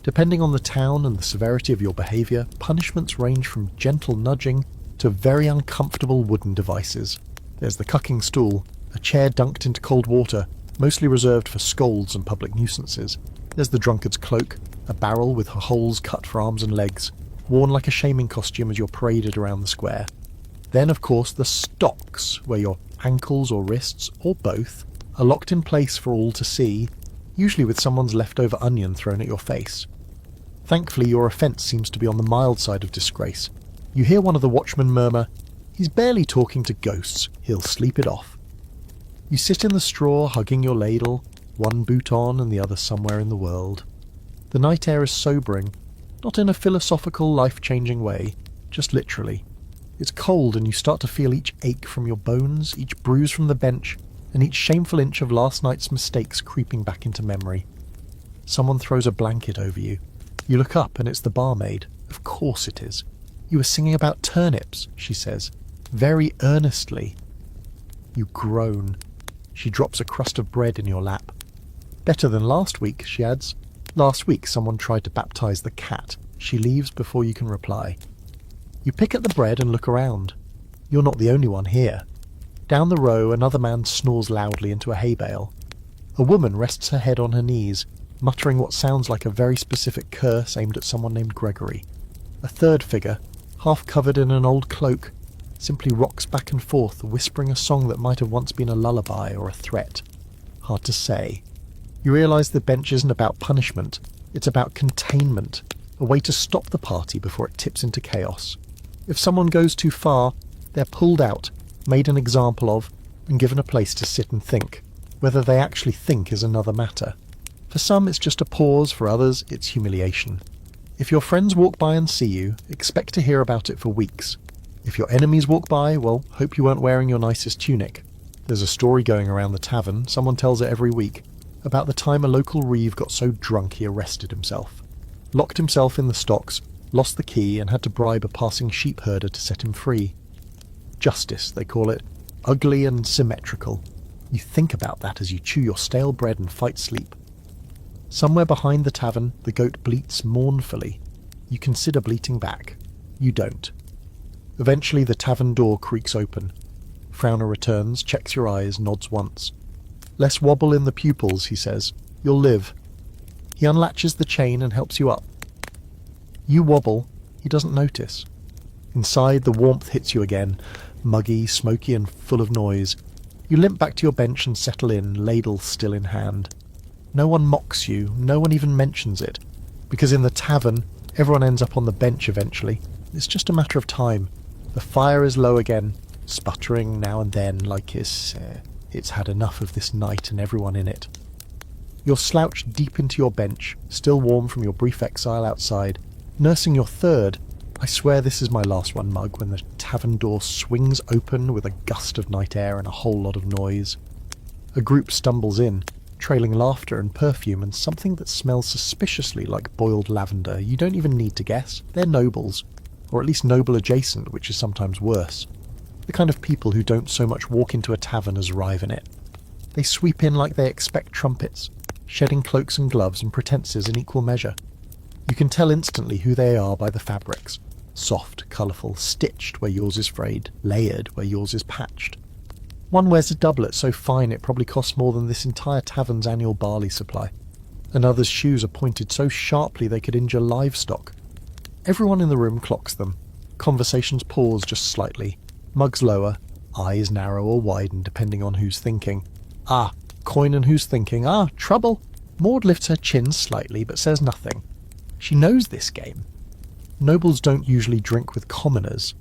Depending on the town and the severity of your behaviour, punishments range from gentle nudging to very uncomfortable wooden devices. There's the cucking stool, a chair dunked into cold water, mostly reserved for scolds and public nuisances. There's the drunkard's cloak, a barrel with holes cut for arms and legs, worn like a shaming costume as you're paraded around the square. Then, of course, the stocks, where your ankles or wrists, or both, are locked in place for all to see, usually with someone's leftover onion thrown at your face. Thankfully, your offence seems to be on the mild side of disgrace. You hear one of the watchmen murmur, "He's barely talking to ghosts, he'll sleep it off." You sit in the straw, hugging your ladle, one boot on and the other somewhere in the world. The night air is sobering, not in a philosophical, life-changing way, just literally. It's cold and you start to feel each ache from your bones, each bruise from the bench, and each shameful inch of last night's mistakes creeping back into memory. Someone throws a blanket over you. You look up and it's the barmaid. Of course it is. "You were singing about turnips," she says, very earnestly. You groan. She drops a crust of bread in your lap. "Better than last week," she adds. "Last week someone tried to baptize the cat." She leaves before you can reply. You pick at the bread and look around. You're not the only one here. Down the row, another man snores loudly into a hay bale. A woman rests her head on her knees, muttering what sounds like a very specific curse aimed at someone named Gregory. A third figure, half covered in an old cloak, simply rocks back and forth, whispering a song that might have once been a lullaby or a threat. Hard to say. You realise the bench isn't about punishment, it's about containment, a way to stop the party before it tips into chaos. If someone goes too far, they're pulled out, made an example of, and given a place to sit and think. Whether they actually think is another matter. For some it's just a pause, for others it's humiliation. If your friends walk by and see you, expect to hear about it for weeks. If your enemies walk by, well, hope you weren't wearing your nicest tunic. There's a story going around the tavern, someone tells it every week, about the time a local reeve got so drunk he arrested himself. Locked himself in the stocks, lost the key, and had to bribe a passing sheep herder to set him free. Justice, they call it. Ugly and symmetrical. You think about that as you chew your stale bread and fight sleep. Somewhere behind the tavern, the goat bleats mournfully. You consider bleating back. You don't. Eventually the tavern door creaks open. Frowner returns, checks your eyes, nods once. "Less wobble in the pupils," he says. "You'll live." He unlatches the chain and helps you up. You wobble. He doesn't notice. Inside, the warmth hits you again, muggy, smoky, and full of noise. You limp back to your bench and settle in, ladle still in hand. No one mocks you, no one even mentions it, because in the tavern, everyone ends up on the bench eventually. It's just a matter of time. The fire is low again, sputtering now and then like it's had enough of this night and everyone in it. You're slouched deep into your bench, still warm from your brief exile outside, nursing your third, I swear this is my last one mug, when the tavern door swings open with a gust of night air and a whole lot of noise. A group stumbles in, trailing laughter and perfume and something that smells suspiciously like boiled lavender. You don't even need to guess. They're nobles, or at least noble adjacent, which is sometimes worse. The kind of people who don't so much walk into a tavern as arrive in it. They sweep in like they expect trumpets, shedding cloaks and gloves and pretences in equal measure. You can tell instantly who they are by the fabrics. Soft, colourful, stitched where yours is frayed, layered where yours is patched. One wears a doublet so fine it probably costs more than this entire tavern's annual barley supply. Another's shoes are pointed so sharply they could injure livestock. Everyone in the room clocks them. Conversations pause just slightly. Mugs lower, eyes narrow or widen depending on who's thinking. Ah, coin and who's thinking. Ah, trouble. Maud lifts her chin slightly but says nothing. She knows this game. Nobles don't usually drink with commoners.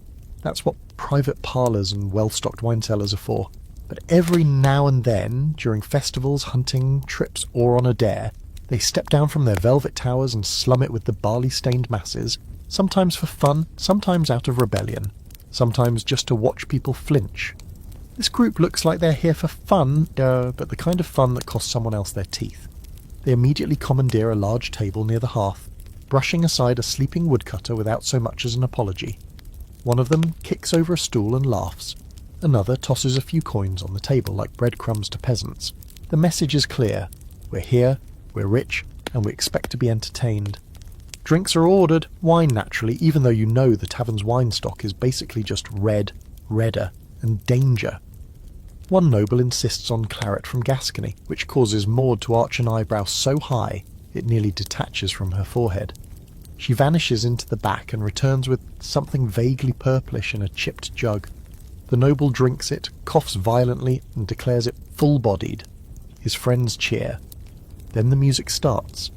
That's what private parlours and well-stocked wine cellars are for. But every now and then, during festivals, hunting, trips, or on a dare, they step down from their velvet towers and slum it with the barley-stained masses, sometimes for fun, sometimes out of rebellion, sometimes just to watch people flinch. This group looks like they're here for fun, but the kind of fun that costs someone else their teeth. They immediately commandeer a large table near the hearth, brushing aside a sleeping woodcutter without so much as an apology. One of them kicks over a stool and laughs. Another tosses a few coins on the table like breadcrumbs to peasants. The message is clear. We're here, we're rich, and we expect to be entertained. Drinks are ordered, wine naturally, even though you know the tavern's wine stock is basically just red, redder, and danger. One noble insists on claret from Gascony, which causes Maud to arch an eyebrow so high it nearly detaches from her forehead. She vanishes into the back and returns with something vaguely purplish in a chipped jug. The noble drinks it, coughs violently, and declares it full-bodied. His friends cheer. Then the music starts.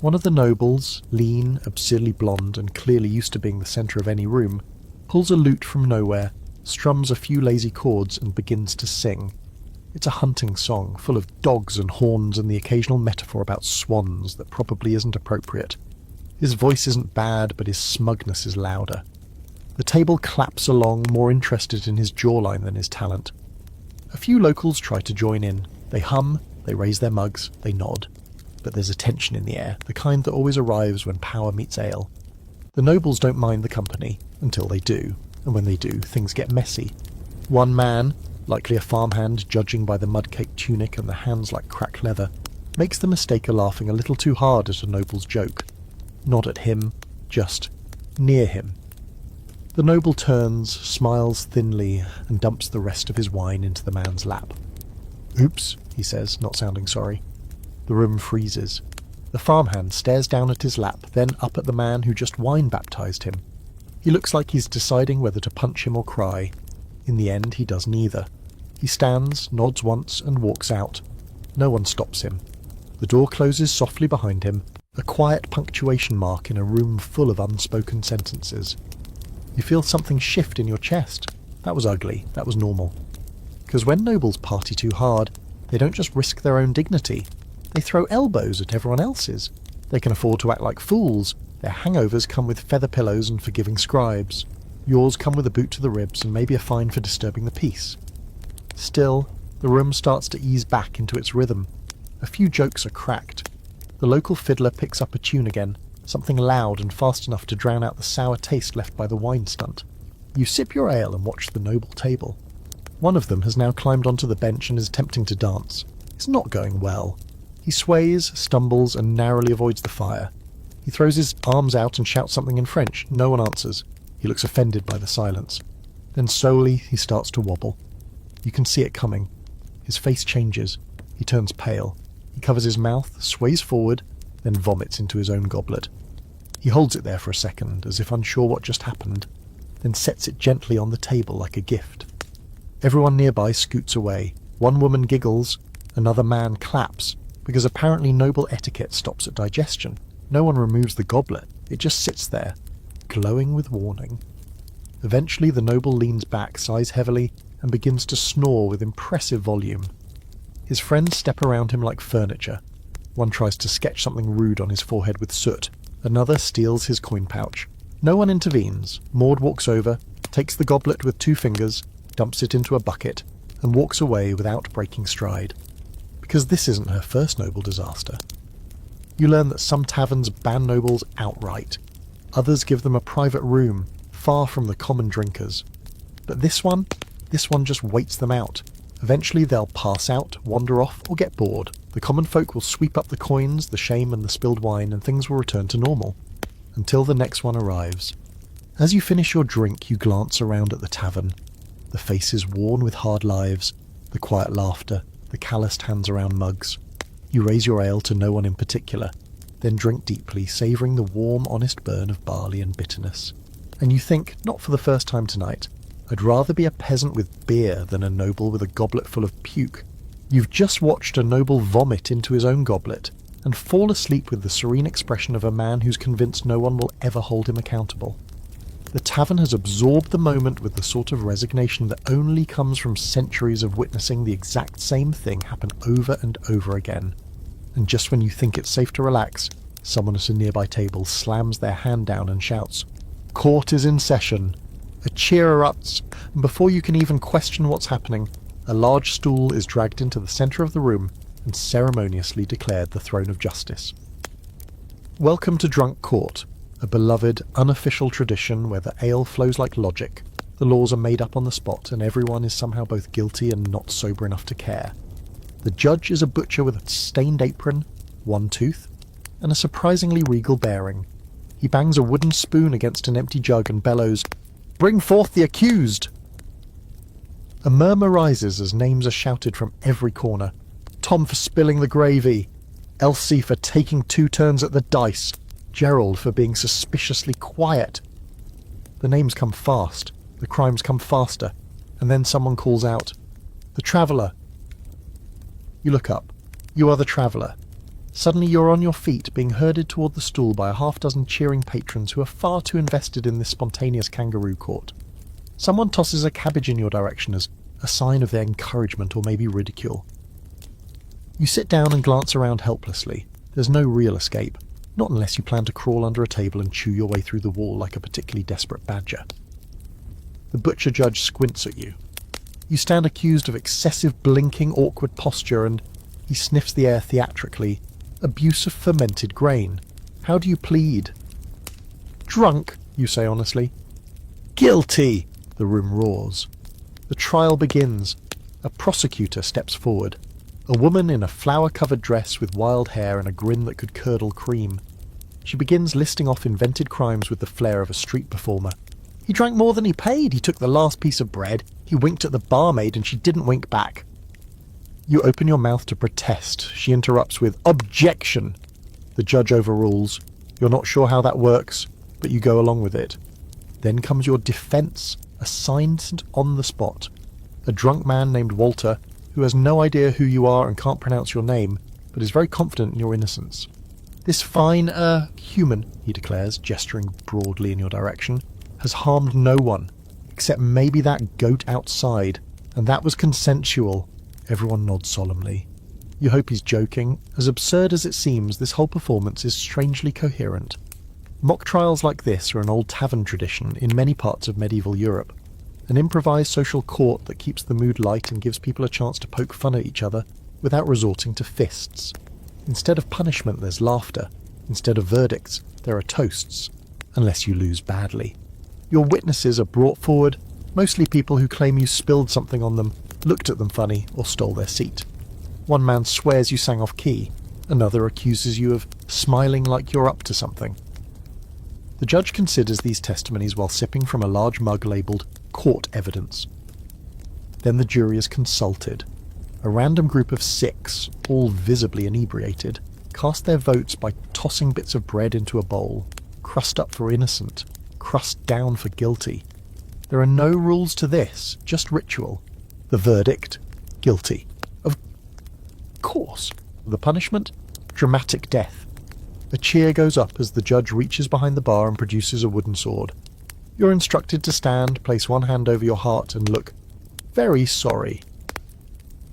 One of the nobles, lean, absurdly blonde, and clearly used to being the centre of any room, pulls a lute from nowhere, strums a few lazy chords, and begins to sing. It's a hunting song, full of dogs and horns and the occasional metaphor about swans that probably isn't appropriate. His voice isn't bad, but his smugness is louder. The table claps along, more interested in his jawline than his talent. A few locals try to join in. They hum, they raise their mugs, they nod. But there's a tension in the air, the kind that always arrives when power meets ale. The nobles don't mind the company, until they do, and when they do, things get messy. One man, likely a farmhand judging by the mud-caked tunic and the hands like cracked leather, makes the mistake of laughing a little too hard at a noble's joke. Not at him, just near him. The noble turns, smiles thinly, and dumps the rest of his wine into the man's lap. "Oops," he says, not sounding sorry. The room freezes. The farmhand stares down at his lap, then up at the man who just wine-baptized him. He looks like he's deciding whether to punch him or cry. In the end, he does neither. He stands, nods once, and walks out. No one stops him. The door closes softly behind him, a quiet punctuation mark in a room full of unspoken sentences. You feel something shift in your chest. That was ugly. That was normal. Because when nobles party too hard, they don't just risk their own dignity. They throw elbows at everyone else's. They can afford to act like fools. Their hangovers come with feather pillows and forgiving scribes. Yours come with a boot to the ribs and maybe a fine for disturbing the peace. Still, the room starts to ease back into its rhythm. A few jokes are cracked. The local fiddler picks up a tune again, something loud and fast enough to drown out the sour taste left by the wine stunt. You sip your ale and watch the noble table. One of them has now climbed onto the bench and is attempting to dance. It's not going well. He sways, stumbles, and narrowly avoids the fire. He throws his arms out and shouts something in French. No one answers. He looks offended by the silence. Then slowly he starts to wobble. You can see it coming. His face changes. He turns pale. He covers his mouth, sways forward, then vomits into his own goblet. He holds it there for a second, as if unsure what just happened, then sets it gently on the table like a gift. Everyone nearby scoots away. One woman giggles, another man claps, because apparently noble etiquette stops at digestion. No one removes the goblet, it just sits there, glowing with warning. Eventually the noble leans back, sighs heavily, and begins to snore with impressive volume. His friends step around him like furniture. One tries to sketch something rude on his forehead with soot. Another steals his coin pouch. No one intervenes. Maud walks over, takes the goblet with 2 fingers, dumps it into a bucket, and walks away without breaking stride. Because this isn't her first noble disaster. You learn that some taverns ban nobles outright. Others give them a private room, far from the common drinkers. But this one just waits them out. Eventually they'll pass out, wander off, or get bored. The common folk will sweep up the coins, the shame and the spilled wine, and things will return to normal. Until the next one arrives. As you finish your drink, you glance around at the tavern. The faces worn with hard lives, the quiet laughter, the calloused hands around mugs. You raise your ale to no one in particular, then drink deeply, savouring the warm, honest burn of barley and bitterness. And you think, not for the first time tonight, I'd rather be a peasant with beer than a noble with a goblet full of puke. You've just watched a noble vomit into his own goblet, and fall asleep with the serene expression of a man who's convinced no one will ever hold him accountable. The tavern has absorbed the moment with the sort of resignation that only comes from centuries of witnessing the exact same thing happen over and over again. And just when you think it's safe to relax, someone at a nearby table slams their hand down and shouts, "Court is in session." A cheer erupts, and before you can even question what's happening, a large stool is dragged into the centre of the room and ceremoniously declared the throne of justice. Welcome to Drunk Court, a beloved, unofficial tradition where the ale flows like logic, the laws are made up on the spot, and everyone is somehow both guilty and not sober enough to care. The judge is a butcher with a stained apron, 1 tooth, and a surprisingly regal bearing. He bangs a wooden spoon against an empty jug and bellows, "Bring forth the accused!" A murmur rises as names are shouted from every corner. Tom for spilling the gravy, Elsie for taking 2 turns at the dice, Gerald for being suspiciously quiet. The names come fast, the crimes come faster, and then someone calls out, "The Traveller." You look up. You are the Traveller. Suddenly you're on your feet, being herded toward the stool by a half-dozen cheering patrons who are far too invested in this spontaneous kangaroo court. Someone tosses a cabbage in your direction as a sign of their encouragement or maybe ridicule. You sit down and glance around helplessly. There's no real escape, not unless you plan to crawl under a table and chew your way through the wall like a particularly desperate badger. The butcher judge squints at you. You stand accused of excessive blinking, awkward posture, and he sniffs the air theatrically. Abuse of fermented grain. How do you plead? "Drunk," you say honestly. "Guilty," the room roars. The trial begins. A prosecutor steps forward. A woman in a flower-covered dress with wild hair and a grin that could curdle cream. She begins listing off invented crimes with the flair of a street performer. "He drank more than he paid. He took the last piece of bread. He winked at the barmaid and she didn't wink back." You open your mouth to protest. She interrupts with, "Objection!" The judge overrules. You're not sure how that works, but you go along with it. Then comes your defence, assigned on the spot. A drunk man named Walter, who has no idea who you are and can't pronounce your name, but is very confident in your innocence. "This fine, human," he declares, gesturing broadly in your direction, "has harmed no one, except maybe that goat outside, and that was consensual." Everyone nods solemnly. You hope he's joking. As absurd as it seems, this whole performance is strangely coherent. Mock trials like this are an old tavern tradition in many parts of medieval Europe. An improvised social court that keeps the mood light and gives people a chance to poke fun at each other without resorting to fists. Instead of punishment, there's laughter. Instead of verdicts, there are toasts. Unless you lose badly. Your witnesses are brought forward, mostly people who claim you spilled something on them, looked at them funny, or stole their seat. One man swears you sang off key. Another accuses you of smiling like you're up to something. The judge considers these testimonies while sipping from a large mug labelled "Court Evidence." Then the jury is consulted. A random group of 6, all visibly inebriated, cast their votes by tossing bits of bread into a bowl. Crust up for innocent, crust down for guilty. There are no rules to this, just ritual. The verdict, guilty. Of course. The punishment? Dramatic death. A cheer goes up as the judge reaches behind the bar and produces a wooden sword. You're instructed to stand, place one hand over your heart, and look very sorry.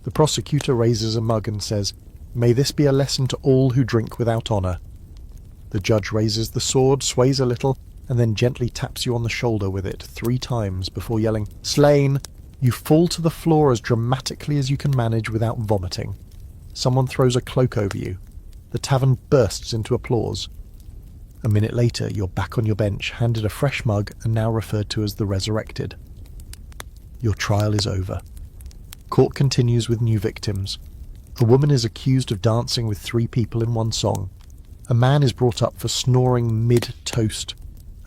The prosecutor raises a mug and says, "May this be a lesson to all who drink without honour." The judge raises the sword, sways a little, and then gently taps you on the shoulder with it 3 times before yelling, "Slain!" You fall to the floor as dramatically as you can manage without vomiting. Someone throws a cloak over you. The tavern bursts into applause. A minute later, you're back on your bench, handed a fresh mug, and now referred to as the Resurrected. Your trial is over. Court continues with new victims. A woman is accused of dancing with 3 people in one song. A man is brought up for snoring mid-toast.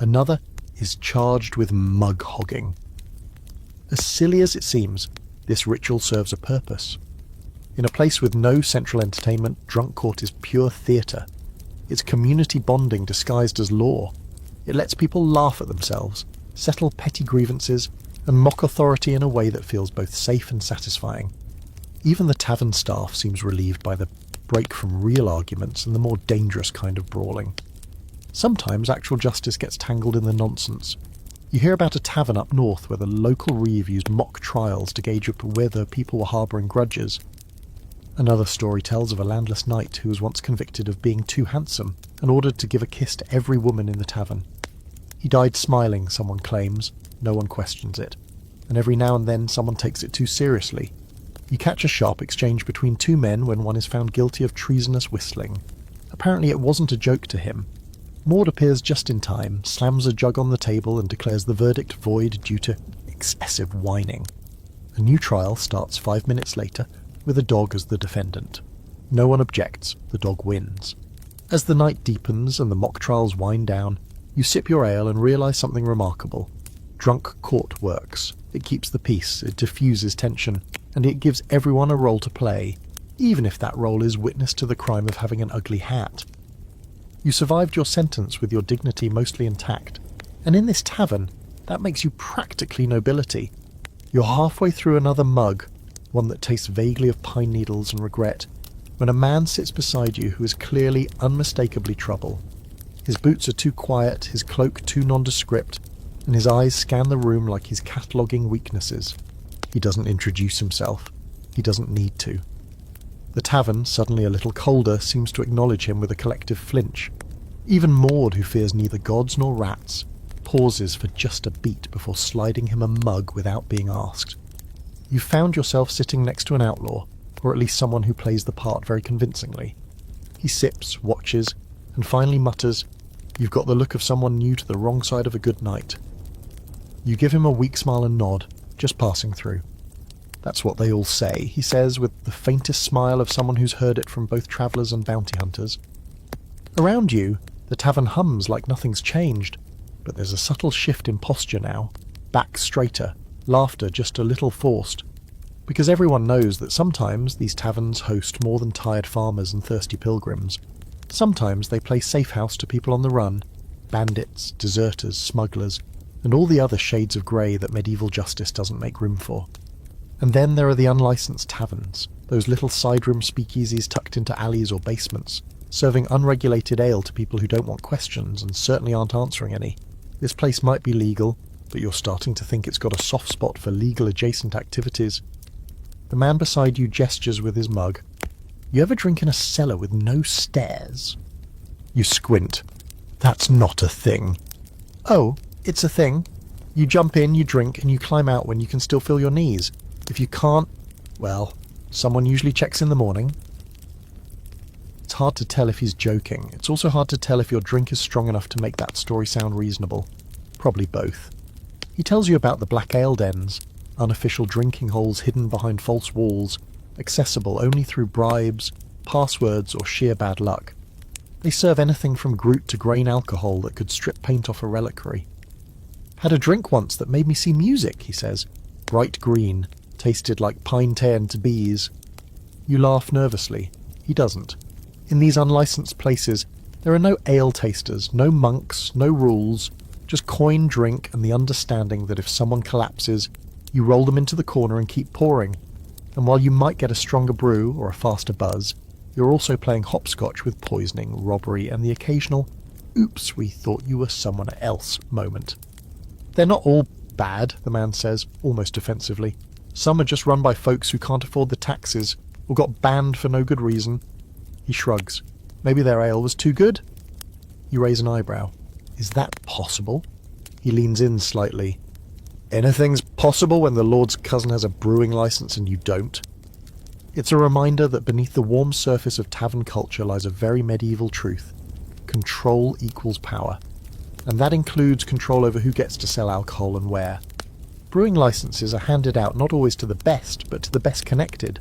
Another is charged with mug hogging. As silly as it seems, this ritual serves a purpose. In a place with no central entertainment, drunk court is pure theatre. It's community bonding disguised as law. It lets people laugh at themselves, settle petty grievances, and mock authority in a way that feels both safe and satisfying. Even the tavern staff seems relieved by the break from real arguments and the more dangerous kind of brawling. Sometimes actual justice gets tangled in the nonsense. You hear about a tavern up north where the local reeve used mock trials to gauge whether people were harbouring grudges. Another story tells of a landless knight who was once convicted of being too handsome and ordered to give a kiss to every woman in the tavern. He died smiling, someone claims. No one questions it. And every now and then someone takes it too seriously. You catch a sharp exchange between 2 men when one is found guilty of treasonous whistling. Apparently it wasn't a joke to him. Maud appears just in time, slams a jug on the table and declares the verdict void due to excessive whining. A new trial starts 5 minutes later, with a dog as the defendant. No one objects, the dog wins. As the night deepens and the mock trials wind down, you sip your ale and realise something remarkable. Drunk court works. It keeps the peace, it diffuses tension, and it gives everyone a role to play, even if that role is witness to the crime of having an ugly hat. You survived your sentence with your dignity mostly intact, and in this tavern, that makes you practically nobility. You're halfway through another mug, one that tastes vaguely of pine needles and regret, when a man sits beside you who is clearly unmistakably trouble. His boots are too quiet, his cloak too nondescript, and his eyes scan the room like he's cataloguing weaknesses. He doesn't introduce himself. He doesn't need to. The tavern, suddenly a little colder, seems to acknowledge him with a collective flinch. Even Maud, who fears neither gods nor rats, pauses for just a beat before sliding him a mug without being asked. You found yourself sitting next to an outlaw, or at least someone who plays the part very convincingly. He sips, watches, and finally mutters, "You've got the look of someone new to the wrong side of a good night." You give him a weak smile and nod, just passing through. "That's what they all say," he says, with the faintest smile of someone who's heard it from both travellers and bounty hunters. Around you, the tavern hums like nothing's changed, but there's a subtle shift in posture now, back straighter, laughter just a little forced, because everyone knows that sometimes these taverns host more than tired farmers and thirsty pilgrims. Sometimes they play safe house to people on the run, bandits, deserters, smugglers, and all the other shades of grey that medieval justice doesn't make room for. And then there are the unlicensed taverns, those little side-room speakeasies tucked into alleys or basements, serving unregulated ale to people who don't want questions and certainly aren't answering any. This place might be legal, but you're starting to think it's got a soft spot for legal adjacent activities. The man beside you gestures with his mug. "You ever drink in a cellar with no stairs?" You squint. "That's not a thing." "Oh, it's a thing. You jump in, you drink, and you climb out when you can still feel your knees. If you can't, well, someone usually checks in the morning." It's hard to tell if he's joking. It's also hard to tell if your drink is strong enough to make that story sound reasonable. Probably both. He tells you about the black ale dens, unofficial drinking holes hidden behind false walls, accessible only through bribes, passwords, or sheer bad luck. They serve anything from Groot to grain alcohol that could strip paint off a reliquary. "Had a drink once that made me see music," he says. "Bright green, tasted like pine taen to bees." You laugh nervously. He doesn't. In these unlicensed places, there are no ale tasters, no monks, no rules, just coin, drink, and the understanding that if someone collapses, you roll them into the corner and keep pouring. And while you might get a stronger brew or a faster buzz, You're also playing hopscotch with poisoning, robbery, and the occasional "oops, we thought you were someone else" moment. They're not all bad, the man says, almost defensively. Some are just run by folks who can't afford the taxes, or got banned for no good reason. He shrugs. Maybe their ale was too good? You raise an eyebrow. Is that possible? He leans in slightly. Anything's possible when the Lord's cousin has a brewing license and you don't. It's a reminder that beneath the warm surface of tavern culture lies a very medieval truth. Control equals power. And that includes control over who gets to sell alcohol and where. Brewing licenses are handed out not always to the best, but to the best connected.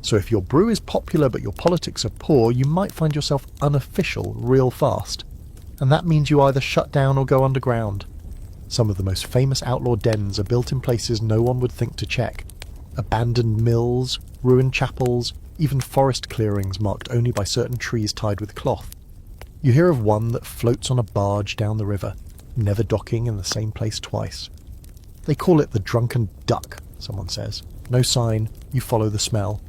So if your brew is popular but your politics are poor, you might find yourself unofficial real fast. And that means you either shut down or go underground. Some of the most famous outlaw dens are built in places no one would think to check. Abandoned mills, ruined chapels, even forest clearings marked only by certain trees tied with cloth. You hear of one that floats on a barge down the river, never docking in the same place twice. They call it the Drunken Duck, someone says. No sign, you follow the smell.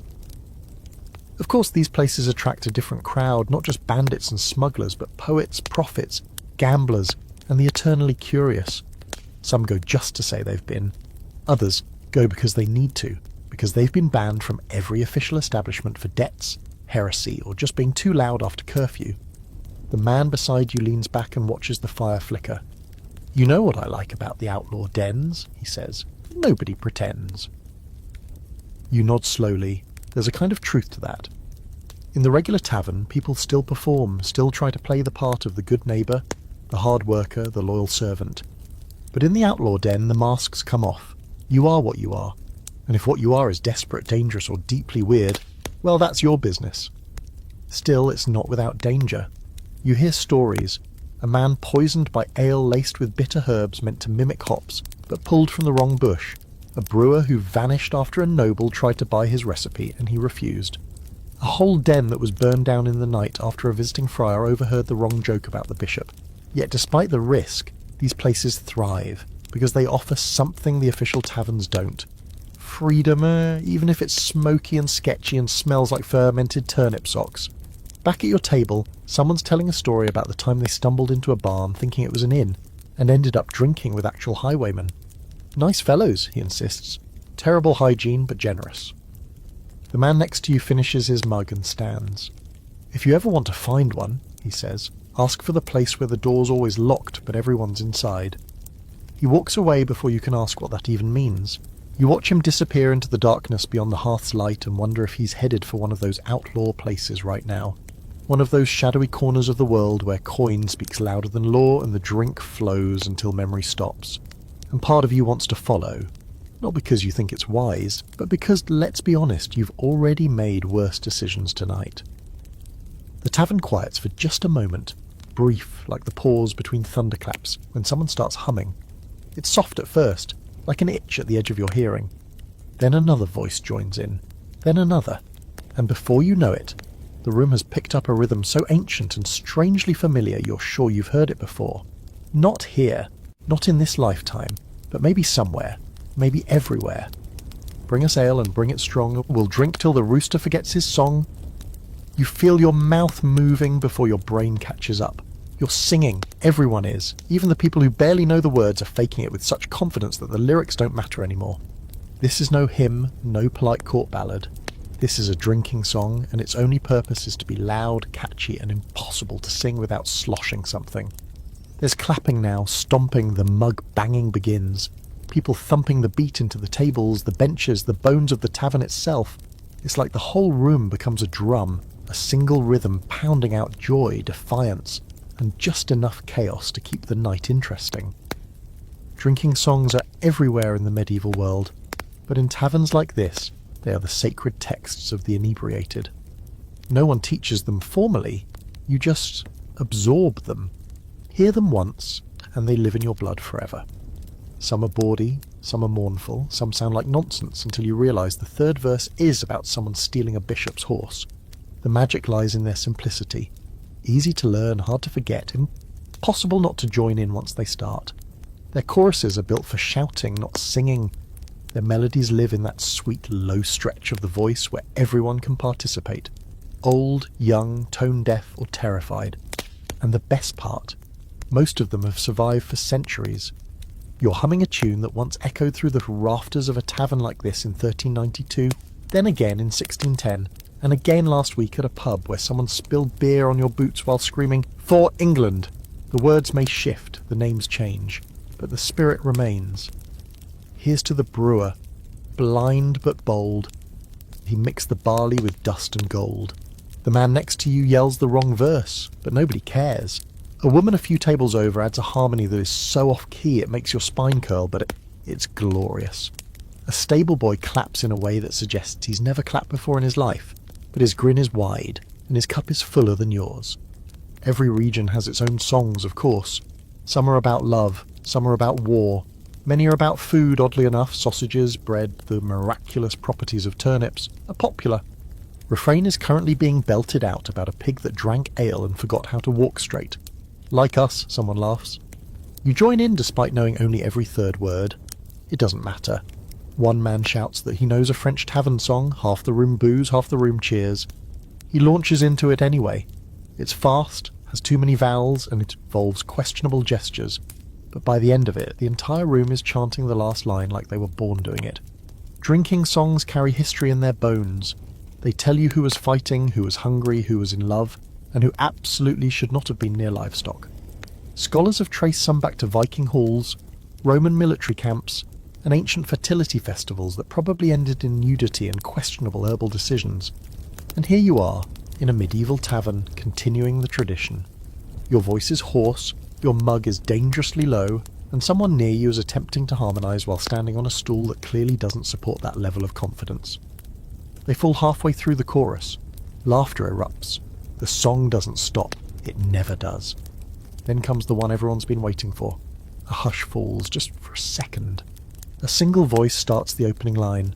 Of course, these places attract a different crowd, not just bandits and smugglers, but poets, prophets, gamblers, and the eternally curious. Some go just to say they've been. Others go because they need to, because they've been banned from every official establishment for debts, heresy, or just being too loud after curfew. The man beside you leans back and watches the fire flicker. You know what I like about the outlaw dens, he says. Nobody pretends. You nod slowly. There's a kind of truth to that. In the regular tavern, people still perform, still try to play the part of the good neighbour, the hard worker, the loyal servant. But in the outlaw den, the masks come off. You are what you are. And if what you are is desperate, dangerous, or deeply weird, well, that's your business. Still, it's not without danger. You hear stories. A man poisoned by ale laced with bitter herbs meant to mimic hops, but pulled from the wrong bush. A brewer who vanished after a noble tried to buy his recipe, and he refused. A whole den that was burned down in the night after a visiting friar overheard the wrong joke about the bishop. Yet despite the risk, these places thrive, because they offer something the official taverns don't. Freedom, even if it's smoky and sketchy and smells like fermented turnip socks. Back at your table, someone's telling a story about the time they stumbled into a barn thinking it was an inn, and ended up drinking with actual highwaymen. Nice fellows, he insists. Terrible hygiene, but generous. The man next to you finishes his mug and stands. If you ever want to find one, he says, ask for the place where the door's always locked but everyone's inside. He walks away before you can ask what that even means. You watch him disappear into the darkness beyond the hearth's light and wonder if he's headed for one of those outlaw places right now. One of those shadowy corners of the world where coin speaks louder than law and the drink flows until memory stops. And part of you wants to follow. Not because you think it's wise, but because, let's be honest, you've already made worse decisions tonight. The tavern quiets for just a moment, brief like the pause between thunderclaps when someone starts humming. It's soft at first, like an itch at the edge of your hearing. Then another voice joins in, then another, and before you know it, the room has picked up a rhythm so ancient and strangely familiar you're sure you've heard it before. Not here, not in this lifetime, but maybe somewhere, maybe everywhere. Bring us ale and bring it strong, we'll drink till the rooster forgets his song. You feel your mouth moving before your brain catches up. You're singing, everyone is. Even the people who barely know the words are faking it with such confidence that the lyrics don't matter anymore. This is no hymn, no polite court ballad. This is a drinking song, and its only purpose is to be loud, catchy, and impossible to sing without sloshing something. There's clapping now, stomping, the mug banging begins. People thumping the beat into the tables, the benches, the bones of the tavern itself. It's like the whole room becomes a drum, a single rhythm pounding out joy, defiance, and just enough chaos to keep the night interesting. Drinking songs are everywhere in the medieval world, but in taverns like this, they are the sacred texts of the inebriated. No one teaches them formally, you just absorb them. Hear them once, and they live in your blood forever. Some are bawdy, some are mournful, some sound like nonsense until you realise the third verse is about someone stealing a bishop's horse. The magic lies in their simplicity. Easy to learn, hard to forget, impossible not to join in once they start. Their choruses are built for shouting, not singing. Their melodies live in that sweet low stretch of the voice where everyone can participate. Old, young, tone-deaf or terrified. And the best part, most of them have survived for centuries. You're humming a tune that once echoed through the rafters of a tavern like this in 1392, then again in 1610, and again last week at a pub where someone spilled beer on your boots while screaming, "For England!" The words may shift, the names change, but the spirit remains. Here's to the brewer, blind but bold. He mixed the barley with dust and gold. The man next to you yells the wrong verse, but nobody cares. A woman a few tables over adds a harmony that is so off-key it makes your spine curl, but it's glorious. A stable boy claps in a way that suggests he's never clapped before in his life, but his grin is wide, and his cup is fuller than yours. Every region has its own songs, of course. Some are about love, some are about war. Many are about food, oddly enough. Sausages, bread, the miraculous properties of turnips are popular. Refrain is currently being belted out about a pig that drank ale and forgot how to walk straight. Like us, someone laughs. You join in despite knowing only every third word. It doesn't matter. One man shouts that he knows a French tavern song, half the room boos, half the room cheers. He launches into it anyway. It's fast, has too many vowels, and it involves questionable gestures. But by the end of it, the entire room is chanting the last line like they were born doing it. Drinking songs carry history in their bones. They tell you who was fighting, who was hungry, who was in love, and who absolutely should not have been near livestock. Scholars have traced some back to Viking halls, Roman military camps, and ancient fertility festivals that probably ended in nudity and questionable herbal decisions. And here you are, in a medieval tavern, continuing the tradition. Your voice is hoarse, your mug is dangerously low, and someone near you is attempting to harmonise while standing on a stool that clearly doesn't support that level of confidence. They fall halfway through the chorus. Laughter erupts. The song doesn't stop. It never does. Then comes the one everyone's been waiting for. A hush falls, just for a second. A single voice starts the opening line.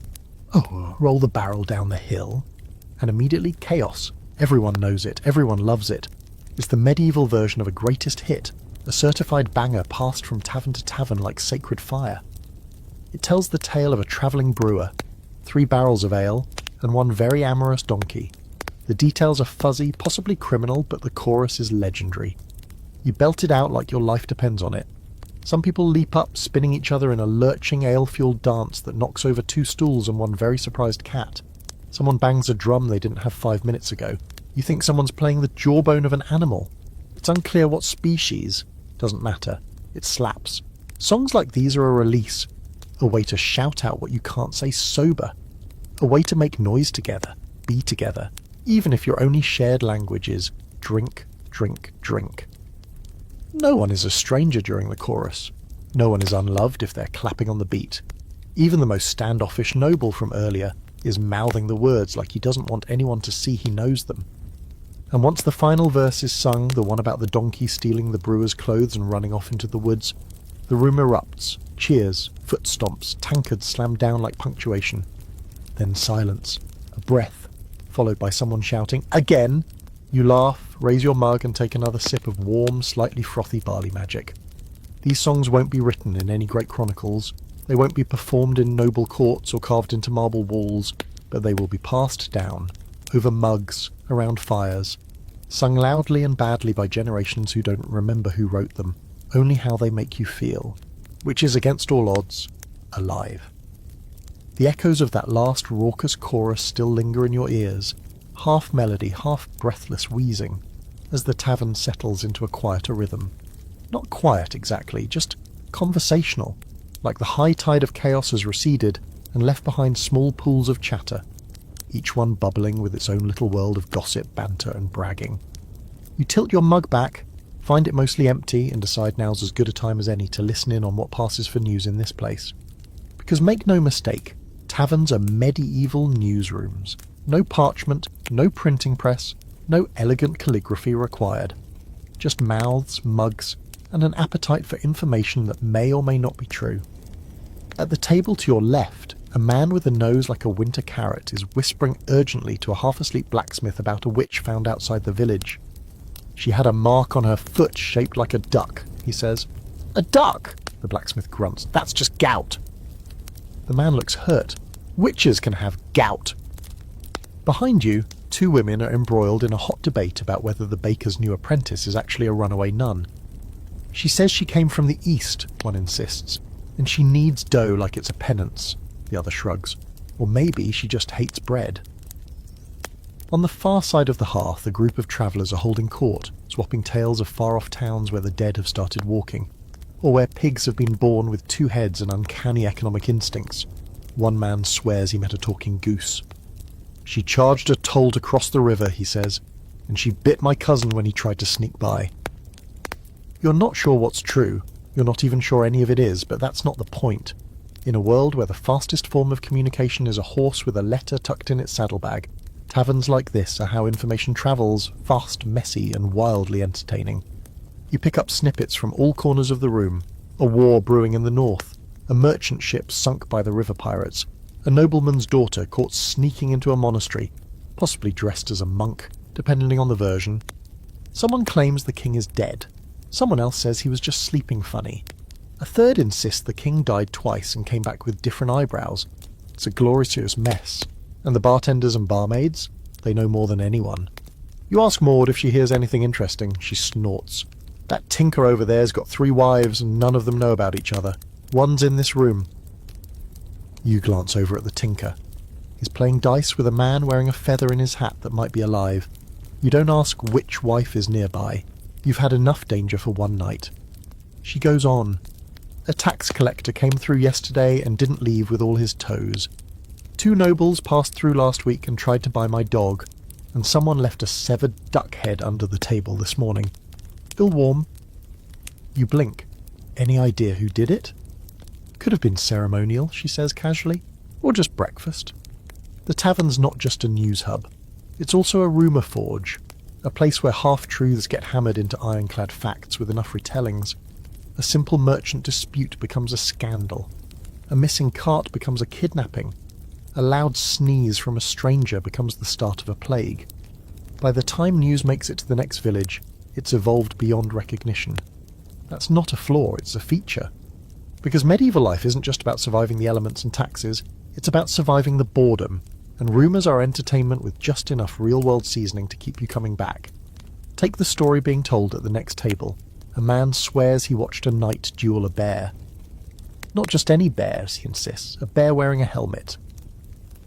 "Oh, roll the barrel down the hill." And immediately chaos. Everyone knows it. Everyone loves it. It's the medieval version of a greatest hit, a certified banger passed from tavern to tavern like sacred fire. It tells the tale of a travelling brewer, 3 barrels of ale, and one very amorous donkey. The details are fuzzy, possibly criminal, but the chorus is legendary. You belt it out like your life depends on it. Some people leap up, spinning each other in a lurching ale-fueled dance that knocks over 2 stools and one very surprised cat. Someone bangs a drum they didn't have 5 minutes ago. You think someone's playing the jawbone of an animal. It's unclear what species. Doesn't matter. It slaps. Songs like these are a release. A way to shout out what you can't say sober. A way to make noise together. Be together. Even if your only shared language is drink, drink, drink. No one is a stranger during the chorus. No one is unloved if they're clapping on the beat. Even the most standoffish noble from earlier is mouthing the words like he doesn't want anyone to see he knows them. And once the final verse is sung, the one about the donkey stealing the brewer's clothes and running off into the woods, the room erupts, cheers, foot stomps, tankards slam down like punctuation. Then silence, a breath, followed by someone shouting, "Again!" You laugh, raise your mug and take another sip of warm, slightly frothy barley magic. These songs won't be written in any great chronicles. They won't be performed in noble courts or carved into marble walls, but they will be passed down, over mugs, around fires, sung loudly and badly by generations who don't remember who wrote them, only how they make you feel, which is, against all odds, alive. The echoes of that last raucous chorus still linger in your ears, half melody, half breathless wheezing, as the tavern settles into a quieter rhythm. Not quiet exactly, just conversational, like the high tide of chaos has receded and left behind small pools of chatter, each one bubbling with its own little world of gossip, banter and bragging. You tilt your mug back, find it mostly empty, and decide now's as good a time as any to listen in on what passes for news in this place. Because make no mistake, taverns are medieval newsrooms. No parchment, no printing press, no elegant calligraphy required. Just mouths, mugs, and an appetite for information that may or may not be true. At the table to your left, a man with a nose like a winter carrot is whispering urgently to a half-asleep blacksmith about a witch found outside the village. "She had a mark on her foot shaped like a duck," he says. "A duck?" the blacksmith grunts. "That's just gout." The man looks hurt. "Witches can have gout." Behind you, Two women are embroiled in a hot debate about whether the baker's new apprentice is actually a runaway nun. She says she came from the east, one insists, and she needs dough like it's a penance, the other shrugs. Or maybe she just hates bread. On the far side of the hearth, a group of travellers are holding court, swapping tales of far-off towns where the dead have started walking, or where pigs have been born with two heads and uncanny economic instincts. One man swears he met a talking goose. "She charged a toll to cross the river," he says, "and she bit my cousin when he tried to sneak by." You're not sure what's true, you're not even sure any of it is, but that's not the point. In a world where the fastest form of communication is a horse with a letter tucked in its saddlebag, taverns like this are how information travels, fast, messy, and wildly entertaining. You pick up snippets from all corners of the room: a war brewing in the north, a merchant ship sunk by the river pirates, a nobleman's daughter caught sneaking into a monastery, possibly dressed as a monk, depending on the version. Someone claims the king is dead. Someone else says he was just sleeping funny. A third insists the king died twice and came back with different eyebrows. It's a glorious mess. And the bartenders and barmaids? They know more than anyone. You ask Maud if she hears anything interesting. She snorts. "That tinker over there's got 3 wives and none of them know about each other. One's in this room." You glance over at the tinker. He's playing dice with a man wearing a feather in his hat that might be alive. You don't ask which wife is nearby. You've had enough danger for one night. She goes on. "A tax collector came through yesterday and didn't leave with all his toes. 2 nobles passed through last week and tried to buy my dog, and someone left a severed duck head under the table this morning. Still warm." You blink. Any idea who did it? "Could have been ceremonial," she says casually, "or just breakfast." The tavern's not just a news hub. It's also a rumour forge, a place where half-truths get hammered into ironclad facts with enough retellings. A simple merchant dispute becomes a scandal. A missing cart becomes a kidnapping. A loud sneeze from a stranger becomes the start of a plague. By the time news makes it to the next village, it's evolved beyond recognition. That's not a flaw, it's a feature. Because medieval life isn't just about surviving the elements and taxes, it's about surviving the boredom, and rumours are entertainment with just enough real-world seasoning to keep you coming back. Take the story being told at the next table. A man swears he watched a knight duel a bear. Not just any bears, he insists, a bear wearing a helmet.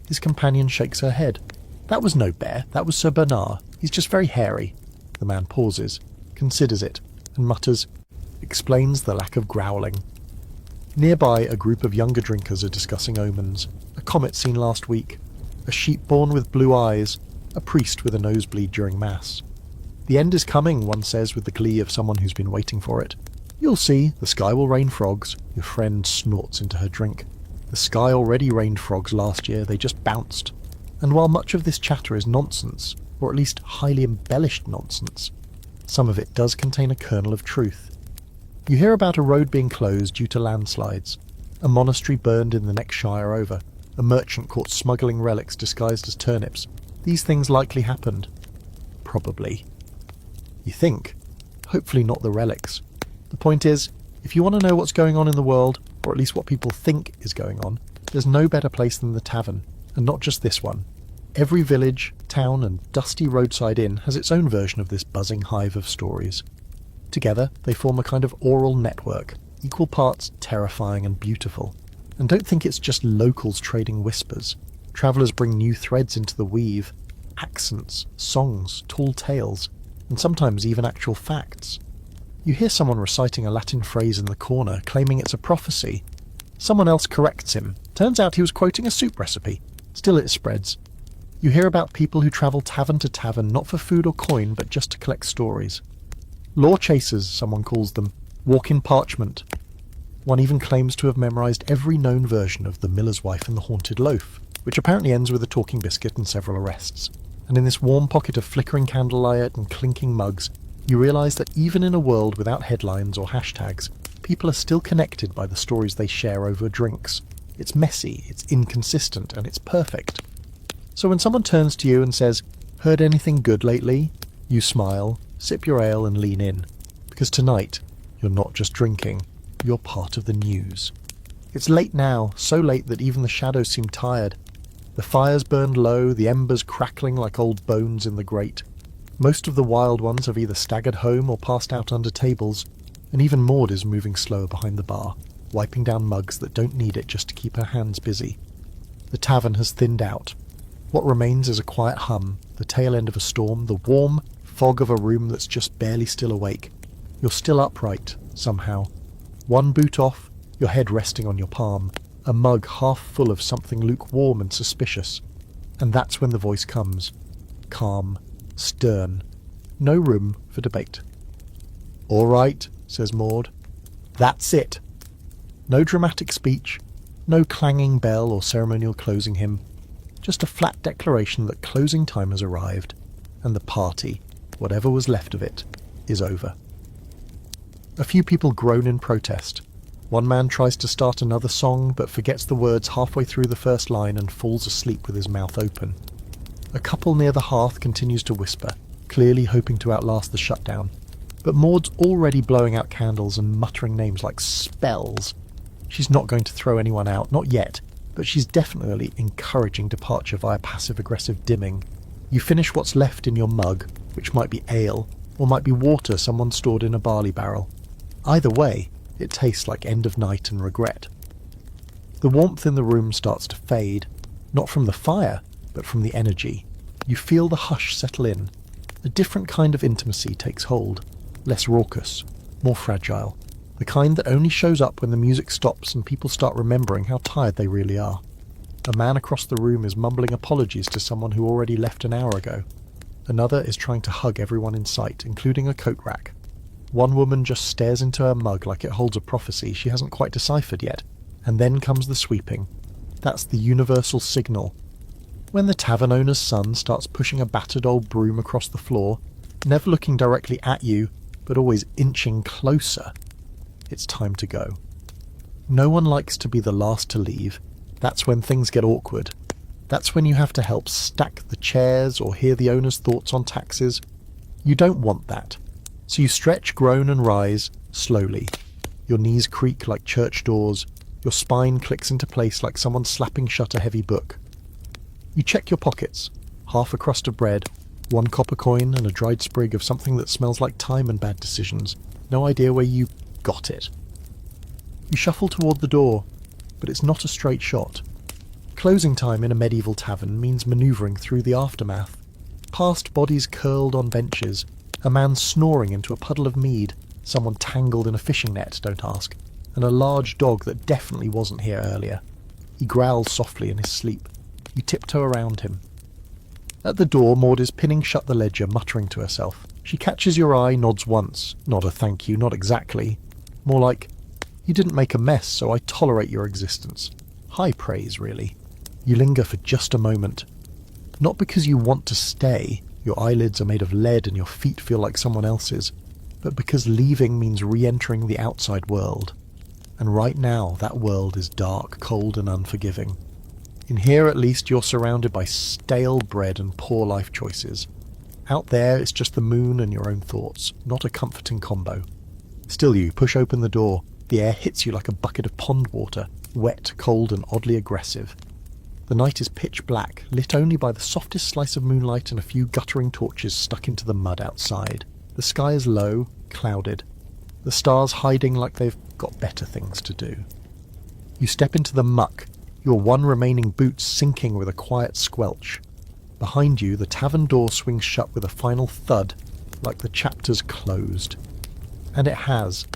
His companion shakes her head. "That was no bear, that was Sir Bernard. He's just very hairy." The man pauses, considers it, and mutters, explains the lack of growling. Nearby, a group of younger drinkers are discussing omens. A comet seen last week, a sheep born with blue eyes, a priest with a nosebleed during Mass. "The end is coming," one says with the glee of someone who's been waiting for it. "You'll see, the sky will rain frogs." Your friend snorts into her drink. The sky already rained frogs last year, they just bounced. And while much of this chatter is nonsense, or at least highly embellished nonsense, some of it does contain a kernel of truth. You hear about a road being closed due to landslides, a monastery burned in the next shire over, a merchant caught smuggling relics disguised as turnips. These things likely happened. Probably. You think. Hopefully not the relics. The point is, if you want to know what's going on in the world, or at least what people think is going on, there's no better place than the tavern, and not just this one. Every village, town, and dusty roadside inn has its own version of this buzzing hive of stories. Together, they form a kind of oral network, equal parts terrifying and beautiful. And don't think it's just locals trading whispers. Travellers bring new threads into the weave, accents, songs, tall tales, and sometimes even actual facts. You hear someone reciting a Latin phrase in the corner, claiming it's a prophecy. Someone else corrects him. Turns out he was quoting a soup recipe. Still it spreads. You hear about people who travel tavern to tavern not for food or coin, but just to collect stories. Law chasers, someone calls them, walk in parchment. One even claims to have memorised every known version of The Miller's Wife and the Haunted Loaf, which apparently ends with a talking biscuit and several arrests. And in this warm pocket of flickering candlelight and clinking mugs, you realise that even in a world without headlines or hashtags, people are still connected by the stories they share over drinks. It's messy, it's inconsistent, and it's perfect. So when someone turns to you and says, "Heard anything good lately?" you smile, sip your ale and lean in. Because tonight, you're not just drinking, you're part of the news. It's late now, so late that even the shadows seem tired. The fire's burned low, the embers crackling like old bones in the grate. Most of the wild ones have either staggered home or passed out under tables, and even Maud is moving slow behind the bar, wiping down mugs that don't need it just to keep her hands busy. The tavern has thinned out. What remains is a quiet hum, the tail end of a storm, the warm fog of a room that's just barely still awake. You're still upright, somehow. One boot off, your head resting on your palm, a mug half full of something lukewarm and suspicious. And that's when the voice comes. Calm, stern. No room for debate. "All right," says Maud. "That's it." No dramatic speech, no clanging bell or ceremonial closing hymn. Just a flat declaration that closing time has arrived, and the party, whatever was left of it, is over. A few people groan in protest. One man tries to start another song, but forgets the words halfway through the first line and falls asleep with his mouth open. A couple near the hearth continues to whisper, clearly hoping to outlast the shutdown. But Maud's already blowing out candles and muttering names like spells. She's not going to throw anyone out, not yet, but she's definitely encouraging departure via passive-aggressive dimming. You finish what's left in your mug, which might be ale, or might be water someone stored in a barley barrel. Either way, it tastes like end of night and regret. The warmth in the room starts to fade, not from the fire, but from the energy. You feel the hush settle in. A different kind of intimacy takes hold, less raucous, more fragile, the kind that only shows up when the music stops and people start remembering how tired they really are. A man across the room is mumbling apologies to someone who already left an hour ago. Another is trying to hug everyone in sight, including a coat rack. One woman just stares into her mug like it holds a prophecy she hasn't quite deciphered yet, and then comes the sweeping. That's the universal signal. When the tavern owner's son starts pushing a battered old broom across the floor, never looking directly at you, but always inching closer, it's time to go. No one likes to be the last to leave. That's when things get awkward. That's when you have to help stack the chairs or hear the owner's thoughts on taxes. You don't want that. So you stretch, groan and rise, slowly. Your knees creak like church doors. Your spine clicks into place like someone slapping shut a heavy book. You check your pockets. Half a crust of bread, one copper coin and a dried sprig of something that smells like time and bad decisions. No idea where you got it. You shuffle toward the door, but it's not a straight shot. Closing time in a medieval tavern means manoeuvring through the aftermath. Past bodies curled on benches, a man snoring into a puddle of mead, someone tangled in a fishing net, don't ask, and a large dog that definitely wasn't here earlier. He growls softly in his sleep. You tiptoe around him. At the door, Maud is pinning shut the ledger, muttering to herself. She catches your eye, nods once. Not a thank you, not exactly. More like, you didn't make a mess, so I tolerate your existence. High praise, really. You linger for just a moment. Not because you want to stay, your eyelids are made of lead and your feet feel like someone else's, but because leaving means re-entering the outside world. And right now, that world is dark, cold and unforgiving. In here, at least, you're surrounded by stale bread and poor life choices. Out there, it's just the moon and your own thoughts, not a comforting combo. Still, you push open the door. The air hits you like a bucket of pond water, wet, cold and oddly aggressive. The night is pitch black, lit only by the softest slice of moonlight and a few guttering torches stuck into the mud outside. The sky is low, clouded. The stars hiding like they've got better things to do. You step into the muck, your one remaining boot sinking with a quiet squelch. Behind you, the tavern door swings shut with a final thud, like the chapter's closed. And it has.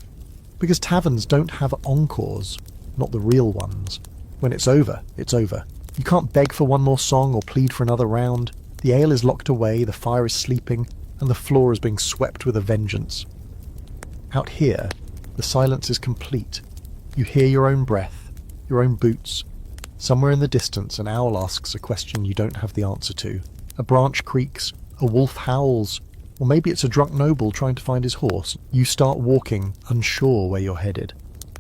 Because taverns don't have encores, not the real ones. When it's over, it's over. You can't beg for one more song or plead for another round. The ale is locked away, the fire is sleeping, and the floor is being swept with a vengeance. Out here, the silence is complete. You hear your own breath, your own boots. Somewhere in the distance, an owl asks a question you don't have the answer to. A branch creaks, a wolf howls, or maybe it's a drunk noble trying to find his horse. You start walking, unsure where you're headed.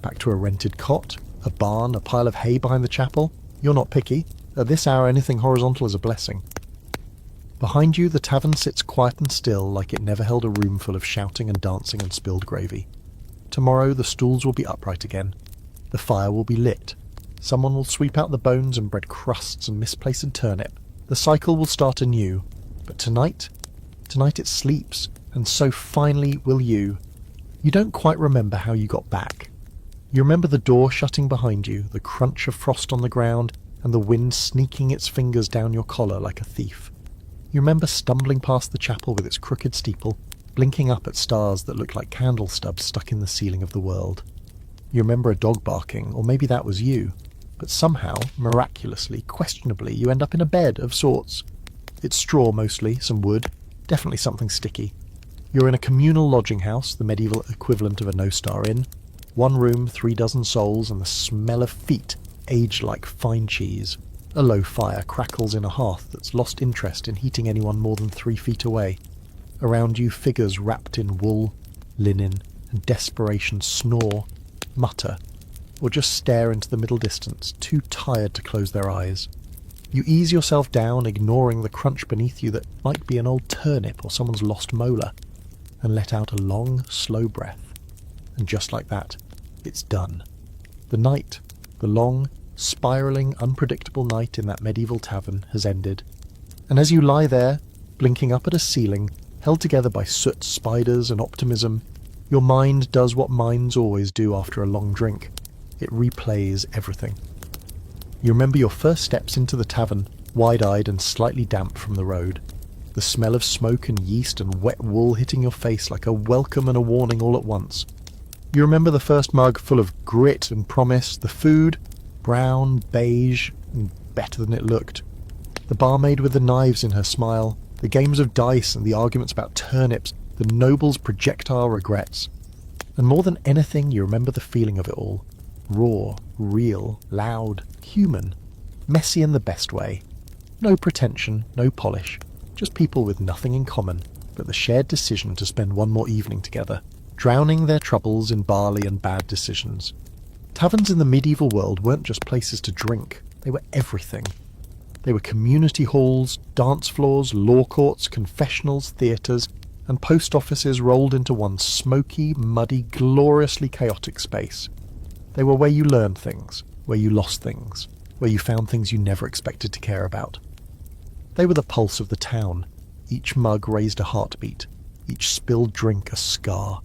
Back to a rented cot, a barn, a pile of hay behind the chapel. You're not picky. At this hour, anything horizontal is a blessing. Behind you, the tavern sits quiet and still, like it never held a room full of shouting and dancing and spilled gravy. Tomorrow, the stools will be upright again. The fire will be lit. Someone will sweep out the bones and bread crusts and misplace a turnip. The cycle will start anew. But tonight it sleeps, and so finally will you. You don't quite remember how you got back. You remember the door shutting behind you, the crunch of frost on the ground, and the wind sneaking its fingers down your collar like a thief. You remember stumbling past the chapel with its crooked steeple, blinking up at stars that looked like candle stubs stuck in the ceiling of the world. You remember a dog barking, or maybe that was you. But somehow, miraculously, questionably, you end up in a bed of sorts. It's straw mostly, some wood, definitely something sticky. You're in a communal lodging house, the medieval equivalent of a no-star inn. 1 room, 3 dozen souls, and the smell of feet, aged like fine cheese. A low fire crackles in a hearth that's lost interest in heating anyone more than 3 feet away. Around you, figures wrapped in wool, linen, and desperation snore, mutter, or just stare into the middle distance, too tired to close their eyes. You ease yourself down, ignoring the crunch beneath you that might be an old turnip or someone's lost molar, and let out a long, slow breath. And just like that, it's done. The night, the long, spiralling, unpredictable night in that medieval tavern has ended. And as you lie there, blinking up at a ceiling, held together by soot, spiders, and optimism, your mind does what minds always do after a long drink. It replays everything. You remember your first steps into the tavern, wide-eyed and slightly damp from the road. The smell of smoke and yeast and wet wool hitting your face like a welcome and a warning all at once. You remember the first mug full of grit and promise, the food, brown, beige, and better than it looked. The barmaid with the knives in her smile, the games of dice and the arguments about turnips, the noble's projectile regrets. And more than anything, you remember the feeling of it all. Raw, real, loud, human, messy in the best way. No pretension, no polish, just people with nothing in common but the shared decision to spend one more evening together, drowning their troubles in barley and bad decisions. Taverns in the medieval world weren't just places to drink, they were everything. They were community halls, dance floors, law courts, confessionals, theatres, and post offices rolled into one smoky, muddy, gloriously chaotic space. They were where you learned things, where you lost things, where you found things you never expected to care about. They were the pulse of the town. Each mug raised a heartbeat, each spilled drink a scar.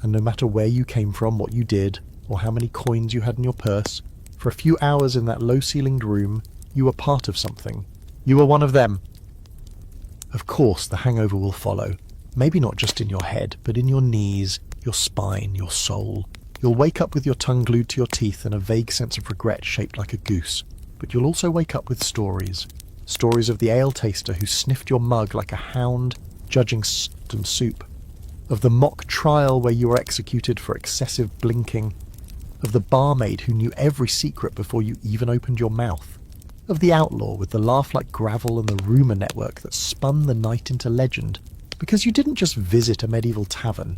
And no matter where you came from, what you did, or how many coins you had in your purse, for a few hours in that low-ceilinged room, you were part of something. You were one of them. Of course, the hangover will follow. Maybe not just in your head, but in your knees, your spine, your soul. You'll wake up with your tongue glued to your teeth and a vague sense of regret shaped like a goose. But you'll also wake up with stories. Stories of the ale taster who sniffed your mug like a hound judging some soup. Of the mock trial where you were executed for excessive blinking. Of the barmaid who knew every secret before you even opened your mouth. Of the outlaw with the laugh like gravel and the rumour network that spun the night into legend. Because you didn't just visit a medieval tavern.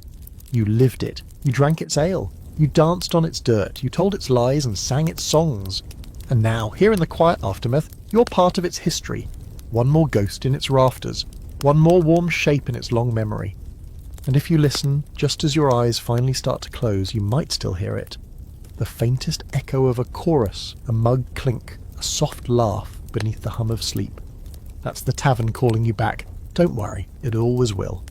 You lived it. You drank its ale. You danced on its dirt, you told its lies and sang its songs. And now, here in the quiet aftermath, you're part of its history. One more ghost in its rafters. One more warm shape in its long memory. And if you listen, just as your eyes finally start to close, you might still hear it. The faintest echo of a chorus, a mug clink, a soft laugh beneath the hum of sleep. That's the tavern calling you back. Don't worry, it always will.